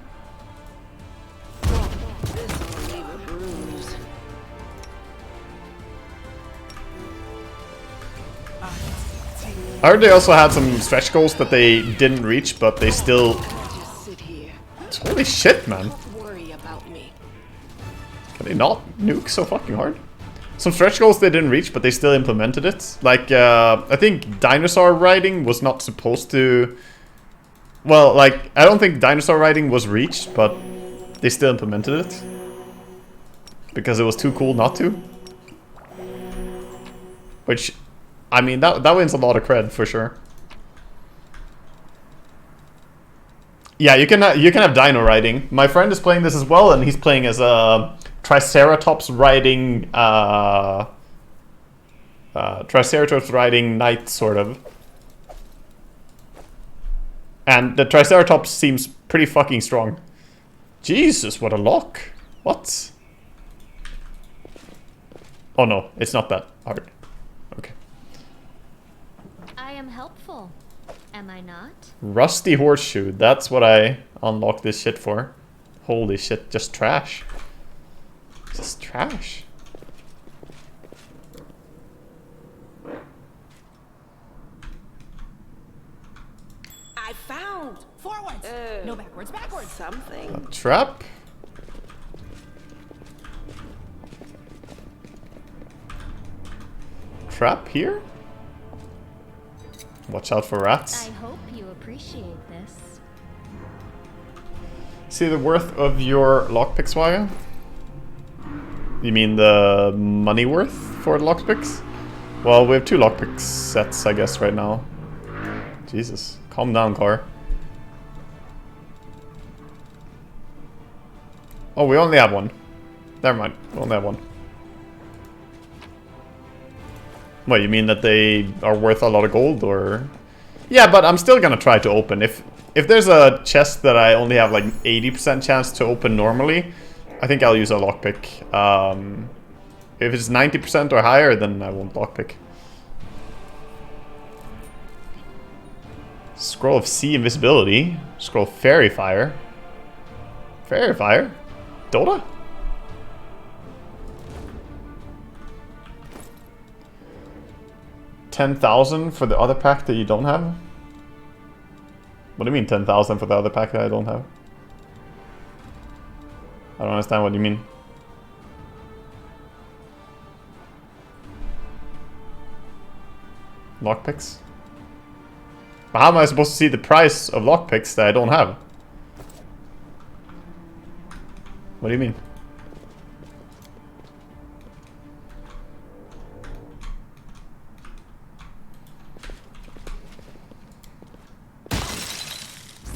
I heard they also had some stretch goals that they didn't reach, but they still... Just sit here. Holy shit, man. Don't worry about me. Can they not nuke so fucking hard? Some stretch goals they didn't reach, but they still implemented it. Like, I think dinosaur riding was not supposed to... Well, like, I don't think dinosaur riding was reached, but they still implemented it. Because it was too cool not to. Which, I mean, that wins a lot of cred, for sure. Yeah, you can have dino riding. My friend is playing this as well, and he's playing as a Triceratops riding knight, sort of. And the Triceratops seems pretty fucking strong. Jesus, what a lock. What? Oh no, it's not that hard. Okay. I am helpful, am I not? Rusty horseshoe, that's what I unlocked this shit for. Holy shit, just trash. Just trash. I found Forwards! No, backwards, backwards! something. A trap? Trap here? Watch out for rats. I hope you appreciate this. See the worth of your lockpicks, Waga? You mean the money worth for the lockpicks? Well, we have 2 lockpick sets, I guess, right now. Jesus. Calm down, car. Oh, we only have 1. Never mind. We only have 1. What, you mean that they are worth a lot of gold, or...? Yeah, but I'm still gonna try to open. If there's a chest that I only have like 80% chance to open normally, I think I'll use a lockpick. If it's 90% or higher, then I won't lockpick. Scroll of Sea Invisibility. Scroll of Fairy Fire. Fairy Fire? Dota? $10,000 for the other pack that you don't have? What do you mean 10,000 for the other pack that I don't have? I don't understand what you mean. Lockpicks? But how am I supposed to see the price of lockpicks that I don't have? What do you mean?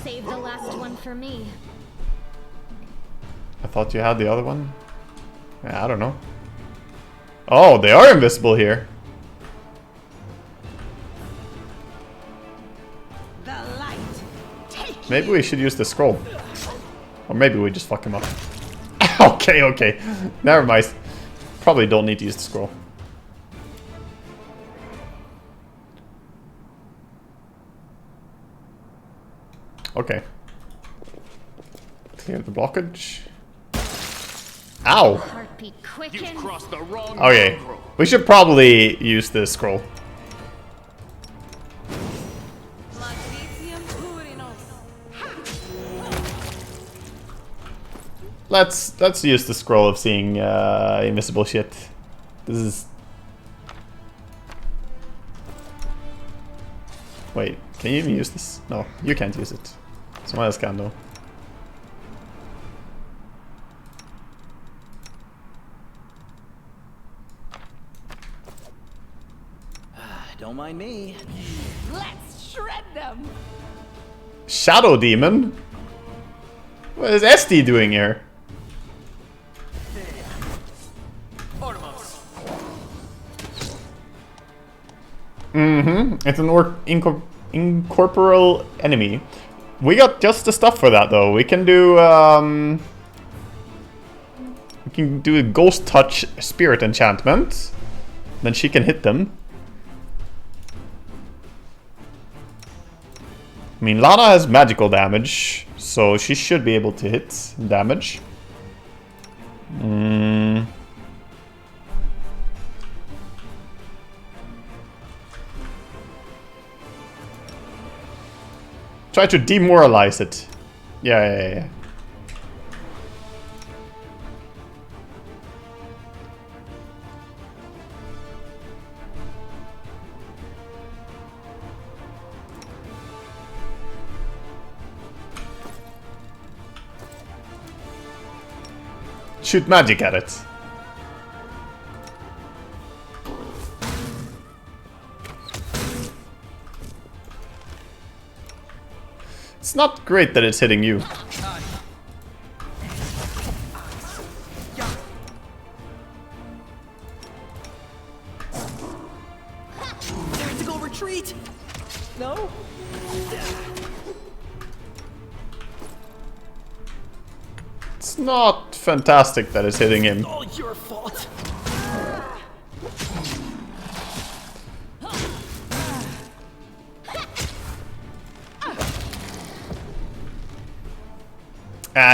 Save the last one for me. I thought you had the other one. Yeah, I don't know. Oh, they are invisible here. The light. Take Maybe we should use the scroll. Or maybe we just fuck him up. Okay, okay. Never mind. Probably don't need to use the scroll. Okay. Clear the blockage. Ow! Heartbeat quicken. Crossed the wrong Okay. We should probably use the scroll. Let's use the scroll of seeing invisible shit. This is... Wait, can you even use this? No, you can't use it. Someone else can though. Don't mind me. Let's shred them! Shadow Demon? What is SD doing here? It's an incorporeal enemy. We got just the stuff for that though. We can do a Ghost Touch Spirit enchantment. Then she can hit them. I mean, Lana has magical damage, so she should be able to hit damage. Try to demoralize it. Yeah. Shoot magic at it. It's not great that it's hitting you. Tactical retreat. No. It's not fantastic that it's hitting him. All your fault.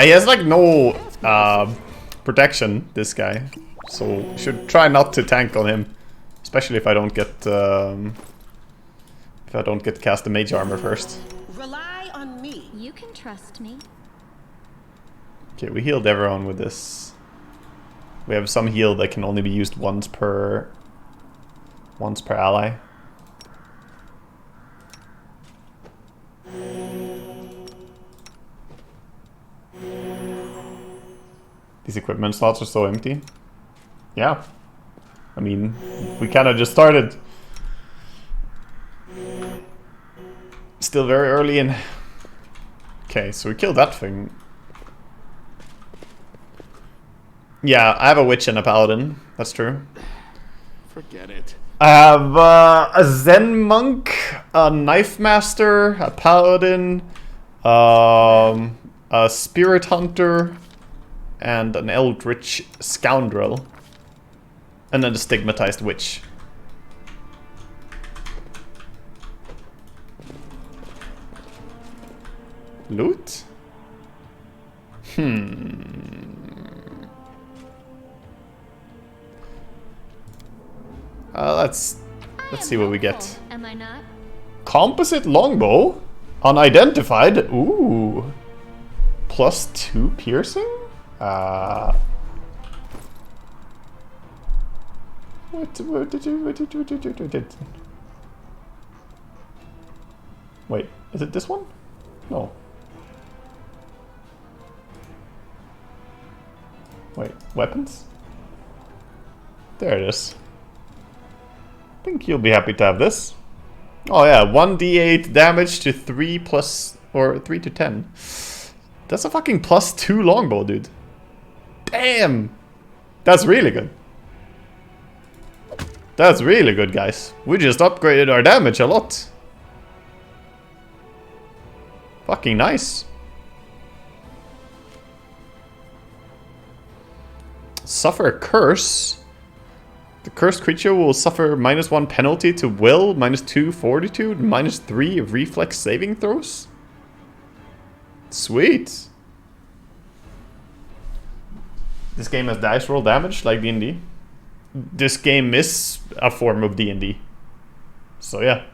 He has like no protection, this guy. So should try not to tank on him, especially if I don't get cast the mage armor first. Rely on me. You can trust me. Okay, we healed everyone with this. We have some heal that can only be used once per ally. These equipment slots are so empty. Yeah. I mean, we kind of just started. Still very early in. Okay, so we killed that thing. Yeah, I have a witch and a paladin. That's true. Forget it. I have a Zen monk, a knife master, a paladin, a spirit hunter, and an eldritch scoundrel, and then the stigmatized witch. Loot? Let's see what we get. Am I not? Composite longbow, unidentified. Ooh, +2 piercing. What did you? Wait, is it this one? No. Wait, weapons? There it is. I think you'll be happy to have this. Oh yeah, 1d8 damage to 3 plus, or 3 to 10. That's a fucking +2 longbow, dude. Damn! That's really good. That's really good, guys. We just upgraded our damage a lot. Fucking nice. Suffer a curse. The cursed creature will suffer -1 penalty to will, -2 fortitude, -3 reflex saving throws. Sweet. This game has dice roll damage like D&D. This game is a form of D&D. So yeah.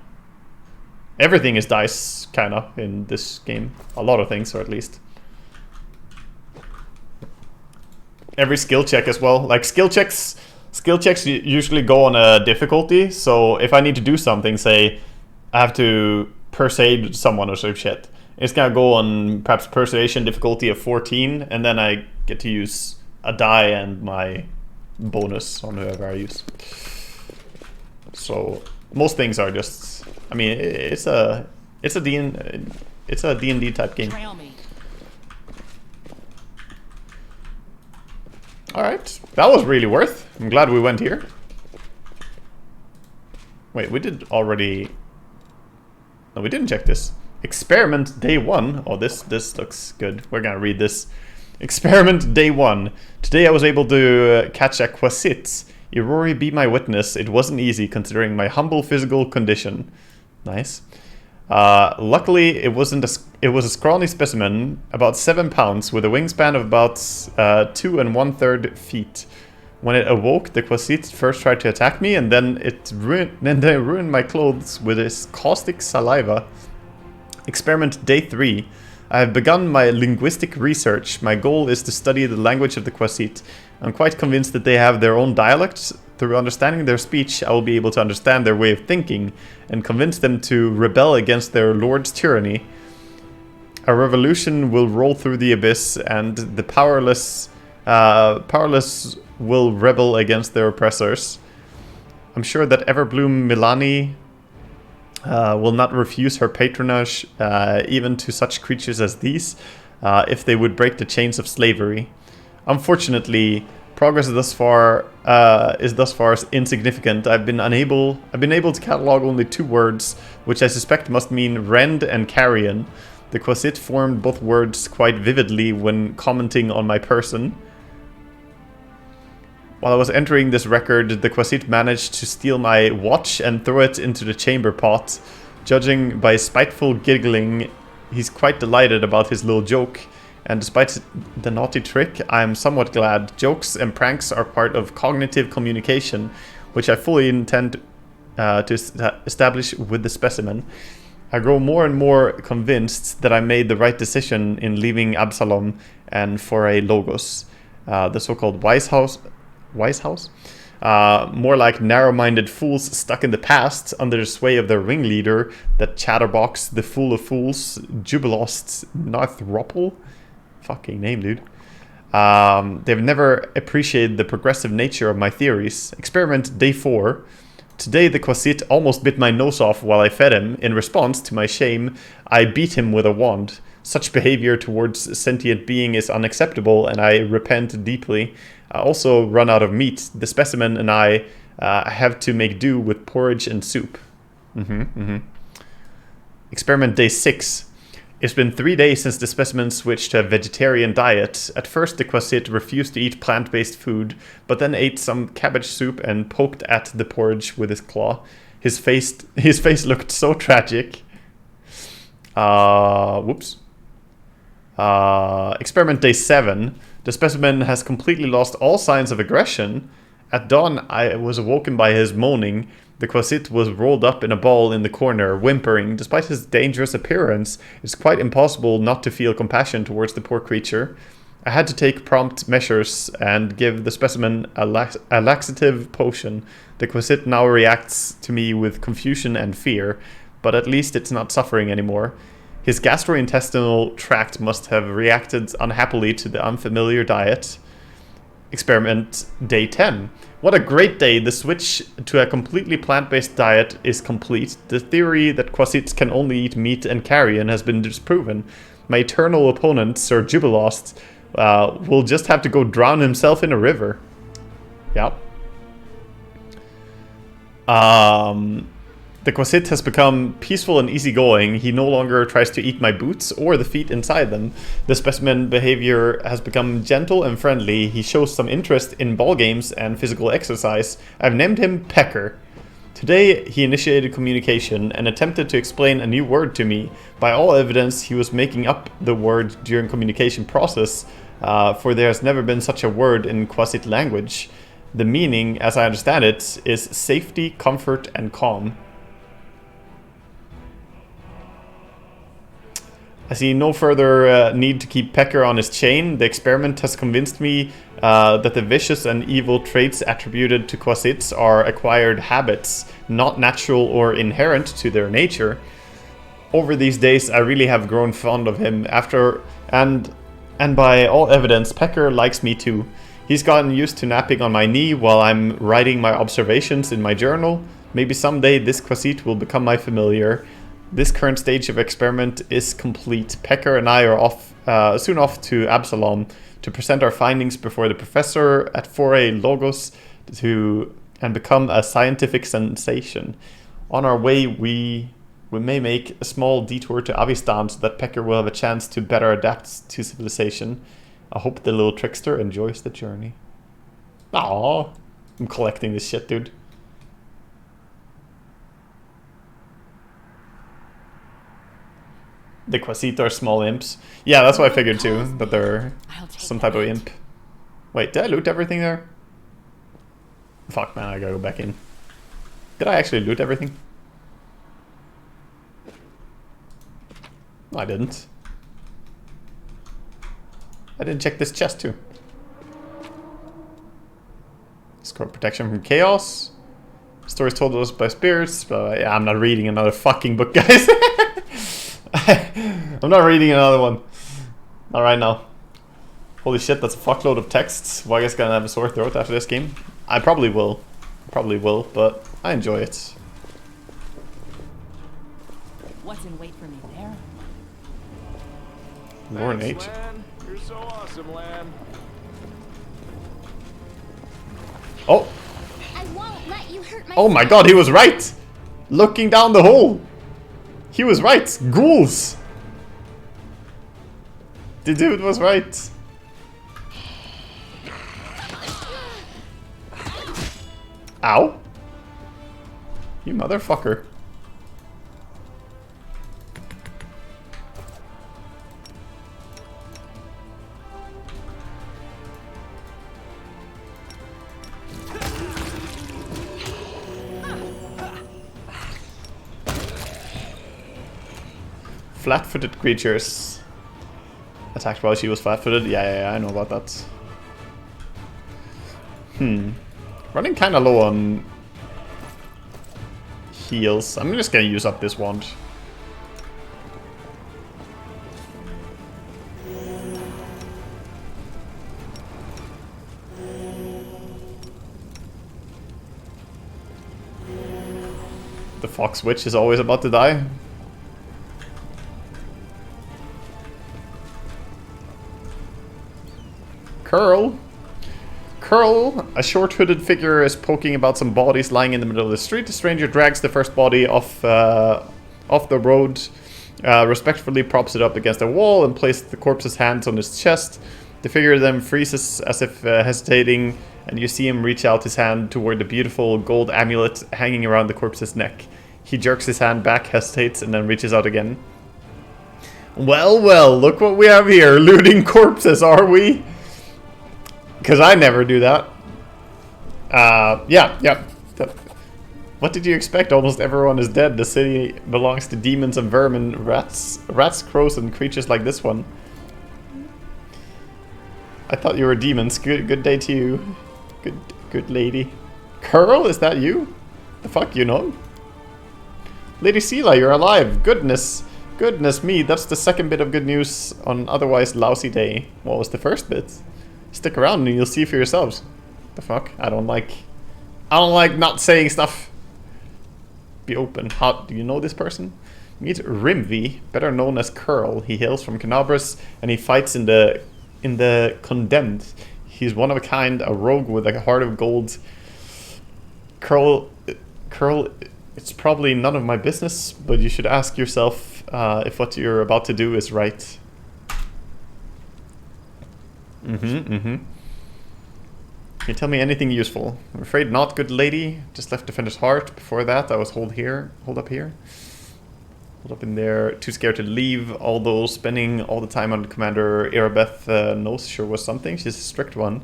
Everything is dice, kinda, in this game. A lot of things, or at least. Every skill check as well. Like, skill checks usually go on a difficulty. So if I need to do something, say, I have to persuade someone or some shit, it's gonna go on perhaps persuasion difficulty of 14, and then I get to use a die and my bonus on whoever I use. So most things are just, I mean, it's a D&D type game. Trail me. Alright, that was really worth. I'm glad we went here. Wait, we did already... No, we didn't check this. Experiment day 1. Oh, this looks good. We're gonna read this. Experiment day 1. Today I was able to catch a quasit. Irori, be my witness. It wasn't easy considering my humble physical condition. Nice. Luckily, it was a scrawny specimen, about 7 pounds, with a wingspan of about 2 1/3 feet. When it awoke, the quasit first tried to attack me, and then they ruined my clothes with its caustic saliva. Experiment Day 3. I have begun my linguistic research. My goal is to study the language of the Quasit. I'm quite convinced that they have their own dialects. Through understanding their speech, I will be able to understand their way of thinking and convince them to rebel against their lord's tyranny. A revolution will roll through the abyss, and the powerless will rebel against their oppressors. I'm sure that Everbloom Milani will not refuse her patronage even to such creatures as these, if they would break the chains of slavery. Unfortunately, progress thus far is insignificant. I've been able to catalog only 2 words, which I suspect must mean rend and carrion. The Quasit formed both words quite vividly when commenting on my person. While I was entering this record, the Quasit managed to steal my watch and throw it into the chamber pot. Judging by spiteful giggling, he's quite delighted about his little joke. And despite the naughty trick, I am somewhat glad. Jokes and pranks are part of cognitive communication, which I fully intend to establish with the specimen. I grow more and more convinced that I made the right decision in leaving Absalom and for a Logos, the so-called Wise House. More like narrow-minded fools stuck in the past under the sway of their ringleader, that chatterbox, the fool of fools, Jubilost Northropple. Fucking name, dude. They've never appreciated the progressive nature of my theories. Experiment Day 4. Today the Quasit almost bit my nose off while I fed him. In response to my shame, I beat him with a wand. Such behavior towards a sentient being is unacceptable, and I repent deeply. I also run out of meat. The specimen and I have to make do with porridge and soup. Experiment Day 6. It's been 3 days since the specimen switched to a vegetarian diet. At first, the Quasit refused to eat plant-based food, but then ate some cabbage soup and poked at the porridge with his claw. His face looked so tragic. Whoops. Experiment Day 7. The specimen has completely lost all signs of aggression. At dawn, I was awoken by his moaning. The Quasit was rolled up in a ball in the corner, whimpering. Despite his dangerous appearance, it's quite impossible not to feel compassion towards the poor creature. I had to take prompt measures and give the specimen a laxative potion. The Quasit now reacts to me with confusion and fear, but at least it's not suffering anymore. His gastrointestinal tract must have reacted unhappily to the unfamiliar diet. Experiment Day 10. What a great day! The switch to a completely plant-based diet is complete. The theory that Quasits can only eat meat and carrion has been disproven. My eternal opponent, Sir Jubilost, will just have to go drown himself in a river. Yep. The Quasit has become peaceful and easygoing. He no longer tries to eat my boots or the feet inside them. The specimen behavior has become gentle and friendly. He shows some interest in ball games and physical exercise. I've named him Pecker. Today, he initiated communication and attempted to explain a new word to me. By all evidence, he was making up the word during communication process, for there has never been such a word in Quasit language. The meaning, as I understand it, is safety, comfort, and calm. I see no further need to keep Pecker on his chain. The experiment has convinced me that the vicious and evil traits attributed to Quasits are acquired habits, not natural or inherent to their nature. Over these days, I really have grown fond of him. And by all evidence, Pecker likes me too. He's gotten used to napping on my knee while I'm writing my observations in my journal. Maybe someday this Quasit will become my familiar. This current stage of experiment is complete. Pecker and I are soon off to Absalom to present our findings before the professor at Foray Logos and become a scientific sensation. On our way, we may make a small detour to Avistan so that Pecker will have a chance to better adapt to civilization. I hope the little trickster enjoys the journey. Aww, I'm collecting this shit, dude. The Quasit are small imps. Yeah, that's what I figured too, that they're some type of imp. Wait, did I loot everything there? Fuck man, I gotta go back in. Did I actually loot everything? No, I didn't. I didn't check this chest too. Score protection from chaos. Stories told us by spirits. But yeah, I'm not reading another fucking book, guys. I'm not reading another one. Not right now. Holy shit, that's a fuckload of texts. Waga's gonna have a sore throat after this game. I probably will. Probably will, but I enjoy it. What's in wait for me there? Lore and Thanks, H. Lan. You're so awesome, Lan. Oh! I won't let you hurt my Oh my god, he was right! Looking down the hole! He was right! Ghouls! The dude was right. Ow. You motherfucker. Flat-footed creatures. Attacked while she was flat-footed? Yeah, I know about that. Running kind of low on heals. I'm just gonna use up this wand. The fox witch is always about to die. Curl. Curl, a short-hooded figure, is poking about some bodies lying in the middle of the street. The stranger drags the first body off the road, respectfully props it up against a wall, and places the corpse's hands on his chest. The figure then freezes as if hesitating, and you see him reach out his hand toward the beautiful gold amulet hanging around the corpse's neck. He jerks his hand back, hesitates, and then reaches out again. Well, well, look what we have here. Looting corpses, are we? Because I never do that. Yeah. What did you expect? Almost everyone is dead. The city belongs to demons and vermin, rats, crows, and creatures like this one. I thought you were demons. Good day to you. Good lady. Curl, is that you? The fuck, you know? Lady Sela, you're alive. Goodness me, that's the second bit of good news on an otherwise lousy day. What was the first bit? Stick around and you'll see for yourselves. The fuck? I don't like not saying stuff. Be open. How do you know this person? Meet Rimvi, better known as Curl. He hails from Canabras and he fights in the Condemned. He's one of a kind, a rogue with a heart of gold. Curl, it's probably none of my business, but you should ask yourself if what you're about to do is right. Can you tell me anything useful? I'm afraid not, good lady. Just left Defender's Heart. Before that, I was hold up here. Hold up in there. Too scared to leave, although spending all the time on Commander Erebeth knows sure was something. She's a strict one.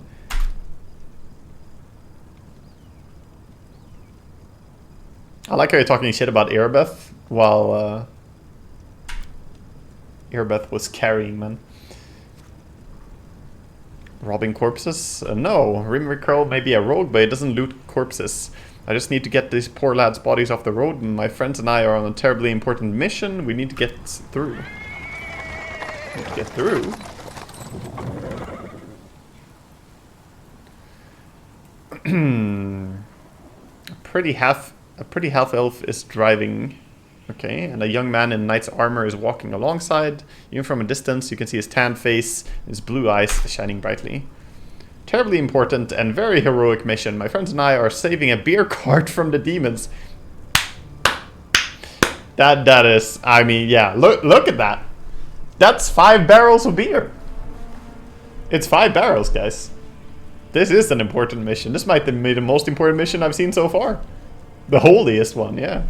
I like how you're talking shit about Erebeth while Erebeth was carrying, man. Robbing corpses? No, Rimri Curl may be a rogue, but it doesn't loot corpses. I just need to get these poor lads' bodies off the road, and my friends and I are on a terribly important mission. We need to get through. A pretty half elf is driving. Okay, and a young man in knight's armor is walking alongside. Even from a distance, you can see his tan face, his blue eyes shining brightly. Terribly important and very heroic mission. My friends and I are saving a beer cart from the demons. That is, I mean, yeah, look at that. That's 5 barrels of beer. It's 5 barrels, guys. This is an important mission. This might be the most important mission I've seen so far. The holiest one, yeah.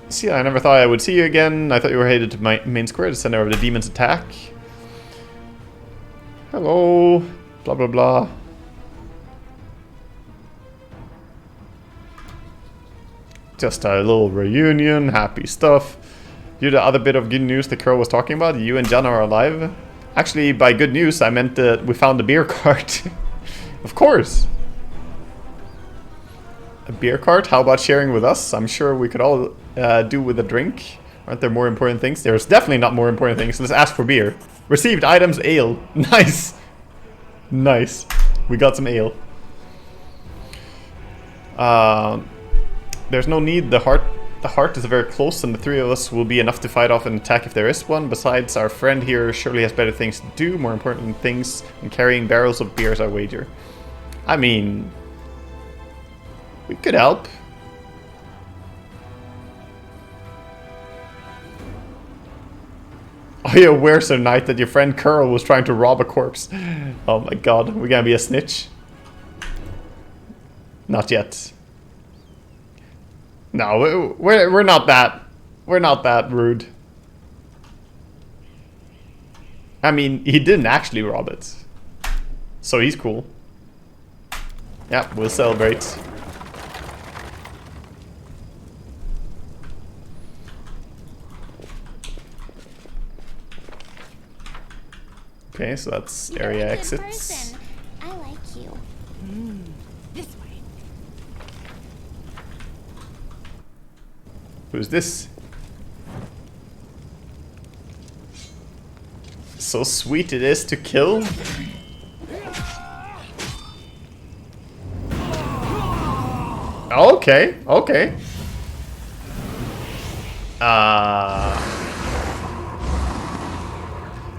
See, I never thought I would see you again. I thought you were headed to my main square to send over the demon's attack. Hello. Blah, blah, blah. Just a little reunion, happy stuff. You're the other bit of good news the girl was talking about. You and Jan are alive. Actually, by good news, I meant that we found the beer cart. Of course. A beer cart? How about sharing with us? I'm sure we could all do with a drink. Aren't there more important things? There's definitely not more important things. Let's ask for beer. Received items, ale. Nice. Nice. We got some ale. There's no need. The heart is very close, and the three of us will be enough to fight off an attack if there is one. Besides, our friend here surely has better things to do, more important things than carrying barrels of beers, I wager. I mean, we could help. Are you aware, Sir Knight, that your friend Curl was trying to rob a corpse? Oh my god, we're gonna be a snitch? Not yet. No, we're not that. We're not that rude. I mean, he didn't actually rob it. So he's cool. Yeah, we'll celebrate. Okay, so that's area exits. I like you. This way. Who's this? So sweet it is to kill. Okay, okay.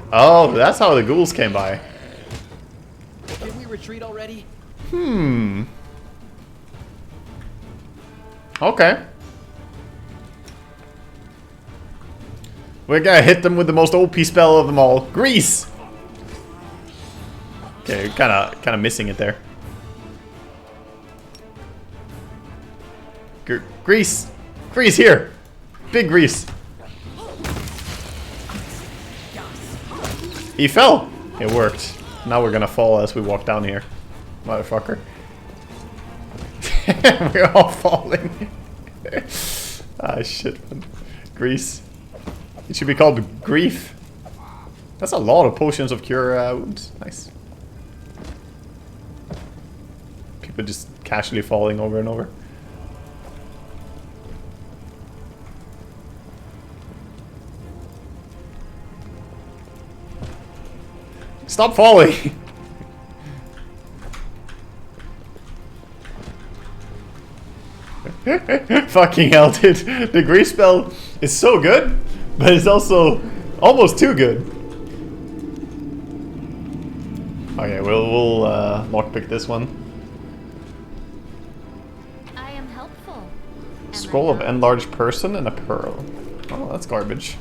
Oh, that's how the ghouls came by. Did we retreat already? Okay. We're gonna hit them with the most OP spell of them all. Grease! Okay, kinda missing it there. Grease! Grease here! Big grease! He fell! It worked. Now we're gonna fall as we walk down here. Motherfucker. We're all falling. Ah, shit, man. Grease. It should be called grief. That's a lot of potions of cure wounds. Nice. People just casually falling over and over. Stop falling! Fucking hell, dude. The grease spell is so good, but it's also almost too good. Okay, we'll lockpick this one. I am helpful. Scroll of enlarged person and a pearl. Oh, that's garbage.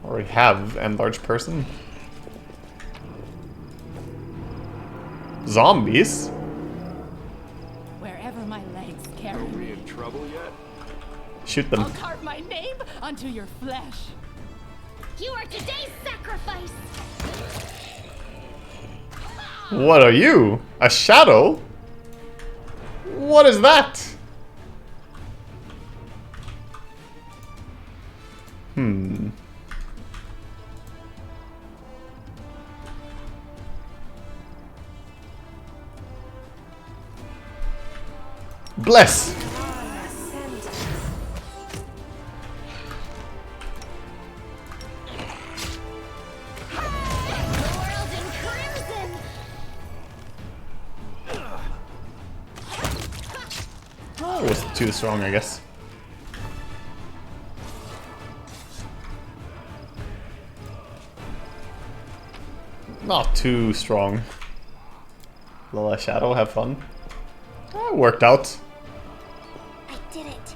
Already have enlarged person. Zombies? Wherever my legs carry Are we me, in trouble yet? Shoot them. I'll carve my name onto your flesh. You are today's sacrifice. What are you? A shadow? What is that? Bless! Oh, it was too strong, I guess. Not too strong. Little shadow, have fun. Oh, it worked out. I did it.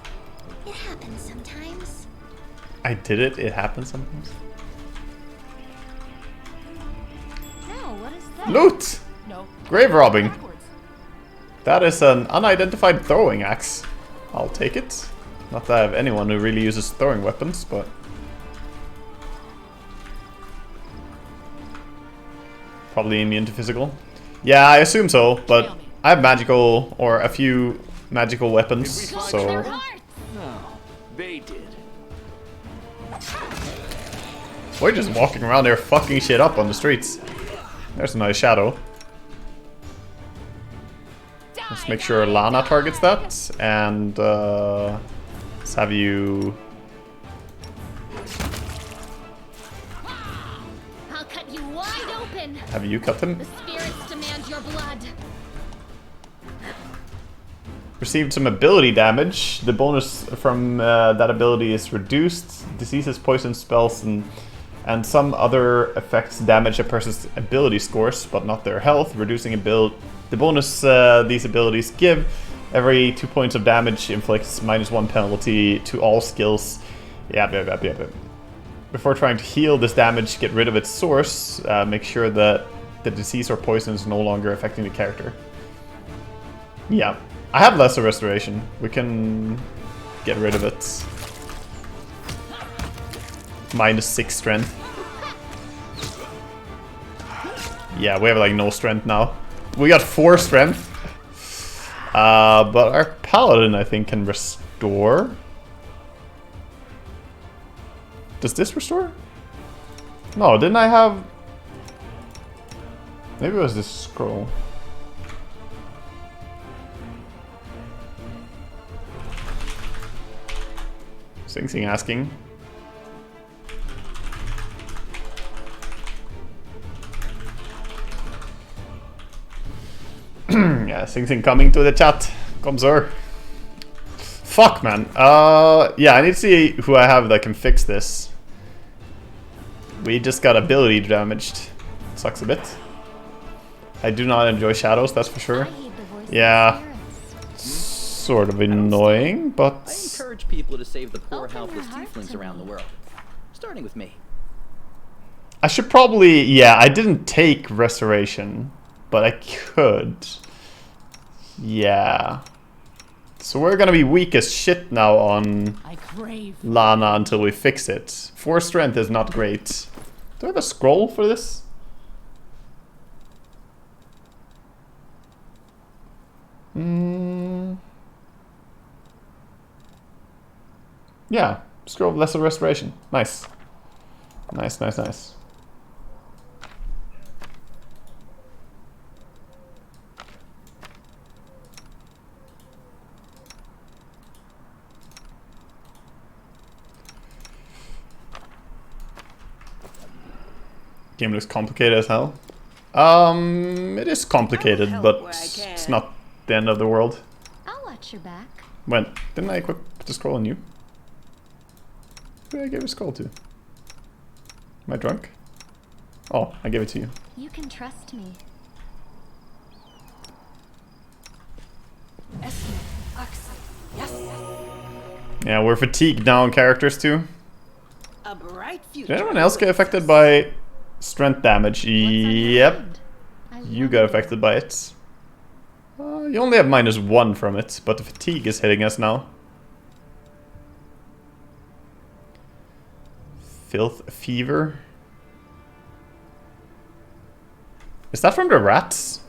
It happens sometimes. I did it. It happens sometimes. No, what is that? Loot! No. Grave robbing. Backwards. That is an unidentified throwing axe. I'll take it. Not that I have anyone who really uses throwing weapons, but... Probably immune to physical. Yeah, I assume so, but I have magical, or a few magical weapons, so... did. We're just walking around there fucking shit up on the streets. There's a nice shadow. Let's make sure Lana targets that, and let's have you... I'll cut you wide open. Have you cut him? The spirits demand your blood. Received some ability damage. The bonus from that ability is reduced. Diseases, poison spells, and some other effects damage a person's ability scores, but not their health, reducing the bonus these abilities give. Every 2 points of damage inflicts -1 penalty to all skills. Yeah. Before trying to heal this damage, get rid of its source. Make sure that the disease or poison is no longer affecting the character. Yeah. I have lesser restoration. We can get rid of it. -6 strength. Yeah, we have like no strength now. We got 4 strength. But our paladin, I think, can restore. Does this restore? No, didn't I have... Maybe it was this scroll. Sing Sing asking. Yeah, Sing Sing coming to the chat. Come, sir. Fuck, man. Yeah, I need to see who I have that can fix this. We just got ability damaged. Sucks a bit. I do not enjoy shadows, that's for sure. Yeah. Sort of annoying, but... I encourage people to save the poor, helpless tieflings around the world. Starting with me. I should probably... Yeah, I didn't take restoration, but I could. Yeah. So we're gonna be weak as shit now on Lana until we fix it. 4 strength is not great. Do I have a scroll for this? Yeah, scroll of lesser restoration. Nice. Nice. Game looks complicated as hell. It is complicated, but it's not the end of the world. I'll watch your back. When? Didn't I equip the scroll on you? Who did I give a scroll to? Am I drunk? Oh, I gave it to you. You can trust me. Yeah, we're fatigued now on characters too. A bright future. Did anyone else get affected by strength damage? Yep. You got affected by it. You only have -1 from it, but the fatigue is hitting us now. Filth fever. Is that from the rats?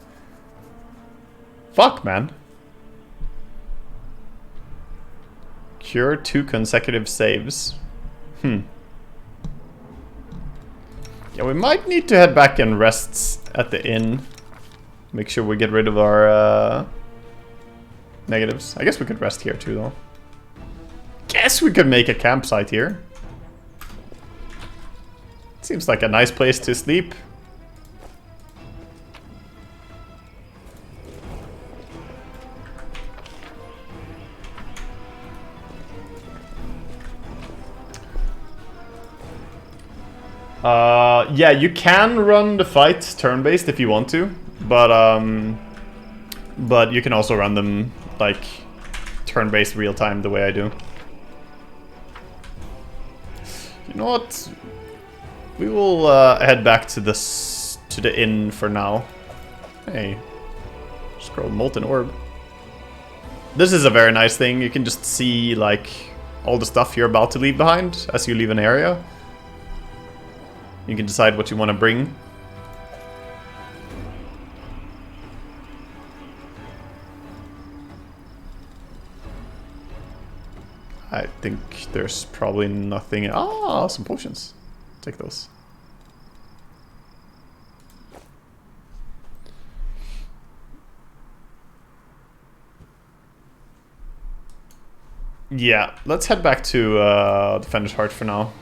Fuck, man. Cure 2 consecutive saves. Yeah, we might need to head back and rest at the inn. Make sure we get rid of our negatives. I guess we could rest here too, though. Guess we could make a campsite here. Seems like a nice place to sleep. Yeah, you can run the fight turn-based if you want to, but you can also run them like turn-based real-time the way I do. You know what? We will head back to the inn for now. Hey, scroll molten orb. This is a very nice thing. You can just see like all the stuff you're about to leave behind as you leave an area. You can decide what you want to bring. I think there's probably nothing. Ah, some potions. Take those. Yeah, let's head back to Defender's Heart for now.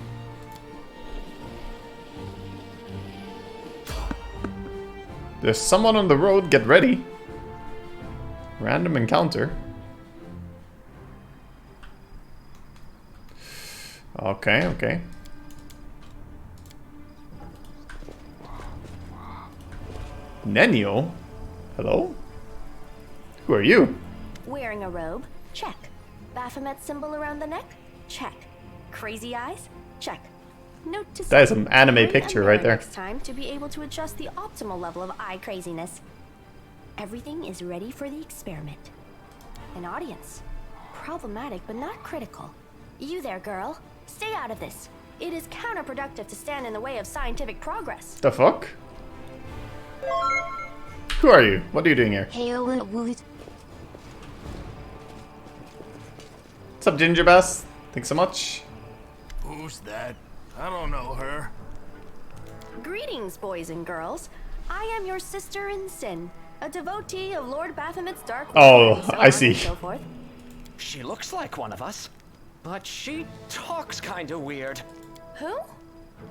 There's someone on the road, get ready. Random encounter. Okay, okay. Ninio? Hello? Who are you? Wearing a robe? Check. Baphomet symbol around the neck? Check. Crazy eyes? Check. Note to That is an anime picture right there. Next time to be able to adjust the optimal level of eye craziness. Everything is ready for the experiment. An audience. Problematic but not critical. You there, girl. Stay out of this. It is counterproductive to stand in the way of scientific progress. The fuck? Who are you? What are you doing here? What's up, Ginger Bass? Thanks so much. Who's that? I don't know her. Greetings, boys and girls. I am your sister in sin, a devotee of Lord Baphomet's dark. Oh, so I see. So forth. She looks like one of us, but she talks kinda weird. Who?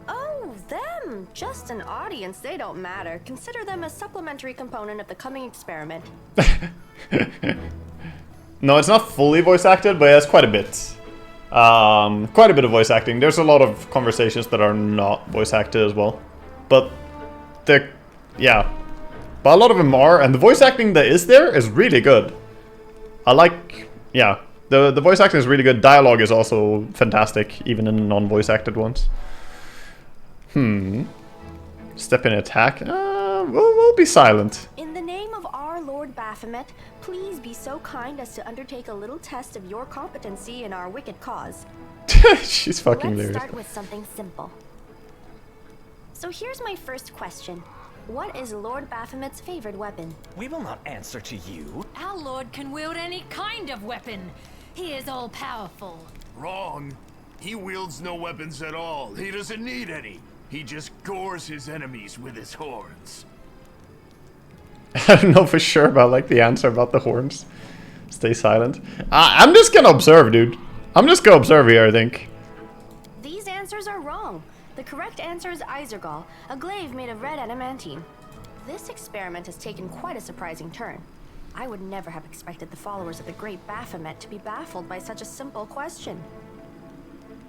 Oh, them. Just an audience. They don't matter. Consider them a supplementary component of the coming experiment. No, it's not fully voice acted, but it has quite a bit. Quite a bit of voice acting. There's a lot of conversations that are not voice acted as well. But yeah. But a lot of them are, and the voice acting that is there is really good. I like, yeah. The voice acting is really good. Dialogue is also fantastic, even in the non-voice acted ones. Step in attack. We'll be silent. In the name of our Lord Baphomet, please be so kind as to undertake a little test of your competency in our wicked cause. She's fucking Let's lyric. start with something simple. So here's my first question. What is Lord Baphomet's favorite weapon? We will not answer to you. Our lord can wield any kind of weapon. He is all-powerful. Wrong. He wields no weapons at all. He doesn't need any. He just gores his enemies with his horns. I don't know for sure about like the answer about the horns. Stay silent. I'm just gonna observe, dude. I'm just gonna observe here, I think. These answers are wrong. The correct answer is Isergal, a glaive made of red adamantine. This experiment has taken quite a surprising turn. I would never have expected the followers of the great Baphomet to be baffled by such a simple question.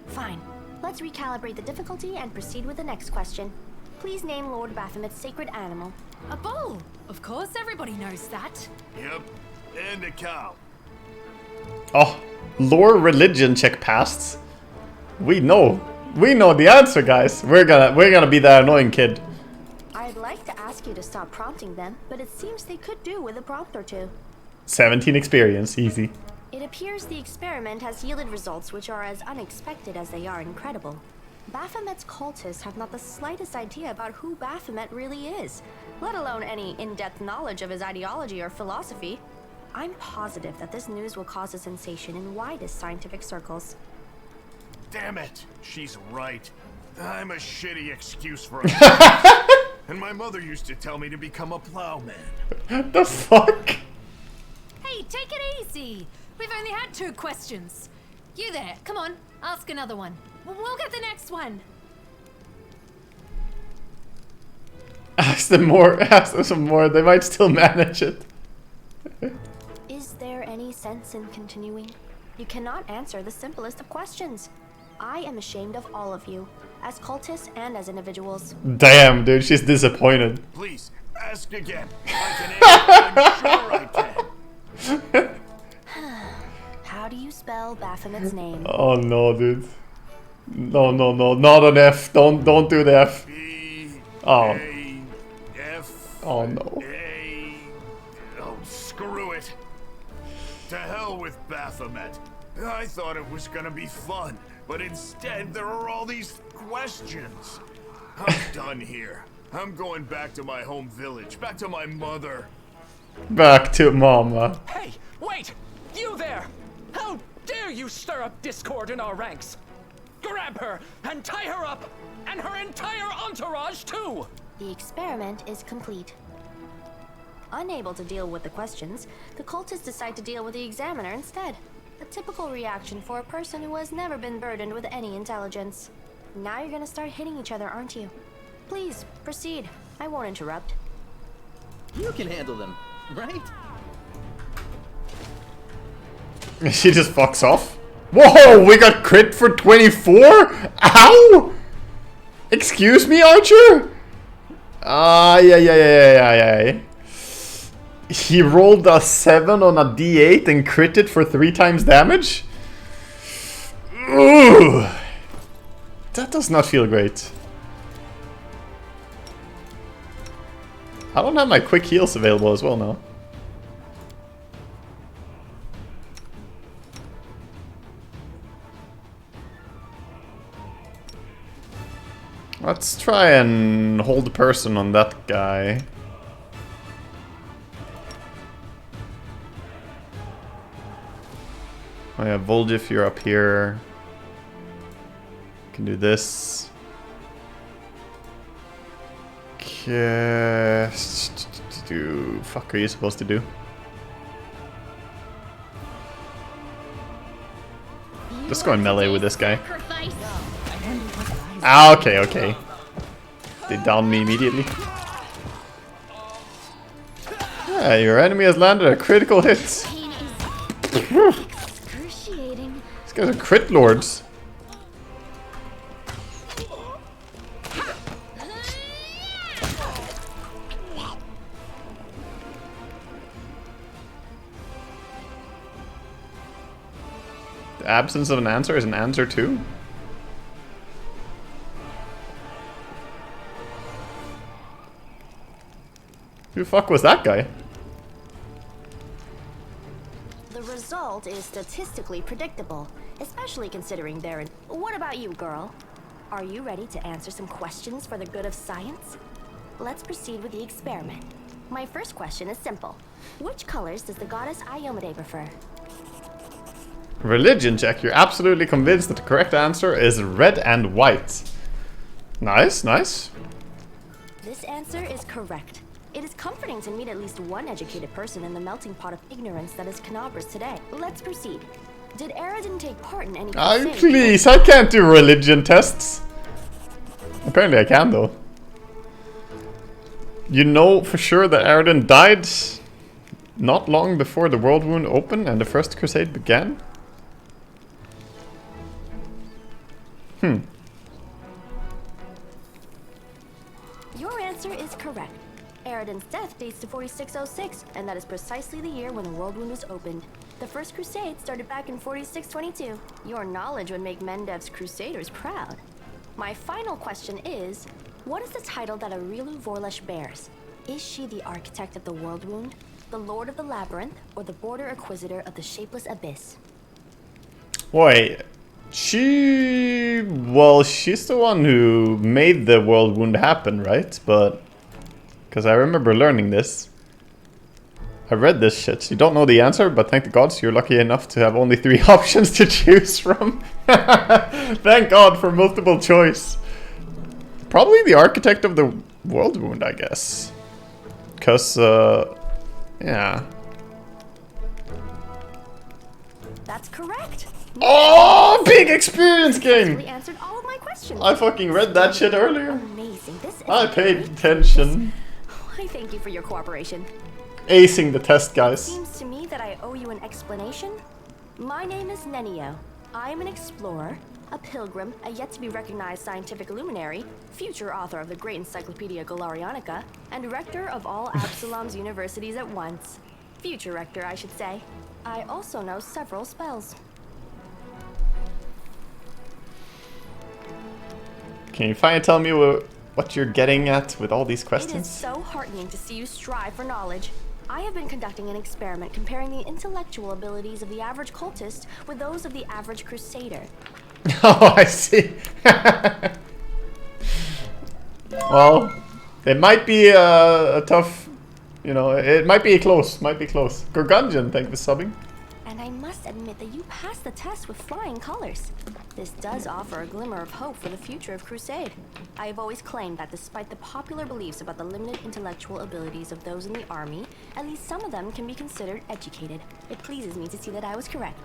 Fine. Let's recalibrate the difficulty and proceed with the next question. Please name Lord Baphomet's sacred animal. A bull. Of course, everybody knows that. Yep. And a cow. Oh, lore religion check passed. We know the answer, guys. We're gonna be that annoying kid. I'd like to ask you to stop prompting them, but it seems they could do with a prompt or two. 17 experience, easy. It appears the experiment has yielded results which are as unexpected as they are incredible. Baphomet's cultists have not the slightest idea about who Baphomet really is, let alone any in-depth knowledge of his ideology or philosophy. I'm positive that this news will cause a sensation in widest scientific circles. Damn it. She's right. I'm a shitty excuse for a and my mother used to tell me to become a plowman. The fuck? Hey, take it easy. We've only had 2 questions. You there, come on, ask another one. We'll get the next one. Ask them some more. They might still manage it. Is there any sense in continuing? You cannot answer the simplest of questions. I am ashamed of all of you, as cultists and as individuals. Damn, dude, she's disappointed. Please, ask again. I can answer. I'm sure I can. How do you spell Baphomet's name? Oh no, dude. No, not an F. Don't do the F. Oh. F. Oh no. A. Oh, screw it. To hell with Baphomet. I thought it was gonna be fun, but instead there are all these questions. I'm done here. I'm going back to my home village, back to my mother. Back to mama. Hey, wait! You there! How dare you stir up discord in our ranks? Grab her and tie her up, and her entire entourage too! The experiment is complete. Unable to deal with the questions, the cultists decide to deal with the examiner instead. A typical reaction for a person who has never been burdened with any intelligence. Now you're gonna start hitting each other, aren't you? Please, proceed. I won't interrupt. You can handle them, right? She just fucks off. Whoa, we got crit for 24? Ow! Excuse me, Archer? Yeah. He rolled a 7 on a d8 and critted for 3 times damage? Ooh. That does not feel great. I don't have my quick heals available as well now. Let's try and hold the person on that guy. Oh yeah, Voljif, you're up here. Can do this. Okay. Fuck are you supposed to do? Just go in melee with this guy. Ah, okay. They downed me immediately. Yeah, your enemy has landed a critical hit. These guys are crit lords. The absence of an answer is an answer too? Who the fuck was that guy? The result is statistically predictable, especially considering they're in... What about you, girl? Are you ready to answer some questions for the good of science? Let's proceed with the experiment. My first question is simple. Which colors does the goddess Iomade prefer? Religion check. You're absolutely convinced that the correct answer is red and white. Nice. This answer is correct. It is comforting to meet at least one educated person in the melting pot of ignorance that is Canabra's today. Let's proceed. Did Aeron take part in any crusade? Please, I can't do religion tests. Apparently I can though. You know for sure that Aeron died not long before the World Wound opened and the First Crusade began? Your answer is correct. Aeron's death dates to 4606, and that is precisely the year when the World Wound was opened. The First Crusade started back in 4622. Your knowledge would make Mendev's Crusaders proud. My final question is, what is the title that Arilu Vorlesh bears? Is she the architect of the World Wound, the Lord of the Labyrinth, or the Border Inquisitor of the Shapeless Abyss? Wait, well, she's the one who made the World Wound happen, right? But, because I remember learning this. I read this shit. You don't know the answer, but thank the gods you're lucky enough to have only 3 options to choose from. Thank God for multiple choice. Probably the architect of the World Wound, I guess. Because, yeah. That's correct. Oh, big experience game! Answered all of my questions. I fucking read that shit earlier. Amazing. This is I paid attention. I thank you for your cooperation. Acing the test, guys. Seems to me that I owe you an explanation. My name is Ninio. I am an explorer, a pilgrim, a yet-to-be-recognized scientific luminary, future author of the great Encyclopedia Galarianica, and rector of all Absalom's universities at once. Future rector, I should say. I also know several spells. Can you finally tell me what you're getting at with all these questions? It is so heartening to see you strive for knowledge. I have been conducting an experiment comparing the intellectual abilities of the average cultist with those of the average crusader. Oh, I see. Well, it might be a tough, you know, it might be close, Gorgunjan, thank you for subbing. And I must admit that you passed the test with flying colors. This does offer a glimmer of hope for the future of Crusade. I have always claimed that despite the popular beliefs about the limited intellectual abilities of those in the army, at least some of them can be considered educated. It pleases me to see that I was correct.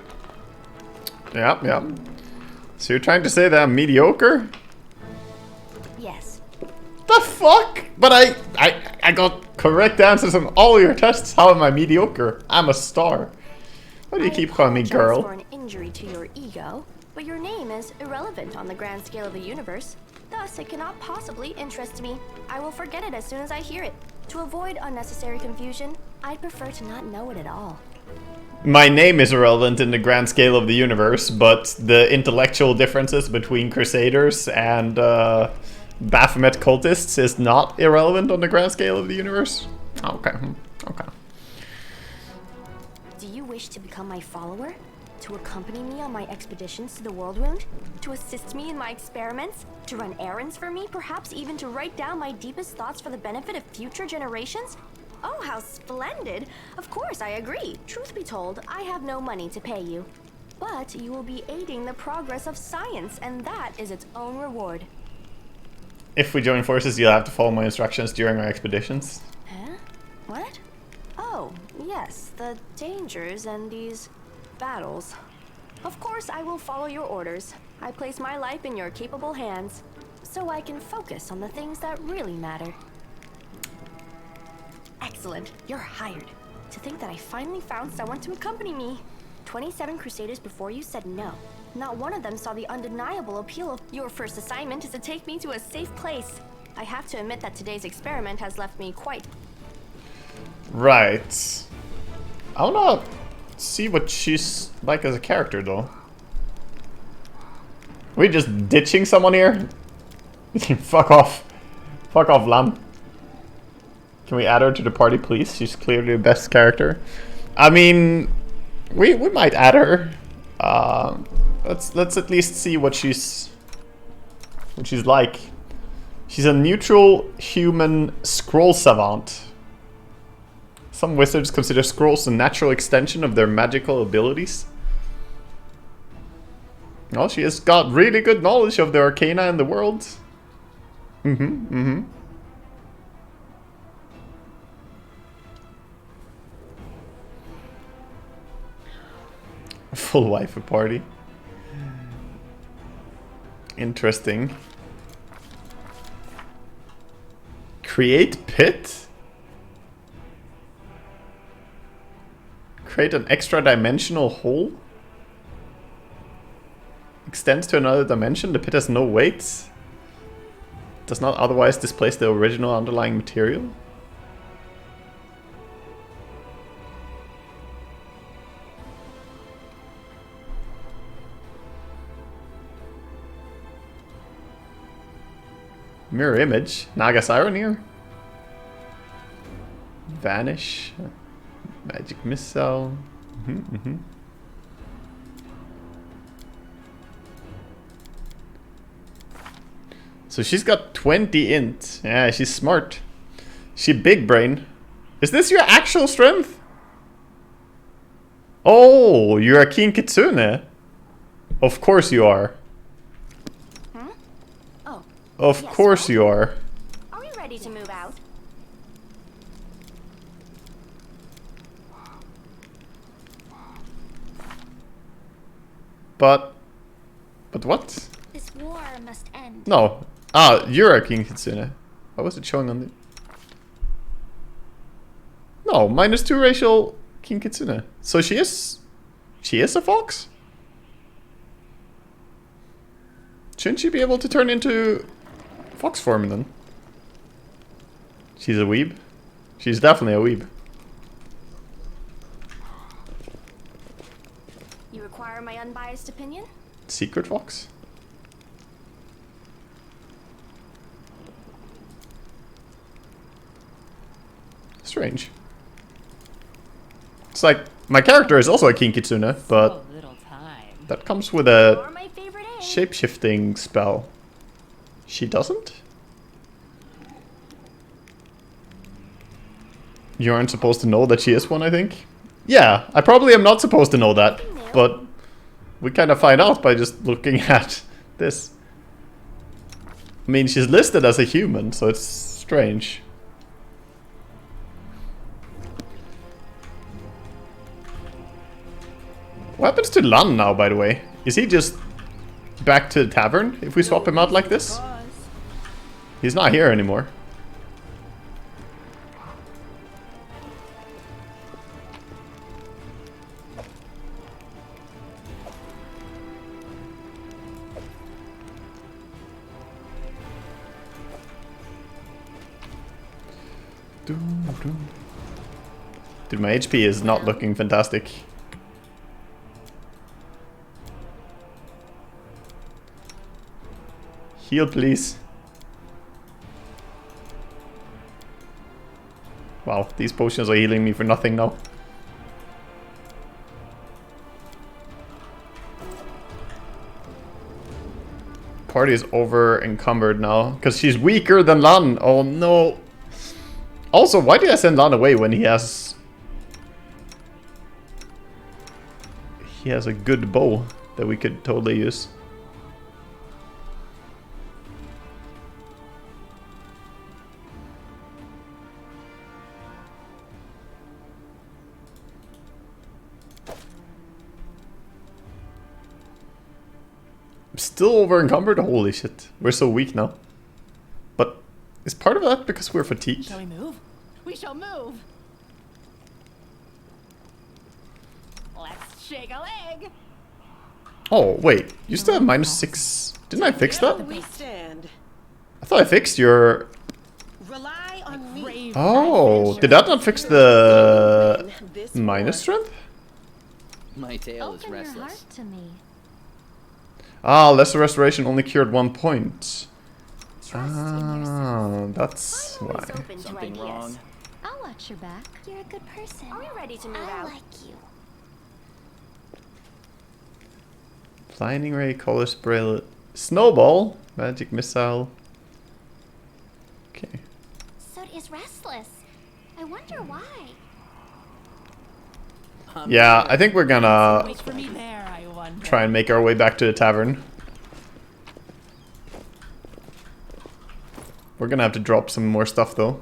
Yeah, yeah. So you're trying to say that I'm mediocre? Yes. The fuck? But I got correct answers on all your tests. How am I mediocre? I'm a star. Why do you keep calling me girl? For an injury to your ego, but your name is irrelevant on the grand scale of the universe. Thus, it cannot possibly interest me. I will forget it as soon as I hear it. To avoid unnecessary confusion, I'd prefer to not know it at all. My name is irrelevant in the grand scale of the universe, but the intellectual differences between Crusaders and Baphomet cultists is not irrelevant on the grand scale of the universe? Okay, okay. Do you wish to become my follower? To accompany me on my expeditions to the World Wound? To assist me in my experiments? To run errands for me? Perhaps even to write down my deepest thoughts for the benefit of future generations? Oh, how splendid! Of course, I agree. Truth be told, I have no money to pay you. But you will be aiding the progress of science, and that is its own reward. If we join forces, you'll have to follow my instructions during our expeditions. Huh? What? Oh, yes, the dangers and these battles. Of course, I will follow your orders. I place my life in your capable hands, so I can focus on the things that really matter. Excellent, you're hired. To think that I finally found someone to accompany me. 27 Crusaders before you said no. Not one of them saw the undeniable appeal of your first assignment is to take me to a safe place. I have to admit that today's experiment has left me quite... Right. I wanna see what she's like as a character, though. Are we just ditching someone here? Fuck off. Fuck off, lamb. Can we add her to the party, please? She's clearly the best character. I mean, we might add her. Let's at least see what she's like. She's a neutral human scroll savant. Some wizards consider scrolls a natural extension of their magical abilities. Well, she has got really good knowledge of the arcana in the world. Full waifu party. Interesting. Create pit? Create an extra dimensional hole? Extends to another dimension. The pit has no weight. Does not otherwise displace the original underlying material. Mirror image. Naga Siren here. Vanish. Magic missile. So she's got 20 int. Yeah, she's smart. She big brain. Is this your actual strength? Oh, you're a King Kitsune. Of course you are. Oh. Of course you are. Are we ready to move out? But what? This war must end. No. Ah, you're a King Kitsune. Why was it showing on the... No, -2 racial King Kitsune. So she is a fox? Shouldn't she be able to turn into fox form then? She's a weeb. She's definitely a weeb. You require my unbiased opinion? Secret fox? Strange. It's like, my character is also a King Kitsune, but that comes with a shape-shifting spell. She doesn't? You aren't supposed to know that she is one, I think. Yeah, I probably am not supposed to know that, but we kind of find out by just looking at this. I mean, she's listed as a human, so it's strange. What happens to Lan now, by the way? Is he just back to the tavern if we swap him out like this? He's not here anymore. Dude, my HP is not looking fantastic. Heal, please. Wow, these potions are healing me for nothing now. Party is over encumbered now because she's weaker than Lan. Oh no. Also, why did I send Lan away when he has a good bow that we could totally use? I'm still over encumbered? Holy shit. We're so weak now. But is part of that because we're fatigued? Shall we move? We shall move. Let's shake a leg. Oh, wait. You still have -6. Didn't I fix that? We stand. I thought I fixed your... Rely on me. Oh, did that not fix the minus strength? My tail is Open your restless. heart to me. Ah, lesser restoration only cured 1 point. Ah, that's why. Something wrong. I'll watch your back. You're a good person. Are we ready to move I out? like you. Blinding ray, color spray, snowball, magic missile. Okay. Soot is restless. I wonder why. Yeah, I think we're gonna Wait for me there, I wonder. try and make our way back to the tavern. We're gonna have to drop some more stuff though.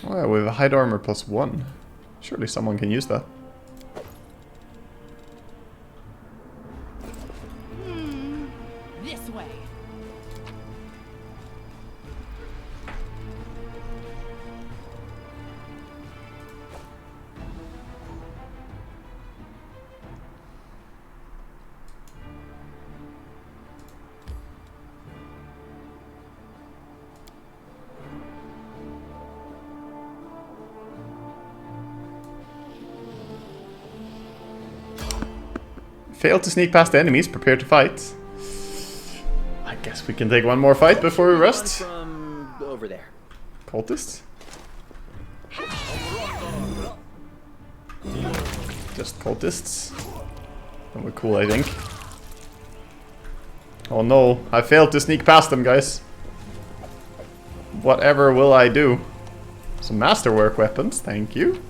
Oh yeah, we have a hide armor +1. Surely someone can use that. This way. Failed to sneak past the enemies, prepare to fight. I guess we can take one more fight before we rest. From over there. Cultists? Just cultists. That look cool, I think. Oh no, I failed to sneak past them, guys. Whatever will I do? Some masterwork weapons, thank you.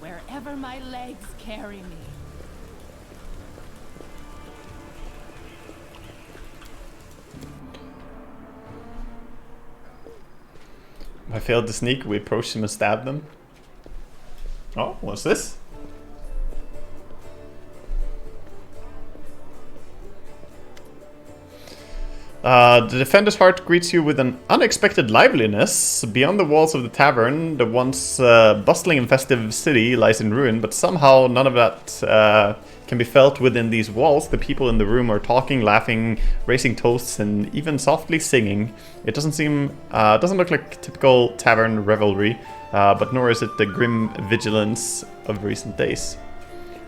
Wherever my legs carry me. I failed to sneak, we approached them and stabbed them. Oh, what's this? The defender's heart greets you with an unexpected liveliness. Beyond the walls of the tavern, the once bustling and festive city lies in ruin, but somehow none of that can be felt within these walls. The people in the room are talking, laughing, raising toasts, and even softly singing. It doesn't look like typical tavern revelry, but nor is it the grim vigilance of recent days.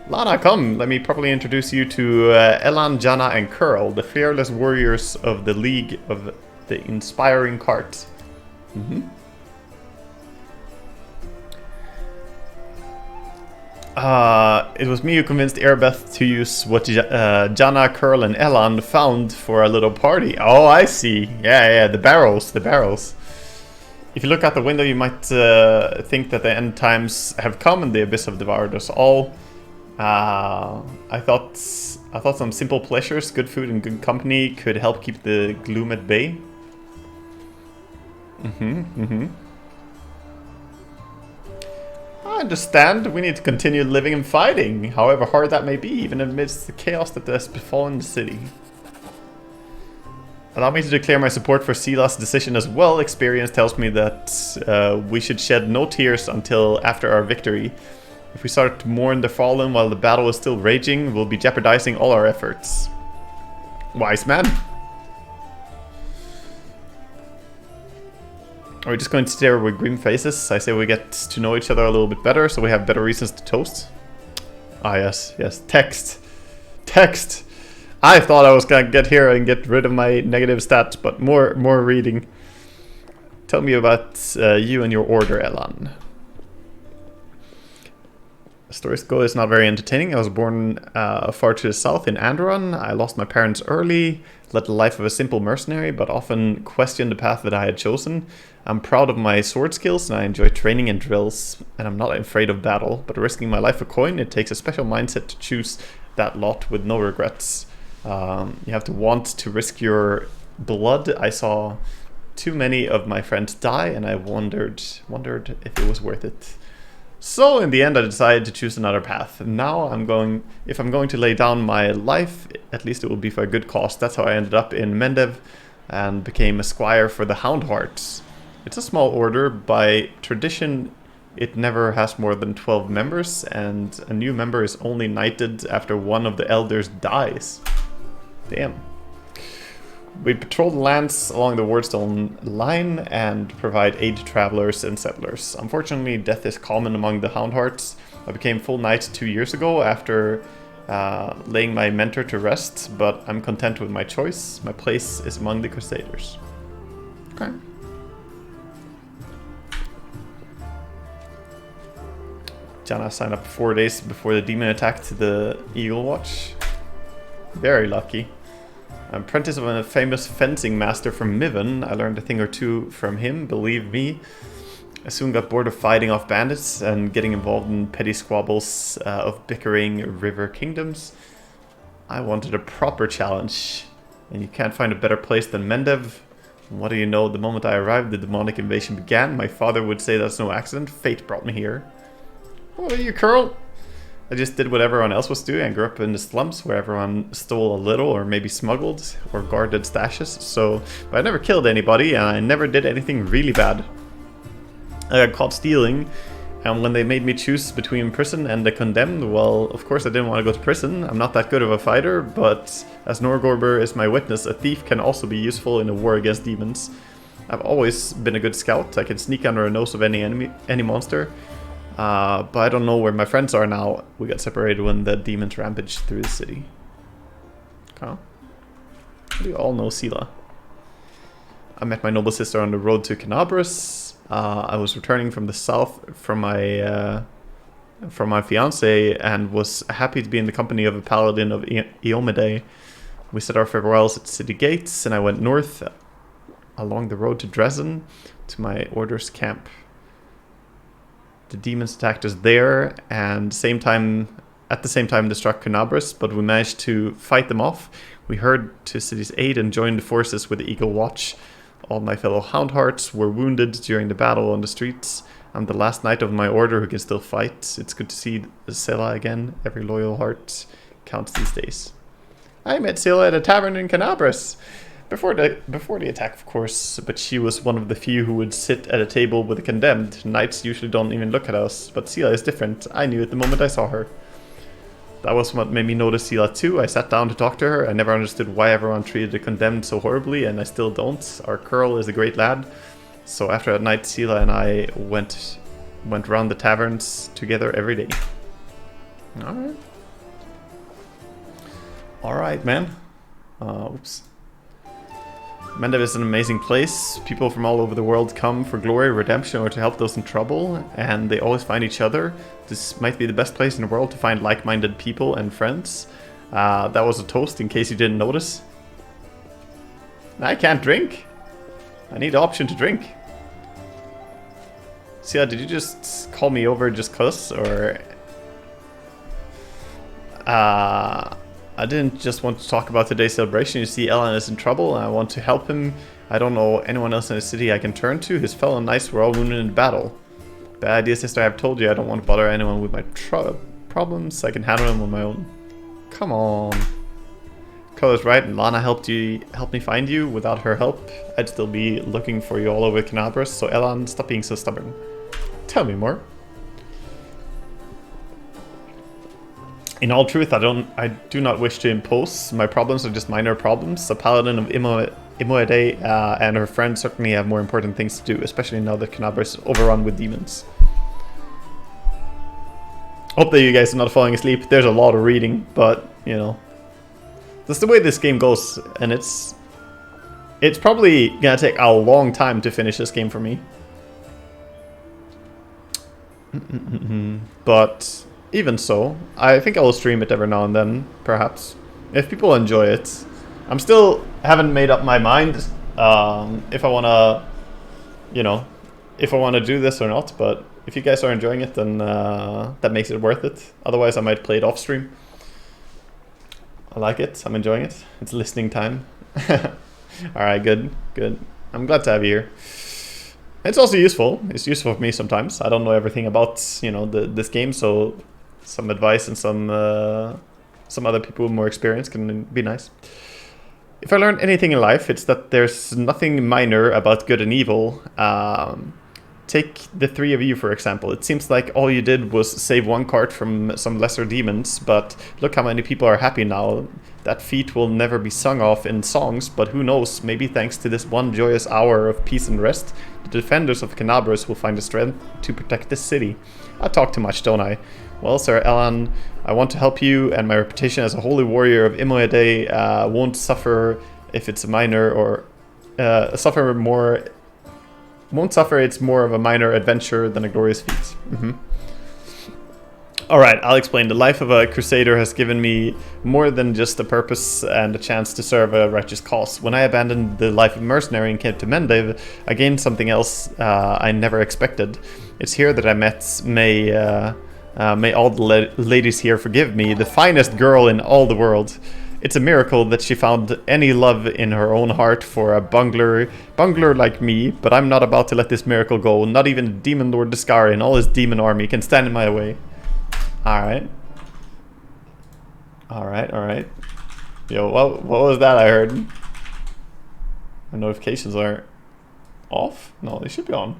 Lana, come, let me properly introduce you to Elan, Jana, and Curl, the fearless warriors of the League of the Inspiring Cart. It was me who convinced Airbeth to use what Jana, Curl, and Elan found for our little party. Oh, I see. Yeah, the barrels. If you look out the window, you might think that the end times have come and the abyss have devoured us all. I thought some simple pleasures, good food and good company could help keep the gloom at bay. I understand. We need to continue living and fighting, however hard that may be, even amidst the chaos that has befallen the city. Allow me to declare my support for Sila's decision as well. Experience tells me that we should shed no tears until after our victory. If we start to mourn the fallen while the battle is still raging, we'll be jeopardizing all our efforts. Wise man. Are we just going to stare with grim faces? I say we get to know each other a little bit better, so we have better reasons to toast. Ah, yes. Text. I thought I was gonna get here and get rid of my negative stats, but more reading. Tell me about you and your order, Elan. The story's go is not very entertaining. I was born far to the south in Andron. I lost my parents early, led the life of a simple mercenary, but often questioned the path that I had chosen. I'm proud of my sword skills, and I enjoy training and drills, and I'm not afraid of battle, but risking my life a coin, it takes a special mindset to choose that lot with no regrets. You have to want to risk your blood. I saw too many of my friends die, and I wondered if it was worth it. So in the end I decided to choose another path. Now if I'm going to lay down my life, at least it will be for a good cause. That's how I ended up in Mendev and became a squire for the Houndhearts. It's a small order. By tradition it never has more than 12 members, and a new member is only knighted after one of the elders dies. Damn. We patrol the lands along the Wardstone line and provide aid to travelers and settlers. Unfortunately, death is common among the Houndhearts. I became full knight 2 years ago after laying my mentor to rest, but I'm content with my choice. My place is among the Crusaders. Okay. Jana signed up 4 days before the demon attacked the Eagle Watch. Very lucky. I'm apprentice of a famous fencing master from Miven. I learned a thing or two from him, believe me. I soon got bored of fighting off bandits and getting involved in petty squabbles of bickering river kingdoms. I wanted a proper challenge, and you can't find a better place than Mendev. What do you know, the moment I arrived, the demonic invasion began. My father would say that's no accident. Fate brought me here. What are you, Curl? I just did what everyone else was doing. I grew up in the slums where everyone stole a little or maybe smuggled or guarded stashes. But I never killed anybody, and I never did anything really bad. I got caught stealing, and when they made me choose between prison and the condemned, well, of course I didn't want to go to prison. I'm not that good of a fighter, but as Norgorber is my witness, a thief can also be useful in a war against demons. I've always been a good scout. I can sneak under the nose of any monster. But I don't know where my friends are now. We got separated when the demons rampaged through the city. Okay. We all know Sila. I met my noble sister on the road to Canabras. I was returning from the south from my fiance and was happy to be in the company of a paladin of Eomede. We said our farewells at city gates, and I went north along the road to Dresden to my order's camp. The demons attacked us there, and at the same time they struck Canabras, but we managed to fight them off. We hurried to city's aid and joined forces with the Eagle Watch. All my fellow Houndhearts were wounded during the battle on the streets. I'm the last knight of my order who can still fight. It's good to see Sela again. Every loyal heart counts these days. I met Sela at a tavern in Canabras. before the attack, of course, but she was one of the few who would sit at a table with the condemned. Knights usually don't even look at us, but Sela is different. I knew it the moment I saw her. That was what made me notice Sela too. I sat down to talk to her. I never understood why everyone treated the condemned so horribly, and I still don't. Our Curl is a great lad. So after that night, Sela and I went round the taverns together every day. Alright. Alright, man. Oops. Mendev is an amazing place. People from all over the world come for glory, redemption, or to help those in trouble, and they always find each other. This might be the best place in the world to find like-minded people and friends. That was a toast, in case you didn't notice. I can't drink. I need the option to drink. Sia, did you just call me over just cuz, or... I didn't just want to talk about today's celebration. You see, Aeon is in trouble and I want to help him. I don't know anyone else in the city I can turn to. His fellow knights were all wounded in battle. Bad idea, sister. I have told you I don't want to bother anyone with my problems. I can handle them on my own. Come on. Colour's right, and Lana helped me find you. Without her help, I'd still be looking for you all over Canabras. So Aeon, stop being so stubborn. Tell me more. In all truth, I do not wish to impose. My problems are just minor problems. The paladin of Imoede and her friends certainly have more important things to do, especially now that Canabras is overrun with demons. Hope that you guys are not falling asleep. There's a lot of reading, but, you know, that's the way this game goes, and it's probably gonna take a long time to finish this game for me. But... even so, I think I will stream it every now and then, perhaps, if people enjoy it. I'm still haven't made up my mind if I wanna, you know, if I wanna do this or not. But if you guys are enjoying it, then that makes it worth it. Otherwise, I might play it off stream. I like it. I'm enjoying it. It's listening time. All right, good, good. I'm glad to have you here. It's also useful. It's useful for me sometimes. I don't know everything about, you know, this game, so some advice and some other people with more experience can be nice. If I learned anything in life, it's that there's nothing minor about good and evil. Take the three of you, for example. It seems like all you did was save one cart from some lesser demons, but look how many people are happy now. That feat will never be sung off in songs, but who knows, maybe thanks to this one joyous hour of peace and rest, the defenders of Canabras will find the strength to protect this city. I talk too much, don't I? Well, Sir Aeon, I want to help you, and my reputation as a holy warrior of Imoede won't suffer if it's a minor, or won't suffer. It's more of a minor adventure than a glorious feat. Alright, I'll explain. The life of a crusader has given me more than just a purpose and a chance to serve a righteous cause. When I abandoned the life of mercenary and came to Mendev, I gained something else I never expected. It's here that I met may all the ladies here forgive me, the finest girl in all the world. It's a miracle that she found any love in her own heart for a bungler like me, but I'm not about to let this miracle go. Not even Demon Lord Discari and all his demon army can stand in my way. Alright. Alright. Yo, what was that I heard? My notifications are off? No, they should be on.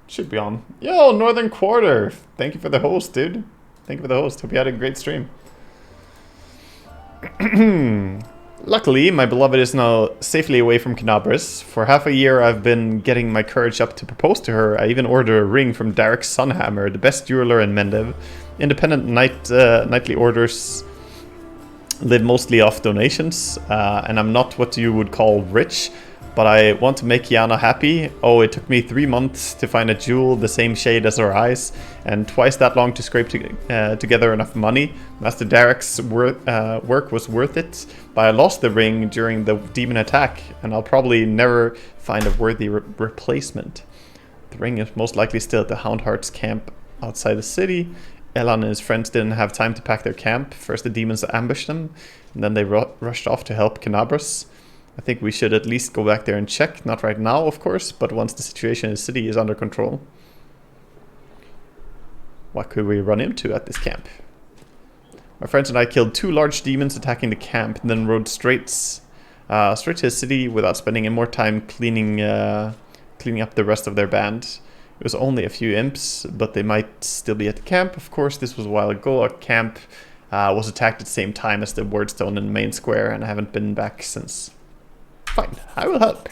Should be on. Yo, Northern Quarter! Thank you for the host, dude. Thank you for the host. Hope you had a great stream. Luckily, my beloved is now safely away from Canabras. For half a year, I've been getting my courage up to propose to her. I even ordered a ring from Derek Sunhammer, the best jeweler in Mendev. Independent nightly orders live mostly off donations, and I'm not what you would call rich, but I want to make Yana happy. Oh, it took me 3 months to find a jewel the same shade as her eyes, and twice that long to scrape together enough money. Master Derek's work was worth it, but I lost the ring during the demon attack, and I'll probably never find a worthy replacement. The ring is most likely still at the Houndheart's camp outside the city. Elan and his friends didn't have time to pack their camp. First the demons ambushed them, and then they rushed off to help Canabras. I think we should at least go back there and check. Not right now, of course, but once the situation in the city is under control. What could we run into at this camp? My friends and I killed 2 large demons attacking the camp, and then rode straight to the city without spending any more time cleaning up the rest of their band. It was only a few imps, but they might still be at the camp. Of course, this was a while ago. Our camp was attacked at the same time as the Wordstone in the main square, and I haven't been back since. Fine, I will help.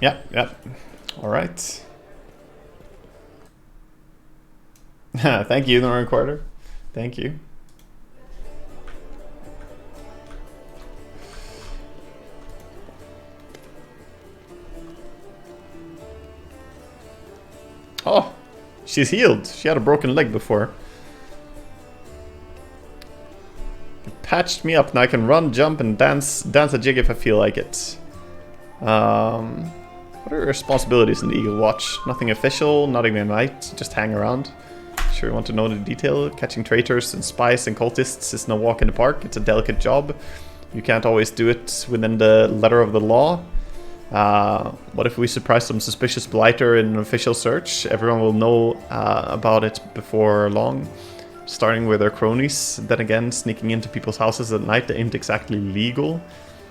Yep. Alright. Thank you, the recorder. Thank you. Oh, she's healed. She had a broken leg before. You patched me up. Now I can run, jump, and dance a jig if I feel like it. What are your responsibilities in the Eagle Watch? Nothing official, not even a knight, just hang around. Sure you want to know the detail? Catching traitors and spies and cultists is no walk in the park. It's a delicate job. You can't always do it within the letter of the law. What if we surprise some suspicious blighter in an official search? Everyone will know about it before long. Starting with their cronies. Then again, sneaking into people's houses at night ain't exactly legal.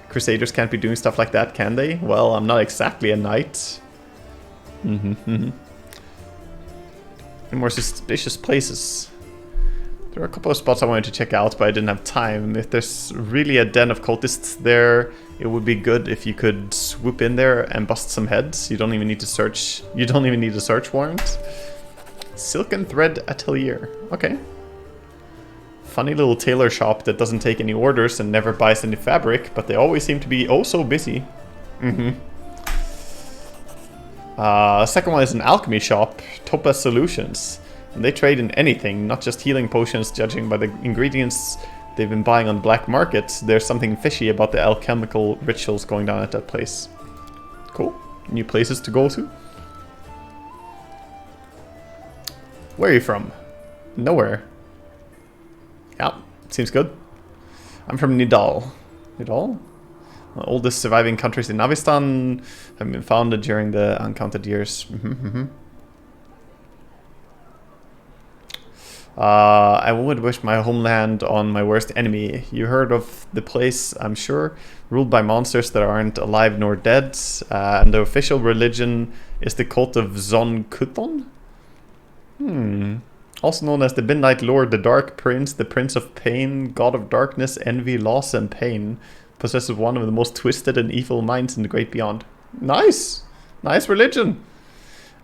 Crusaders can't be doing stuff like that, can they? Well, I'm not exactly a knight. Any more suspicious places? There are a couple of spots I wanted to check out, but I didn't have time. If there's really a den of cultists there, it would be good if you could swoop in there and bust some heads. You don't even need to search. You don't even need a search warrant. Silk and Thread Atelier. Okay. Funny little tailor shop that doesn't take any orders and never buys any fabric, but they always seem to be oh so busy. Second one is an alchemy shop, Topaz Solutions. And they trade in anything, not just healing potions. Judging by the ingredients they've been buying on the black market, there's something fishy about the alchemical rituals going down at that place. Cool. New places to go to. Where are you from? Nowhere. Yeah, seems good. I'm from Nidal. Nidal? The oldest surviving countries in Navistan have been founded during the uncounted years. I would wish my homeland on my worst enemy. You heard of the place, I'm sure. Ruled by monsters that aren't alive nor dead. And the official religion is the cult of Zon Kuthon? Also known as the Midnight Lord, the Dark Prince, the Prince of Pain, God of Darkness, Envy, Loss, and Pain. Possesses one of the most twisted and evil minds in the Great Beyond. Nice! Nice religion!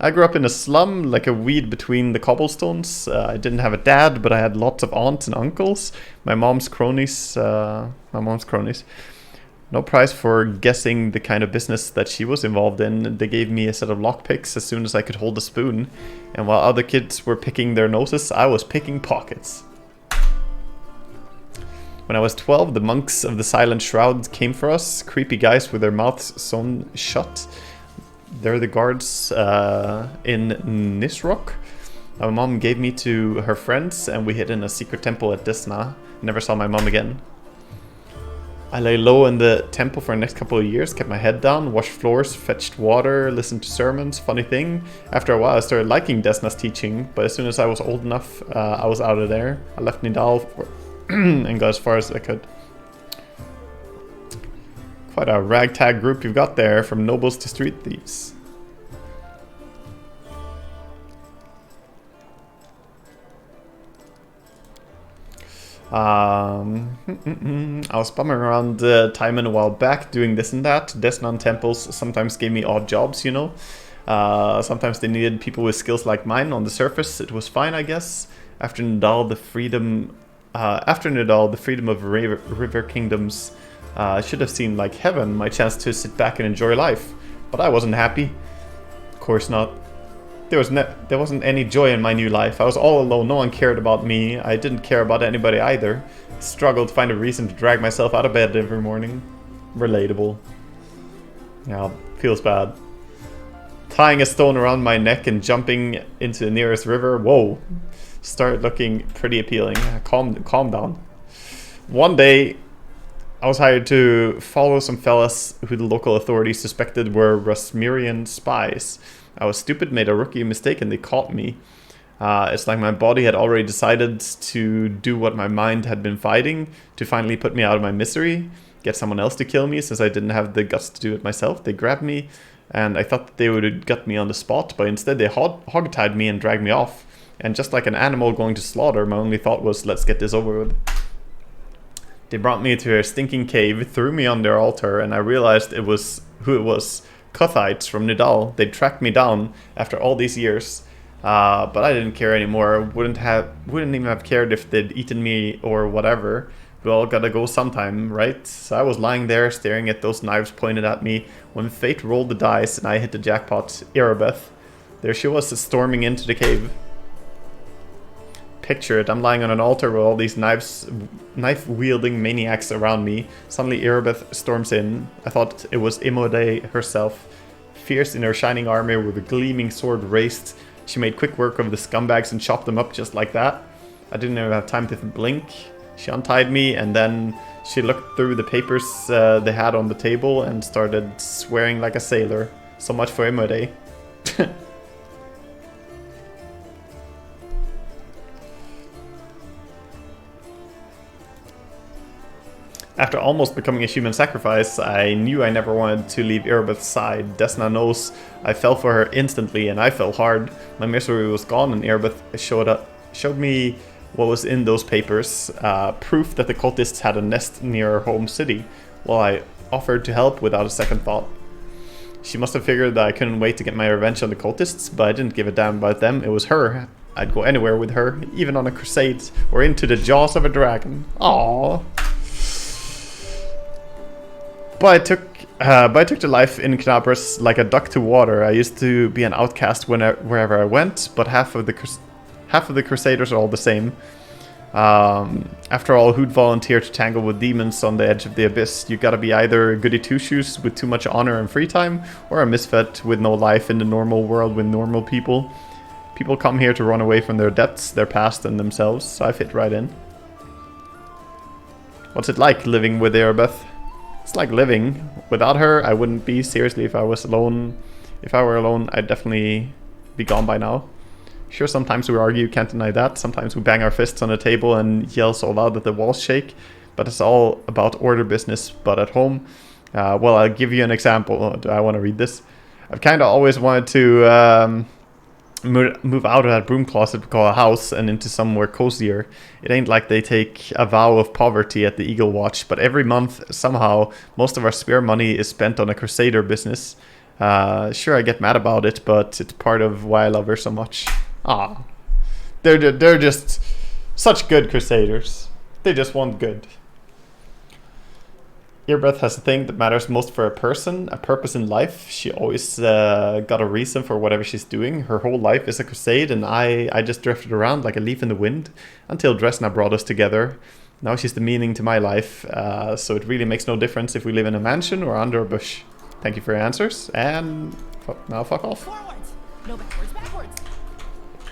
I grew up in a slum, like a weed between the cobblestones. I didn't have a dad, but I had lots of aunts and uncles. My mom's cronies. No prize for guessing the kind of business that she was involved in. They gave me a set of lockpicks as soon as I could hold a spoon. And while other kids were picking their noses, I was picking pockets. When I was 12, the monks of the Silent Shroud came for us. Creepy guys with their mouths sewn shut. They're the guards in Nisrock. My mom gave me to her friends, and we hid in a secret temple at Desna. Never saw my mom again. I lay low in the temple for the next couple of years, kept my head down, washed floors, fetched water, listened to sermons. Funny thing, after a while I started liking Desna's teaching, but as soon as I was old enough, I was out of there. I left Nidal and got as far as I could. Quite a ragtag group you've got there, from nobles to street thieves. I was bumming around Timon a while back, doing this and that. Desnan temples sometimes gave me odd jobs, you know. Sometimes they needed people with skills like mine. On the surface, it was fine, I guess. After Nidal, the freedom of river kingdoms should have seemed like heaven, my chance to sit back and enjoy life. But I wasn't happy. Of course not. There wasn't any joy in my new life. I was all alone. No one cared about me. I didn't care about anybody either. Struggled to find a reason to drag myself out of bed every morning. Relatable. Yeah, feels bad. Tying a stone around my neck and jumping into the nearest river. Whoa. Started looking pretty appealing. Calm down. One day, I was hired to follow some fellas who the local authorities suspected were Rasmirian spies. I was stupid, made a rookie mistake, and they caught me. It's like my body had already decided to do what my mind had been fighting, to finally put me out of my misery, get someone else to kill me since I didn't have the guts to do it myself. They grabbed me, and I thought that they would have gut me on the spot, but instead they hog-tied me and dragged me off. And just like an animal going to slaughter, my only thought was, let's get this over with. They brought me to a stinking cave, threw me on their altar, and I realized it was who it was. Cuthites from Nidal. They tracked me down after all these years. But I didn't care anymore. Wouldn't even have cared if they'd eaten me or whatever. We all gotta go sometime, right? So I was lying there staring at those knives pointed at me when fate rolled the dice and I hit the jackpot. Erebeth. There she was, storming into the cave. Picture it, I'm lying on an altar with all these knife-wielding maniacs around me. Suddenly Erebeth storms in. I thought it was Imode herself. Fierce in her shining armor with a gleaming sword raised. She made quick work of the scumbags and chopped them up just like that. I didn't even have time to blink. She untied me and then she looked through the papers they had on the table and started swearing like a sailor. So much for Imode. After almost becoming a human sacrifice, I knew I never wanted to leave Erebeth's side. Desna knows I fell for her instantly, and I fell hard. My misery was gone, and Erebeth showed me what was in those papers. Proof that the cultists had a nest near her home city. Well, I offered to help without a second thought. She must have figured that I couldn't wait to get my revenge on the cultists, but I didn't give a damn about them. It was her. I'd go anywhere with her, even on a crusade, or into the jaws of a dragon. Aww. But I took to life in Knabras like a duck to water. I used to be an outcast wherever I went, but half of the Crusaders are all the same. After all, who'd volunteer to tangle with demons on the edge of the abyss? You gotta be either a goody two-shoes with too much honor and free time, or a misfit with no life in the normal world with normal people. People come here to run away from their debts, their past, and themselves, so I fit right in. What's it like living with Erebeth? It's like living. Without her, I wouldn't be. Seriously, if I was alone, if I were alone, I'd definitely be gone by now. Sure, sometimes we argue, can't deny that. Sometimes we bang our fists on the table and yell so loud that the walls shake. But it's all about order business. But at home, well, I'll give you an example. Do I want to read this? I've kind of always wanted to move out of that broom closet we call a house and into somewhere cozier. It ain't like they take a vow of poverty at the Eagle Watch, but every month, somehow, most of our spare money is spent on a crusader business. Sure, I get mad about it, but it's part of why I love her so much. Ah, they're just such good crusaders. They just want good. Erebeth has a thing that matters most for a person, a purpose in life. She always got a reason for whatever she's doing. Her whole life is a crusade, and I just drifted around like a leaf in the wind until Dresna brought us together. Now she's the meaning to my life, so it really makes no difference if we live in a mansion or under a bush. Thank you for your answers, and now fuck off. Forwards. No backwards, backwards.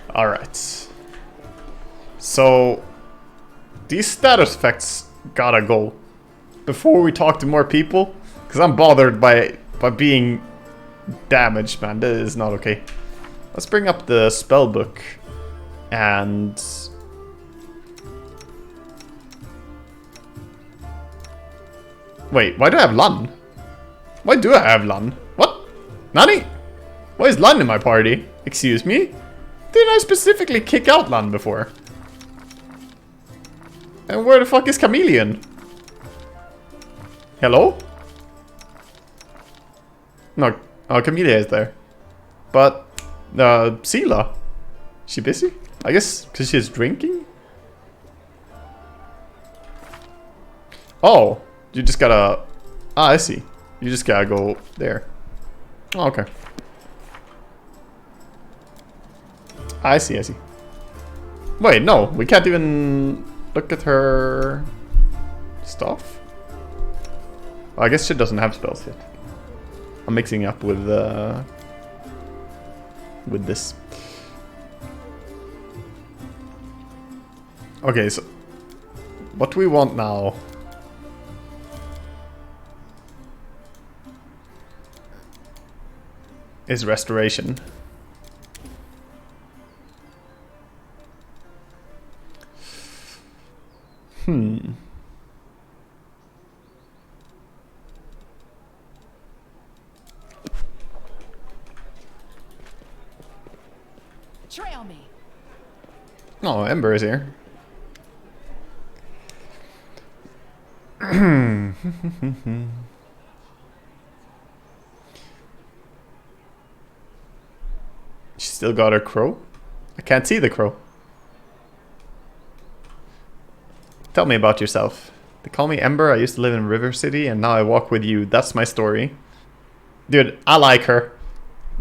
Alright. So, these status effects gotta go. Before we talk to more people, because I'm bothered by being damaged, man. That is not okay. Let's bring up the spell book and wait, why do I have Lan? Why do I have Lan? What? Nani? Why is Lan in my party? Excuse me? Didn't I specifically kick out Lan before? And where the fuck is Chameleon? Hello? No, oh, Camellia is there. But, Sela, she busy? I guess because she's drinking? Oh, you just gotta, I see. You just gotta go there. Oh, okay. I see. Wait, no, we can't even look at her stuff. I guess she doesn't have spells yet. I'm mixing up with this. Okay, so what do we want now? is restoration. Trail me. Oh, Ember is here. She still got her crow? I can't see the crow. Tell me about yourself. They call me Ember, I used to live in River City, and now I walk with you. That's my story. Dude, I like her.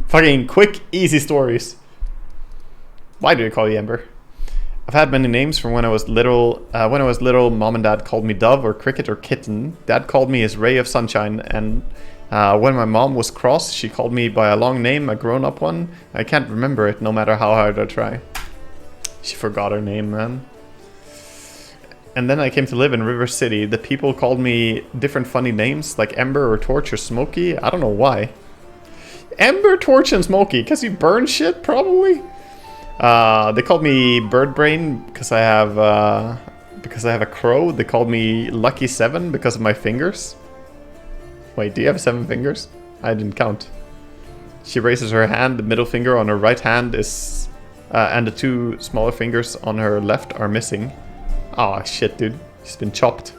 Fucking quick, easy stories. Why do they call you Ember? I've had many names from when I was little. Mom and Dad called me Dove or Cricket or Kitten. Dad called me his ray of sunshine, and when my mom was cross, she called me by a long name, a grown-up one. I can't remember it, no matter how hard I try. She forgot her name, man. And then I came to live in River City. The people called me different funny names, like Ember or Torch or Smokey. I don't know why. Ember, Torch, and Smokey, because you burn shit, probably? They called me Bird Brain because I have a crow. They called me Lucky 7 because of my fingers. Wait, do you have 7 fingers? I didn't count. She raises her hand. The middle finger on her right hand is, and the 2 smaller fingers on her left are missing. Aw, shit, dude. She's been chopped.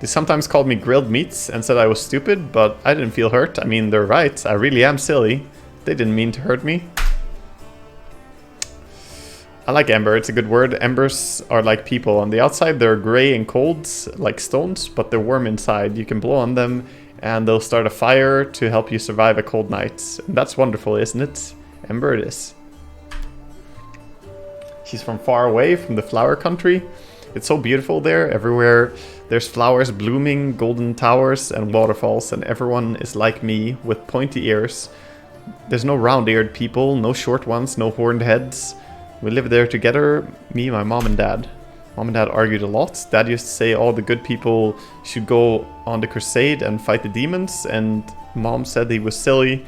They sometimes called me Grilled Meats and said I was stupid, but I didn't feel hurt. I mean, they're right. I really am silly. They didn't mean to hurt me. I like Ember, it's a good word. Embers are like people. On the outside they're grey and cold, like stones, but they're warm inside. You can blow on them and they'll start a fire to help you survive a cold night. And that's wonderful, isn't it? Ember it is. She's from far away, from the flower country. It's so beautiful there. Everywhere there's flowers blooming, golden towers and waterfalls, and everyone is like me with pointy ears. There's no round-eared people, no short ones, no horned heads. We lived there together, me, my mom and dad. Mom and dad argued a lot. Dad used to say all the good people should go on the crusade and fight the demons, and mom said he was silly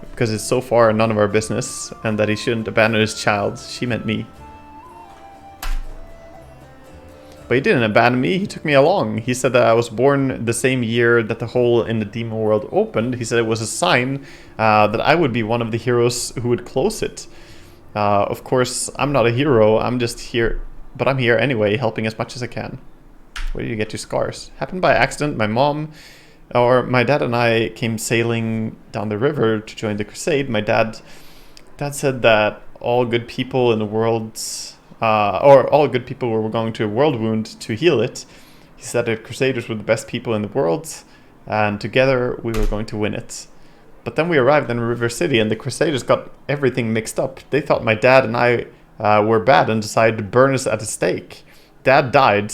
because it's so far none of our business, and that he shouldn't abandon his child. She meant me. But he didn't abandon me, he took me along. He said that I was born the same year that the hole in the demon world opened. He said it was a sign that I would be one of the heroes who would close it. Of course, I'm not a hero, I'm just here, but I'm here anyway, helping as much as I can. Where did you get your scars? Happened by accident. My dad and I came sailing down the river to join the crusade. My dad said that all good people in the world, or all good people were going to a world wound to heal it. He said that crusaders were the best people in the world, and together we were going to win it. But then we arrived in River City and the Crusaders got everything mixed up. They thought my dad and I were bad and decided to burn us at a stake. Dad died.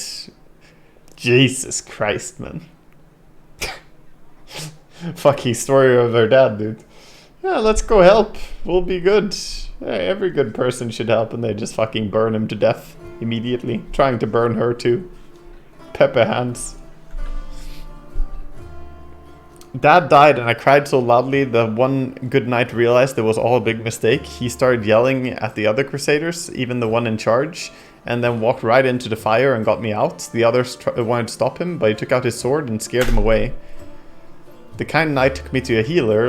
Jesus Christ, man. Fucking story of our dad, dude. Yeah, let's go help. We'll be good. Hey, every good person should help, and they just fucking burn him to death immediately. Trying to burn her too. Pepper hands. Dad died and I cried so loudly that one good night realized it was all a big mistake. He started yelling at the other Crusaders, even the one in charge, and then walked right into the fire and got me out. The others wanted to stop him, but he took out his sword and scared him away. The kind knight took me to a healer.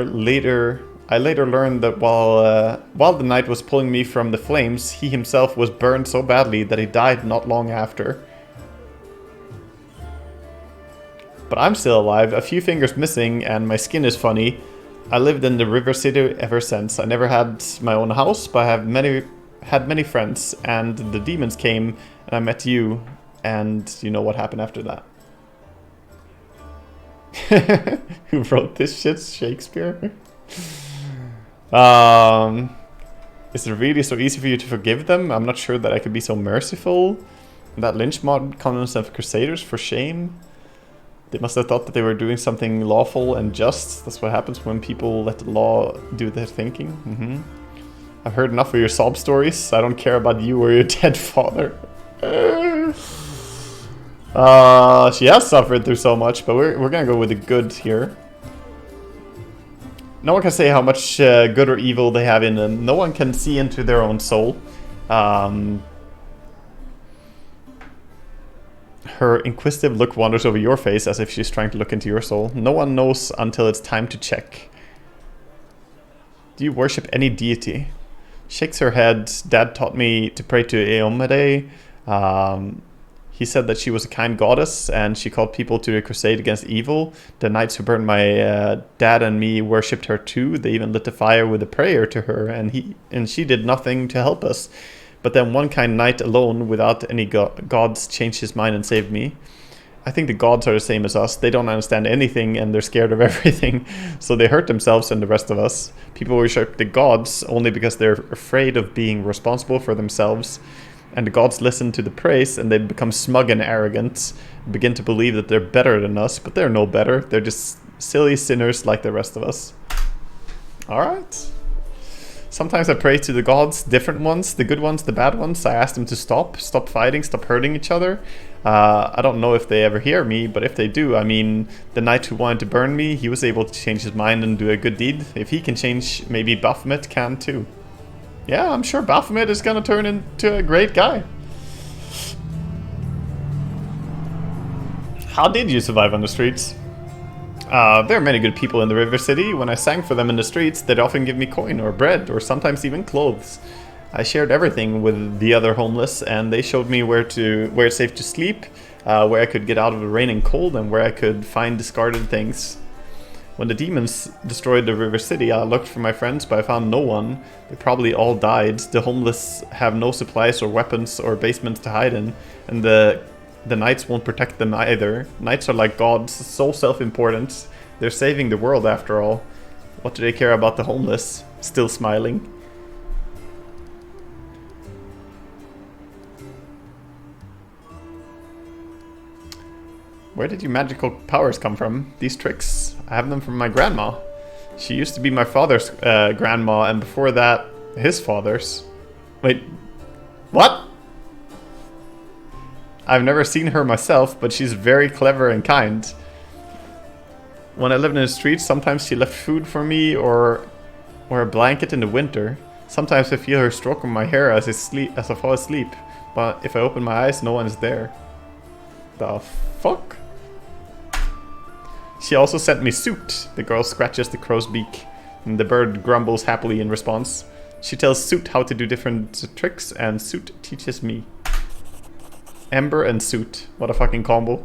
I later learned that while the knight was pulling me from the flames, he himself was burned so badly that he died not long after. But I'm still alive, a few fingers missing, and my skin is funny. I lived in the River City ever since. I never had my own house, but I have had many friends, and the demons came, and I met you, and you know what happened after that. Who wrote this shit? Shakespeare? Is it really so easy for you to forgive them? I'm not sure that I could be so merciful. That lynch mob calling themselves Crusaders, for shame. They must have thought that they were doing something lawful and just. That's what happens when people let the law do their thinking. I've heard enough of your sob stories. I don't care about you or your dead father. She has suffered through so much, but we're gonna go with the good here. No one can say how much good or evil they have in them. No one can see into their own soul. Her inquisitive look wanders over your face as if she's trying to look into your soul. No one knows until it's time to check. Do you worship any deity? Shakes her head. Dad taught me to pray to Aeon. He said that she was a kind goddess and she called people to a crusade against evil. The knights who burned my dad and me worshipped her too. They even lit a fire with a prayer to her, and she did nothing to help us. But then one kind knight alone, without any gods, changed his mind and saved me. I think the gods are the same as us. They don't understand anything and they're scared of everything. So they hurt themselves and the rest of us. People worship the gods only because they're afraid of being responsible for themselves. And the gods listen to the praise and they become smug and arrogant. Begin to believe that they're better than us, but they're no better. They're just silly sinners like the rest of us. Alright. Sometimes I pray to the gods, different ones, the good ones, the bad ones. I ask them to stop fighting, stop hurting each other. I don't know if they ever hear me, but if they do, I mean, the knight who wanted to burn me, he was able to change his mind and do a good deed. If he can change, maybe Baphomet can too. Yeah, I'm sure Baphomet is gonna turn into a great guy. How did you survive on the streets? There are many good people in the River City. When I sang for them in the streets, they'd often give me coin or bread or sometimes even clothes. I shared everything with the other homeless and they showed me where it's safe to sleep, where I could get out of the rain and cold, and where I could find discarded things. When the demons destroyed the River City, I looked for my friends, but I found no one. They probably all died. The homeless have no supplies or weapons or basements to hide in, and the knights won't protect them either. Knights are like gods, so self-important. They're saving the world after all. What do they care about the homeless? Still smiling. Where did your magical powers come from? These tricks? I have them from my grandma. She used to be my father's grandma, and before that, his father's. Wait, what? I've never seen her myself, but she's very clever and kind. When I lived in the streets, sometimes she left food for me or a blanket in the winter. Sometimes I feel her stroking my hair as I fall asleep, but if I open my eyes, no one is there. The fuck? She also sent me Soot. The girl scratches the crow's beak, and the bird grumbles happily in response. She tells Soot how to do different tricks, and Soot teaches me. Ember and Soot. What a fucking combo.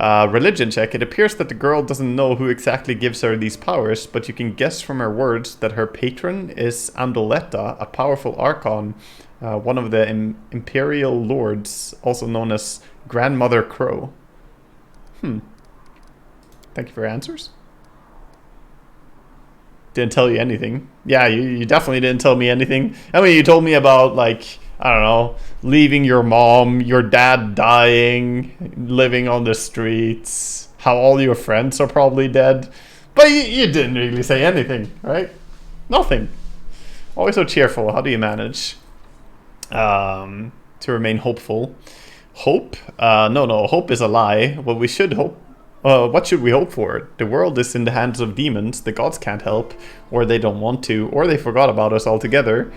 Religion check. It appears that the girl doesn't know who exactly gives her these powers, but you can guess from her words that her patron is Andoletta, a powerful archon, one of the Imperial Lords, also known as Grandmother Crow. Thank you for your answers. Didn't tell you anything. Yeah, you definitely didn't tell me anything. I mean, you told me about, like, I don't know, leaving your mom, your dad dying, living on the streets, how all your friends are probably dead. But you didn't really say anything, right? Nothing. Always so cheerful. How do you manage to remain hopeful? Hope? No, hope is a lie. What we should hope. What should we hope for? The world is in the hands of demons. The gods can't help, or they don't want to, or they forgot about us altogether.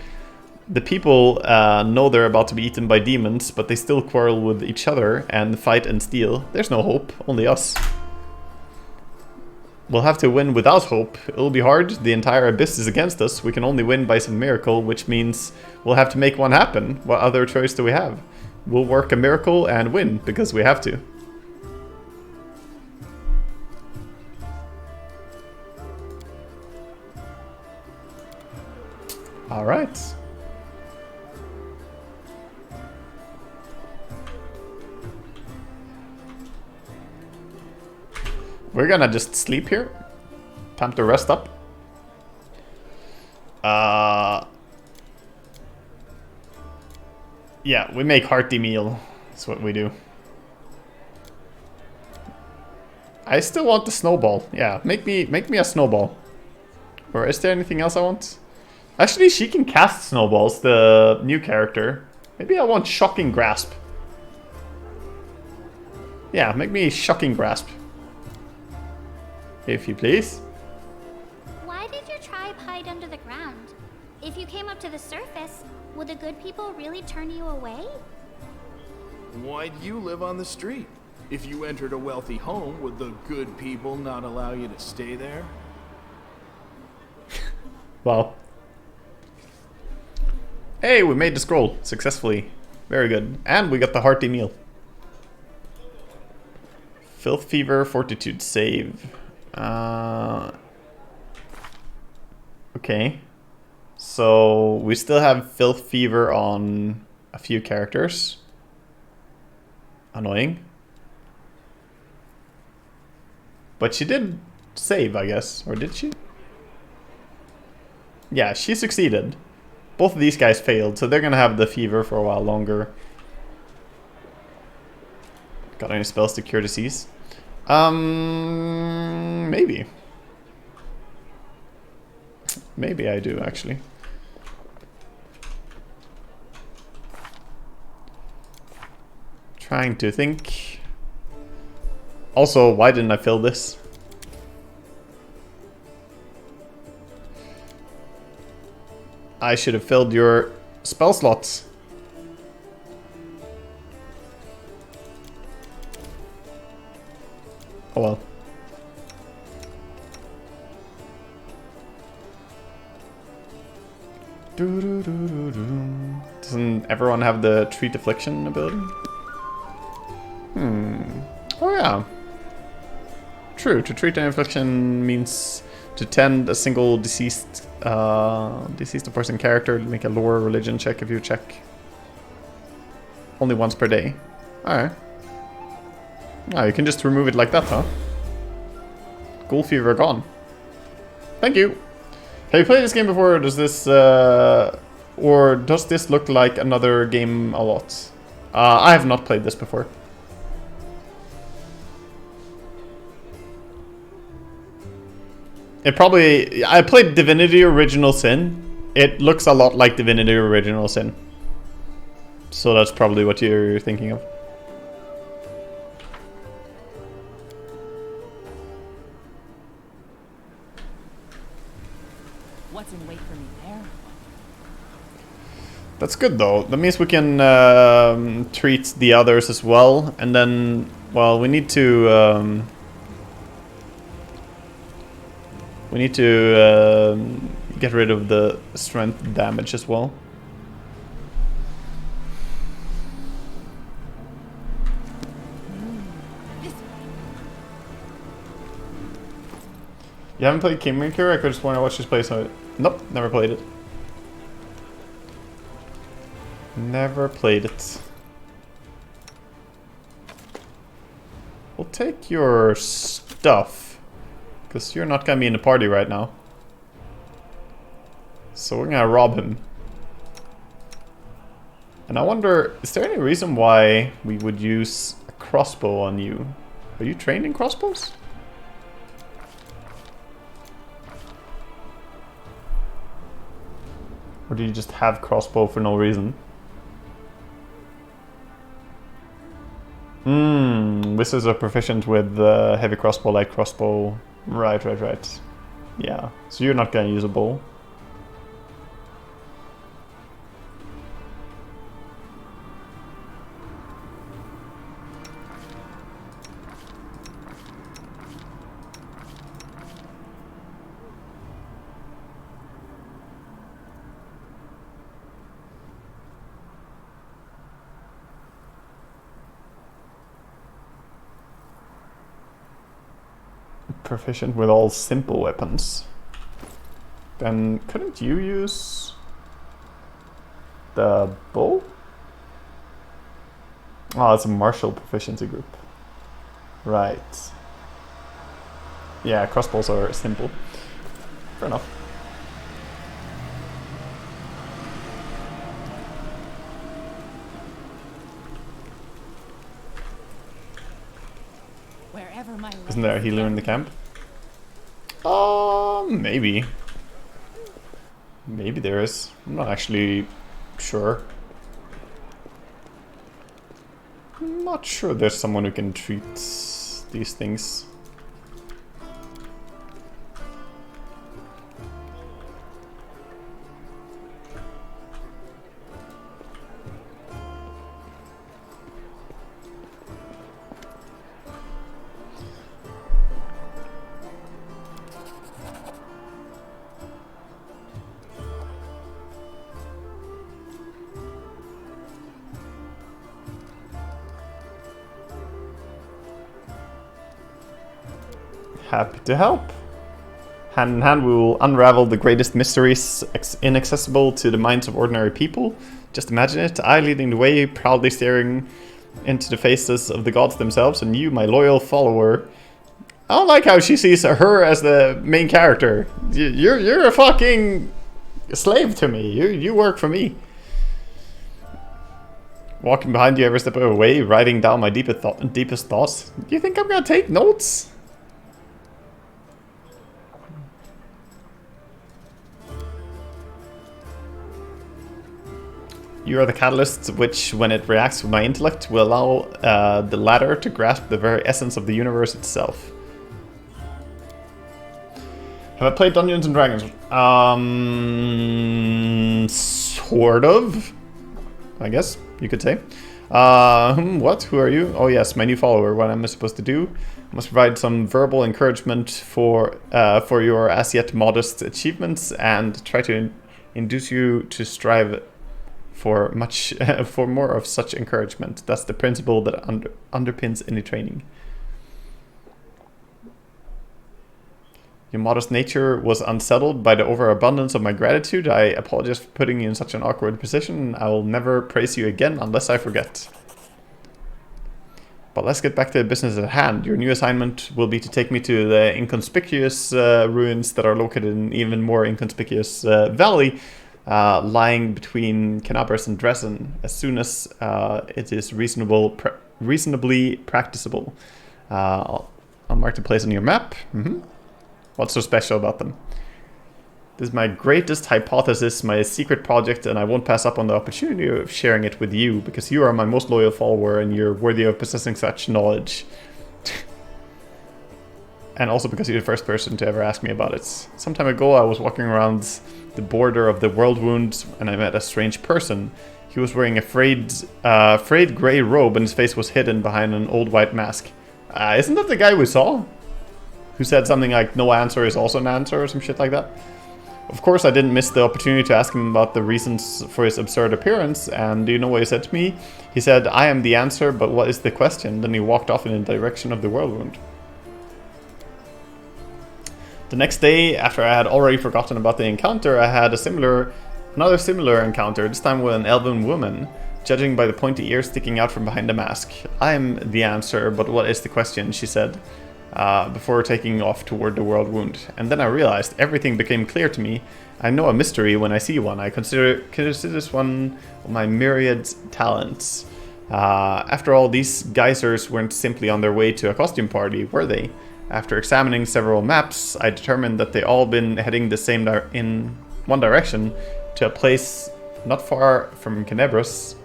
The people know they're about to be eaten by demons, but they still quarrel with each other and fight and steal. There's no hope, only us. We'll have to win without hope. It'll be hard. The entire abyss is against us. We can only win by some miracle, which means we'll have to make one happen. What other choice do we have? We'll work a miracle and win, because we have to. Alright. We're gonna just sleep here. Time to rest up. Yeah, we make hearty meal. That's what we do. I still want the snowball. Yeah, make me a snowball. Or is there anything else I want? Actually, she can cast snowballs, the new character. Maybe I want Shocking Grasp. Yeah, make me Shocking Grasp. If you please. If you came up to the surface, would the good people really turn you away? Why'd you live on the street? If you entered a wealthy home, would the good people not allow you to stay there? Well. Hey, we made the scroll successfully. Very good. And we got the hearty meal. Filth Fever, Fortitude save. Okay. So we still have Filth Fever on a few characters. Annoying. But she did save, I guess. Or did she? Yeah, she succeeded. Both of these guys failed, so they're gonna have the fever for a while longer. Got any spells to cure disease? Maybe. Maybe I do, actually. Trying to think. Also, why didn't I fill this? I should have filled your spell slots. Oh well. Doesn't everyone have the Treat Affliction ability? Oh yeah. True, to treat an affliction means to tend a single deceased person character to make a lore religion check if you check only once per day. Alright. Oh, you can just remove it like that, huh? Ghoul fever gone. Thank you. Have you played this game before, or does this look like another game a lot? I have not played this before. I played Divinity Original Sin. It looks a lot like Divinity Original Sin. So that's probably what you're thinking of. What's in wait for me there? That's good though. That means we can treat the others as well. And then, well, we need to... get rid of the strength damage as well. You haven't played Kingmaker? I could just want to watch this play, so... Nope, never played it. Never played it. We'll take your stuff. Because you're not gonna be in the party right now. So we're gonna rob him. And I wonder, is there any reason why we would use a crossbow on you? Are you trained in crossbows? Or do you just have crossbow for no reason? Wizards are proficient with heavy crossbow, light crossbow. Right. Yeah, so you're not gonna use a bow. Proficient with all simple weapons. Then couldn't you use the bow? Oh, it's a martial proficiency group. Right. Yeah, crossbows are simple. Fair enough. Isn't there a healer in the camp? Maybe. Maybe there is. I'm not actually sure. I'm not sure there's someone who can treat these things. Happy to help. Hand in hand, we will unravel the greatest mysteries inaccessible to the minds of ordinary people. Just imagine it, I leading the way, proudly staring into the faces of the gods themselves, and you, my loyal follower. I don't like how she sees her as the main character. You're a fucking slave to me. You work for me. Walking behind you every step of the way, writing down my deepest thoughts. Do you think I'm gonna take notes? You are the catalyst which, when it reacts with my intellect, will allow the latter to grasp the very essence of the universe itself. Have I played Dungeons and Dragons? Sort of, I guess you could say. What? Who are you? Oh yes, my new follower. What am I supposed to do? I must provide some verbal encouragement for your as yet modest achievements and try to induce you to strive for more of such encouragement. That's the principle that underpins any training. Your modest nature was unsettled by the overabundance of my gratitude. I apologize for putting you in such an awkward position. I will never praise you again unless I forget. But let's get back to the business at hand. Your new assignment will be to take me to the inconspicuous ruins that are located in an even more inconspicuous valley lying between Canabras and Dresden as soon as it is reasonably practicable. I'll mark the place on your map. What's so special about them? This is my greatest hypothesis, my secret project, and I won't pass up on the opportunity of sharing it with you, because you are my most loyal follower and you're worthy of possessing such knowledge. And also because you're the first person to ever ask me about it. Some time ago I was walking around the border of the World Wound and I met a strange person. He was wearing a frayed grey robe and his face was hidden behind an old white mask. Isn't that the guy we saw? Who said something like, no answer is also an answer, or some shit like that. Of course, I didn't miss the opportunity to ask him about the reasons for his absurd appearance, and do you know what he said to me? He said, I am the answer, but what is the question? Then he walked off in the direction of the Whirlwind. The next day, after I had already forgotten about the encounter, I had another similar encounter, this time with an elven woman, judging by the pointy ears sticking out from behind the mask. I am the answer, but what is the question? She said. Before taking off toward the World Wound. And then I realized everything became clear to me. I know a mystery when I see one. I consider this one of my myriad talents. After all, these geysers weren't simply on their way to a costume party, were they? After examining several maps, I determined that they all been heading the same in one direction to a place not far from Canabras,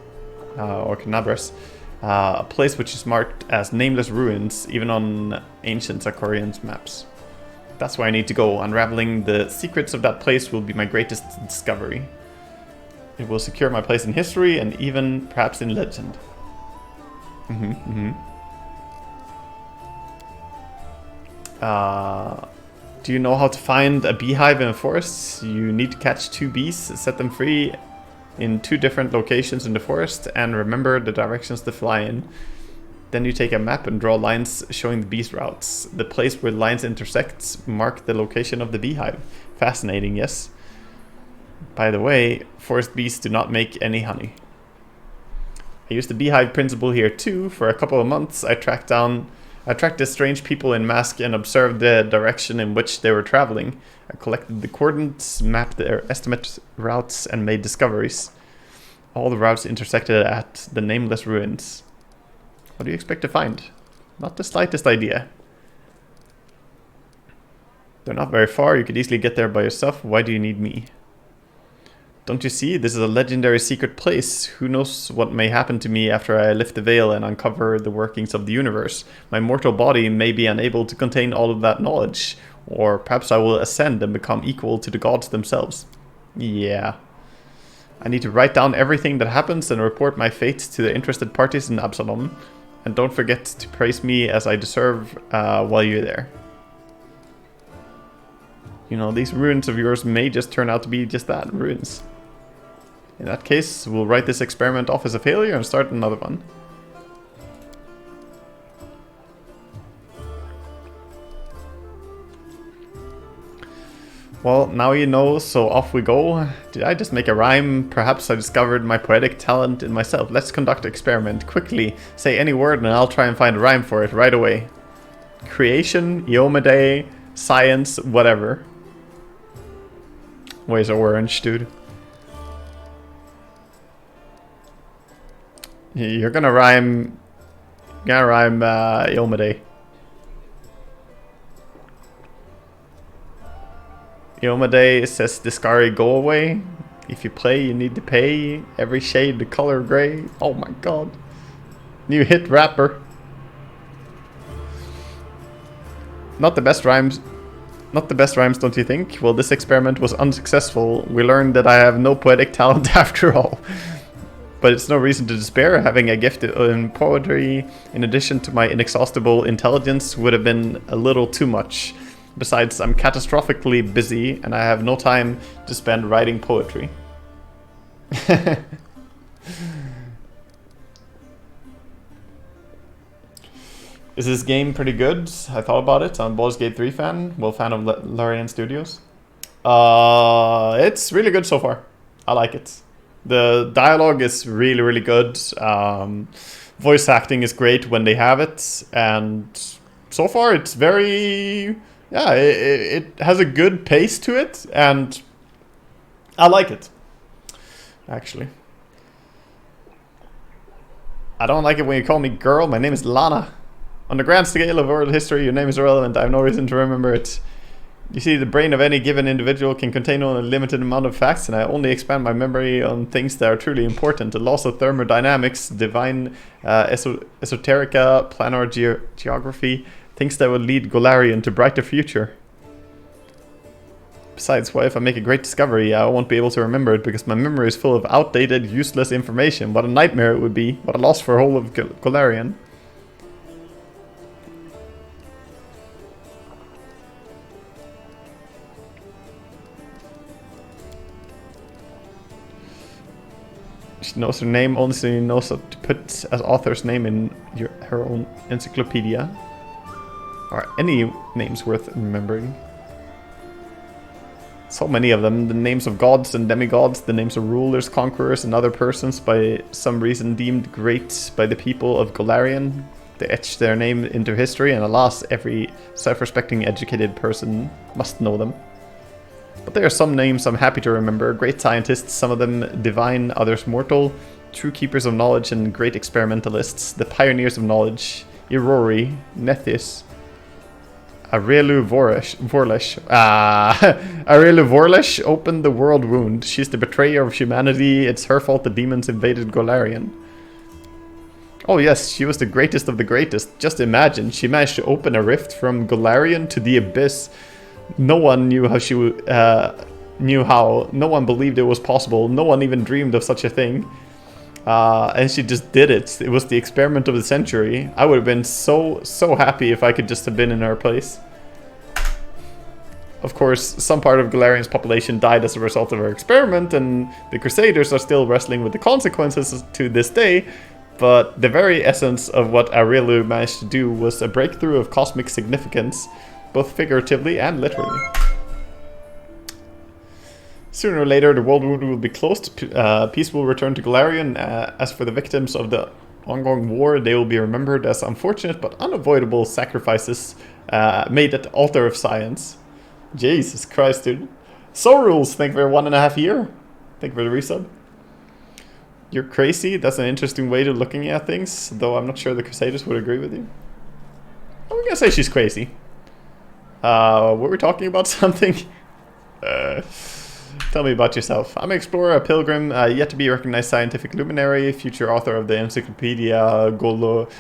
a place which is marked as nameless ruins, even on ancient Zakorian's maps. That's where I need to go. Unraveling the secrets of that place will be my greatest discovery. It will secure my place in history and even perhaps in legend. Do you know how to find a beehive in a forest? You need to catch 2 bees, set them free in 2 different locations in the forest, and remember the directions to fly in. Then you take a map and draw lines showing the bees' routes. The place where lines intersect mark the location of the beehive. Fascinating, yes? By the way, forest bees do not make any honey. I used the beehive principle here too. For a couple of months I tracked the strange people in masks and observed the direction in which they were traveling. I collected the coordinates, mapped their estimate routes, and made discoveries. All the routes intersected at the nameless ruins. What do you expect to find? Not the slightest idea. They're not very far, you could easily get there by yourself. Why do you need me? Don't you see? This is a legendary secret place. Who knows what may happen to me after I lift the veil and uncover the workings of the universe. My mortal body may be unable to contain all of that knowledge. Or perhaps I will ascend and become equal to the gods themselves. Yeah. I need to write down everything that happens and report my fate to the interested parties in Absalom. And don't forget to praise me as I deserve while you're there. You know, these ruins of yours may just turn out to be just that, ruins. In that case, we'll write this experiment off as a failure and start another one. Well, now you know, so off we go. Did I just make a rhyme? Perhaps I discovered my poetic talent in myself. Let's conduct an experiment. Quickly, say any word and I'll try and find a rhyme for it right away. Creation, Iomedae, science, whatever. Where's orange, dude? You're gonna rhyme... Iomedae. Iomedae says Discari go away. If you play, you need to pay. Every shade the color gray. Oh my god. New hit rapper. Not the best rhymes. Not the best rhymes, don't you think? Well, this experiment was unsuccessful. We learned that I have no poetic talent after all. But it's no reason to despair. Having a gift in poetry, in addition to my inexhaustible intelligence, would have been a little too much. Besides, I'm catastrophically busy and I have no time to spend writing poetry. Is this game pretty good? I thought about it. I'm a Baldur's Gate 3 fan. Well, fan of Larian Studios. It's really good so far. I like it. The dialogue is really, really good. Voice acting is great when they have it. And so far it's very... Yeah, it has a good pace to it, and I like it, actually. I don't like it when you call me girl. My name is Lana. On the grand scale of world history, your name is irrelevant. I have no reason to remember it. You see, the brain of any given individual can contain only a limited amount of facts, and I only expand my memory on things that are truly important. The laws of thermodynamics, divine esoterica, planar geography, things that will lead Golarion to brighter future. Besides, what if I make a great discovery? I won't be able to remember it because my memory is full of outdated, useless information. What a nightmare it would be. What a loss for whole of Golarion. She knows her name, only so she knows how to put as author's name in her own encyclopedia. Or any names worth remembering. So many of them. The names of gods and demigods, the names of rulers, conquerors, and other persons by some reason deemed great by the people of Golarion. They etched their name into history, and alas, every self-respecting educated person must know them. But there are some names I'm happy to remember. Great scientists, some of them divine, others mortal. True keepers of knowledge and great experimentalists. The pioneers of knowledge. Irori, Nethys. Aurelu Vorlesh. Aurelu Vorlesh opened the world wound. She's the betrayer of humanity. It's her fault the demons invaded Golarion. Oh yes, she was the greatest of the greatest. Just imagine, she managed to open a rift from Golarion to the Abyss. No one knew how she knew how. No one believed it was possible. No one even dreamed of such a thing. And she just did it. It was the experiment of the century. I would have been so happy if I could just have been in her place. Of course, some part of Golarion's population died as a result of her experiment, and the Crusaders are still wrestling with the consequences to this day. But the very essence of what Aurelu managed to do was a breakthrough of cosmic significance, both figuratively and literally. Sooner or later, the world wound will be closed. Peace will return to Golarion. As for the victims of the ongoing war, they will be remembered as unfortunate but unavoidable sacrifices made at the altar of science. Jesus Christ, dude. So rules, thank you for 1.5 years. Thank you for the resub. You're crazy. That's an interesting way to looking at things, though I'm not sure the Crusaders would agree with you. I'm gonna say she's crazy. Were we talking about something? Tell me about yourself. I'm an explorer, a pilgrim, yet to be recognized scientific luminary, future author of the Encyclopedia Golaronica,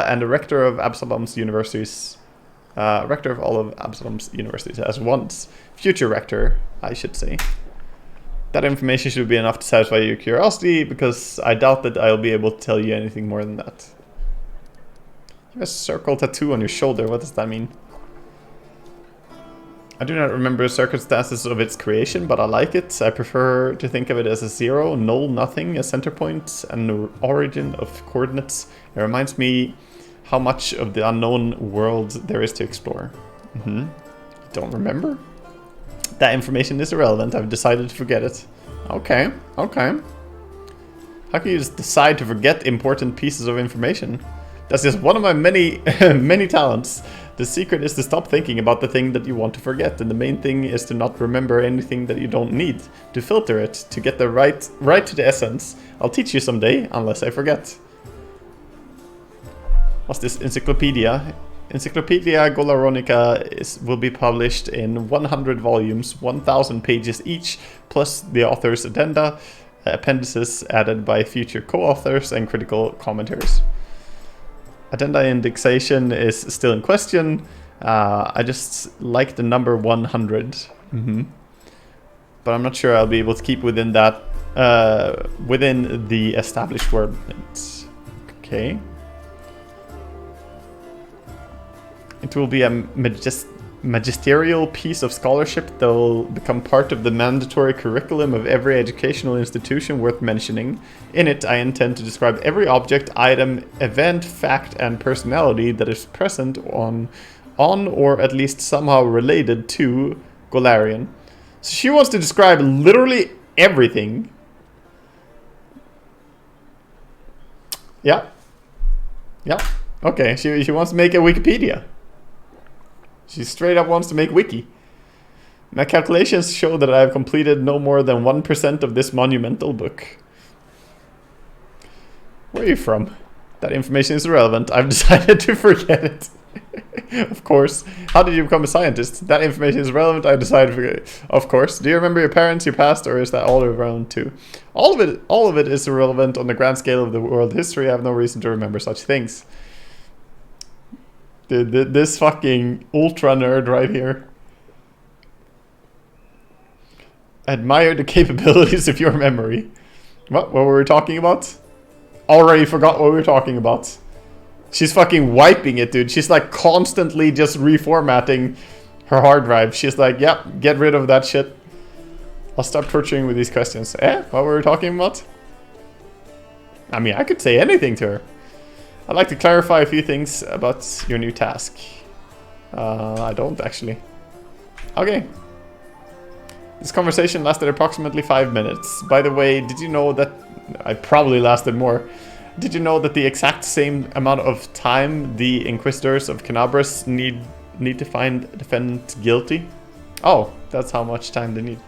and the rector of Absalom's universities. Rector of all of Absalom's universities as once. Future rector, I should say. That information should be enough to satisfy your curiosity, because I doubt that I'll be able to tell you anything more than that. You have a circle tattoo on your shoulder, what does that mean? I do not remember the circumstances of its creation, but I like it. I prefer to think of it as a zero, null, nothing, a center point, and the origin of coordinates. It reminds me how much of the unknown world there is to explore. Don't remember? That information is irrelevant. I've decided to forget it. Okay, okay. How can you just decide to forget important pieces of information? That's just one of my many, many talents. The secret is to stop thinking about the thing that you want to forget, and the main thing is to not remember anything that you don't need. To filter it, to get the right to the essence. I'll teach you someday, unless I forget. What's this encyclopedia? Encyclopedia Golaronica will be published in 100 volumes, 1,000 pages each, plus the author's addenda, appendices added by future co-authors, and critical commentaries. Addenda indexation is still in question. I just like the number 100. But I'm not sure I'll be able to keep within that, within the established word limits. Okay. It will be a magisterial piece of scholarship that will become part of the mandatory curriculum of every educational institution worth mentioning. In it, I intend to describe every object, item, event, fact, and personality that is present on or at least somehow related to Golarion. So she wants to describe literally everything. Yeah. Yeah. Okay, she wants to make a Wikipedia. She straight up wants to make wiki. My calculations show that I have completed no more than 1% of this monumental book. Where are you from? That information is irrelevant. I've decided to forget it. Of course. How did you become a scientist? That information is relevant. I decided to forget it. Of course. Do you remember your parents, your past, or is that all irrelevant too? All of it is irrelevant on the grand scale of the world history. I have no reason to remember such things. Dude, this fucking ultra nerd right here. Admire the capabilities of your memory. What were we talking about? Already forgot what we were talking about. She's fucking wiping it, dude. She's like constantly just reformatting her hard drive. She's like, yep, get rid of that shit. I'll stop torturing with these questions. What were we talking about? I mean, I could say anything to her. I'd like to clarify a few things about your new task. I don't actually. Okay. This conversation lasted approximately 5 minutes. By the way, did you know that... I probably lasted more. Did you know that the exact same amount of time the Inquisitors of Canabras need to find a defendant guilty? Oh, that's how much time they need.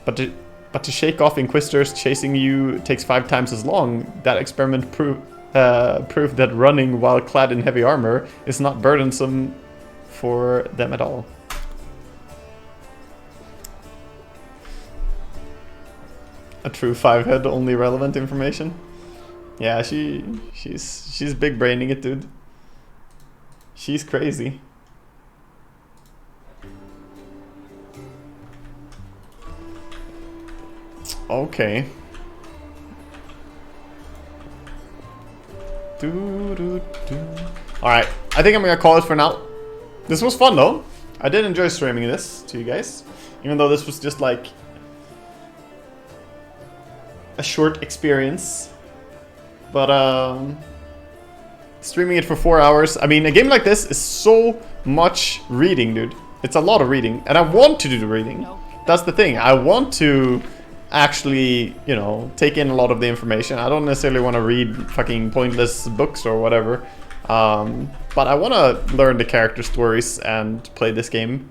But to shake off Inquisitors chasing you takes 5 times as long. That experiment proved that running while clad in heavy armor is not burdensome for them at all. A true 5-head, only relevant information. Yeah, she's big braining it, dude. She's crazy. Okay. Alright, I think I'm gonna call it for now. This was fun though. I did enjoy streaming this to you guys. Even though this was just like a short experience. But streaming it for 4 hours. I mean, a game like this is so much reading, dude. It's a lot of reading. And I want to do the reading. That's the thing. I want to actually, you know, take in a lot of the information. I don't necessarily want to read fucking pointless books or whatever. But I want to learn the character stories and play this game.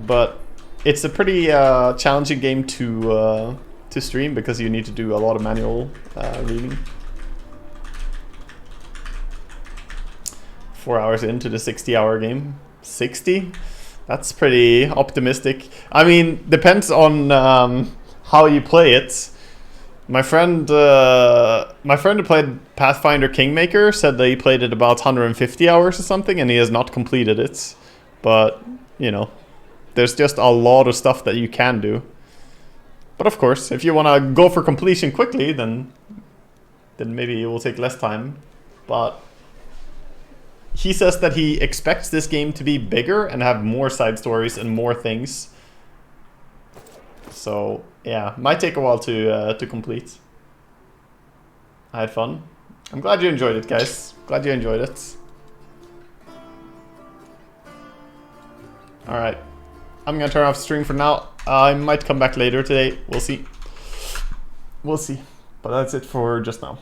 But it's a pretty challenging game to stream because you need to do a lot of manual reading. 4 hours into the 60-hour game. 60? That's pretty optimistic. I mean, depends on how you play it. My friend who played Pathfinder Kingmaker said that he played it about 150 hours or something, and he has not completed it. But, you know, there's just a lot of stuff that you can do. But of course, if you want to go for completion quickly, then maybe it will take less time. But he says that he expects this game to be bigger and have more side stories and more things. So yeah, might take a while to complete. I had fun. I'm glad you enjoyed it, guys. Glad you enjoyed it. Alright. I'm gonna turn off stream for now. I might come back later today. We'll see. We'll see. But that's it for just now.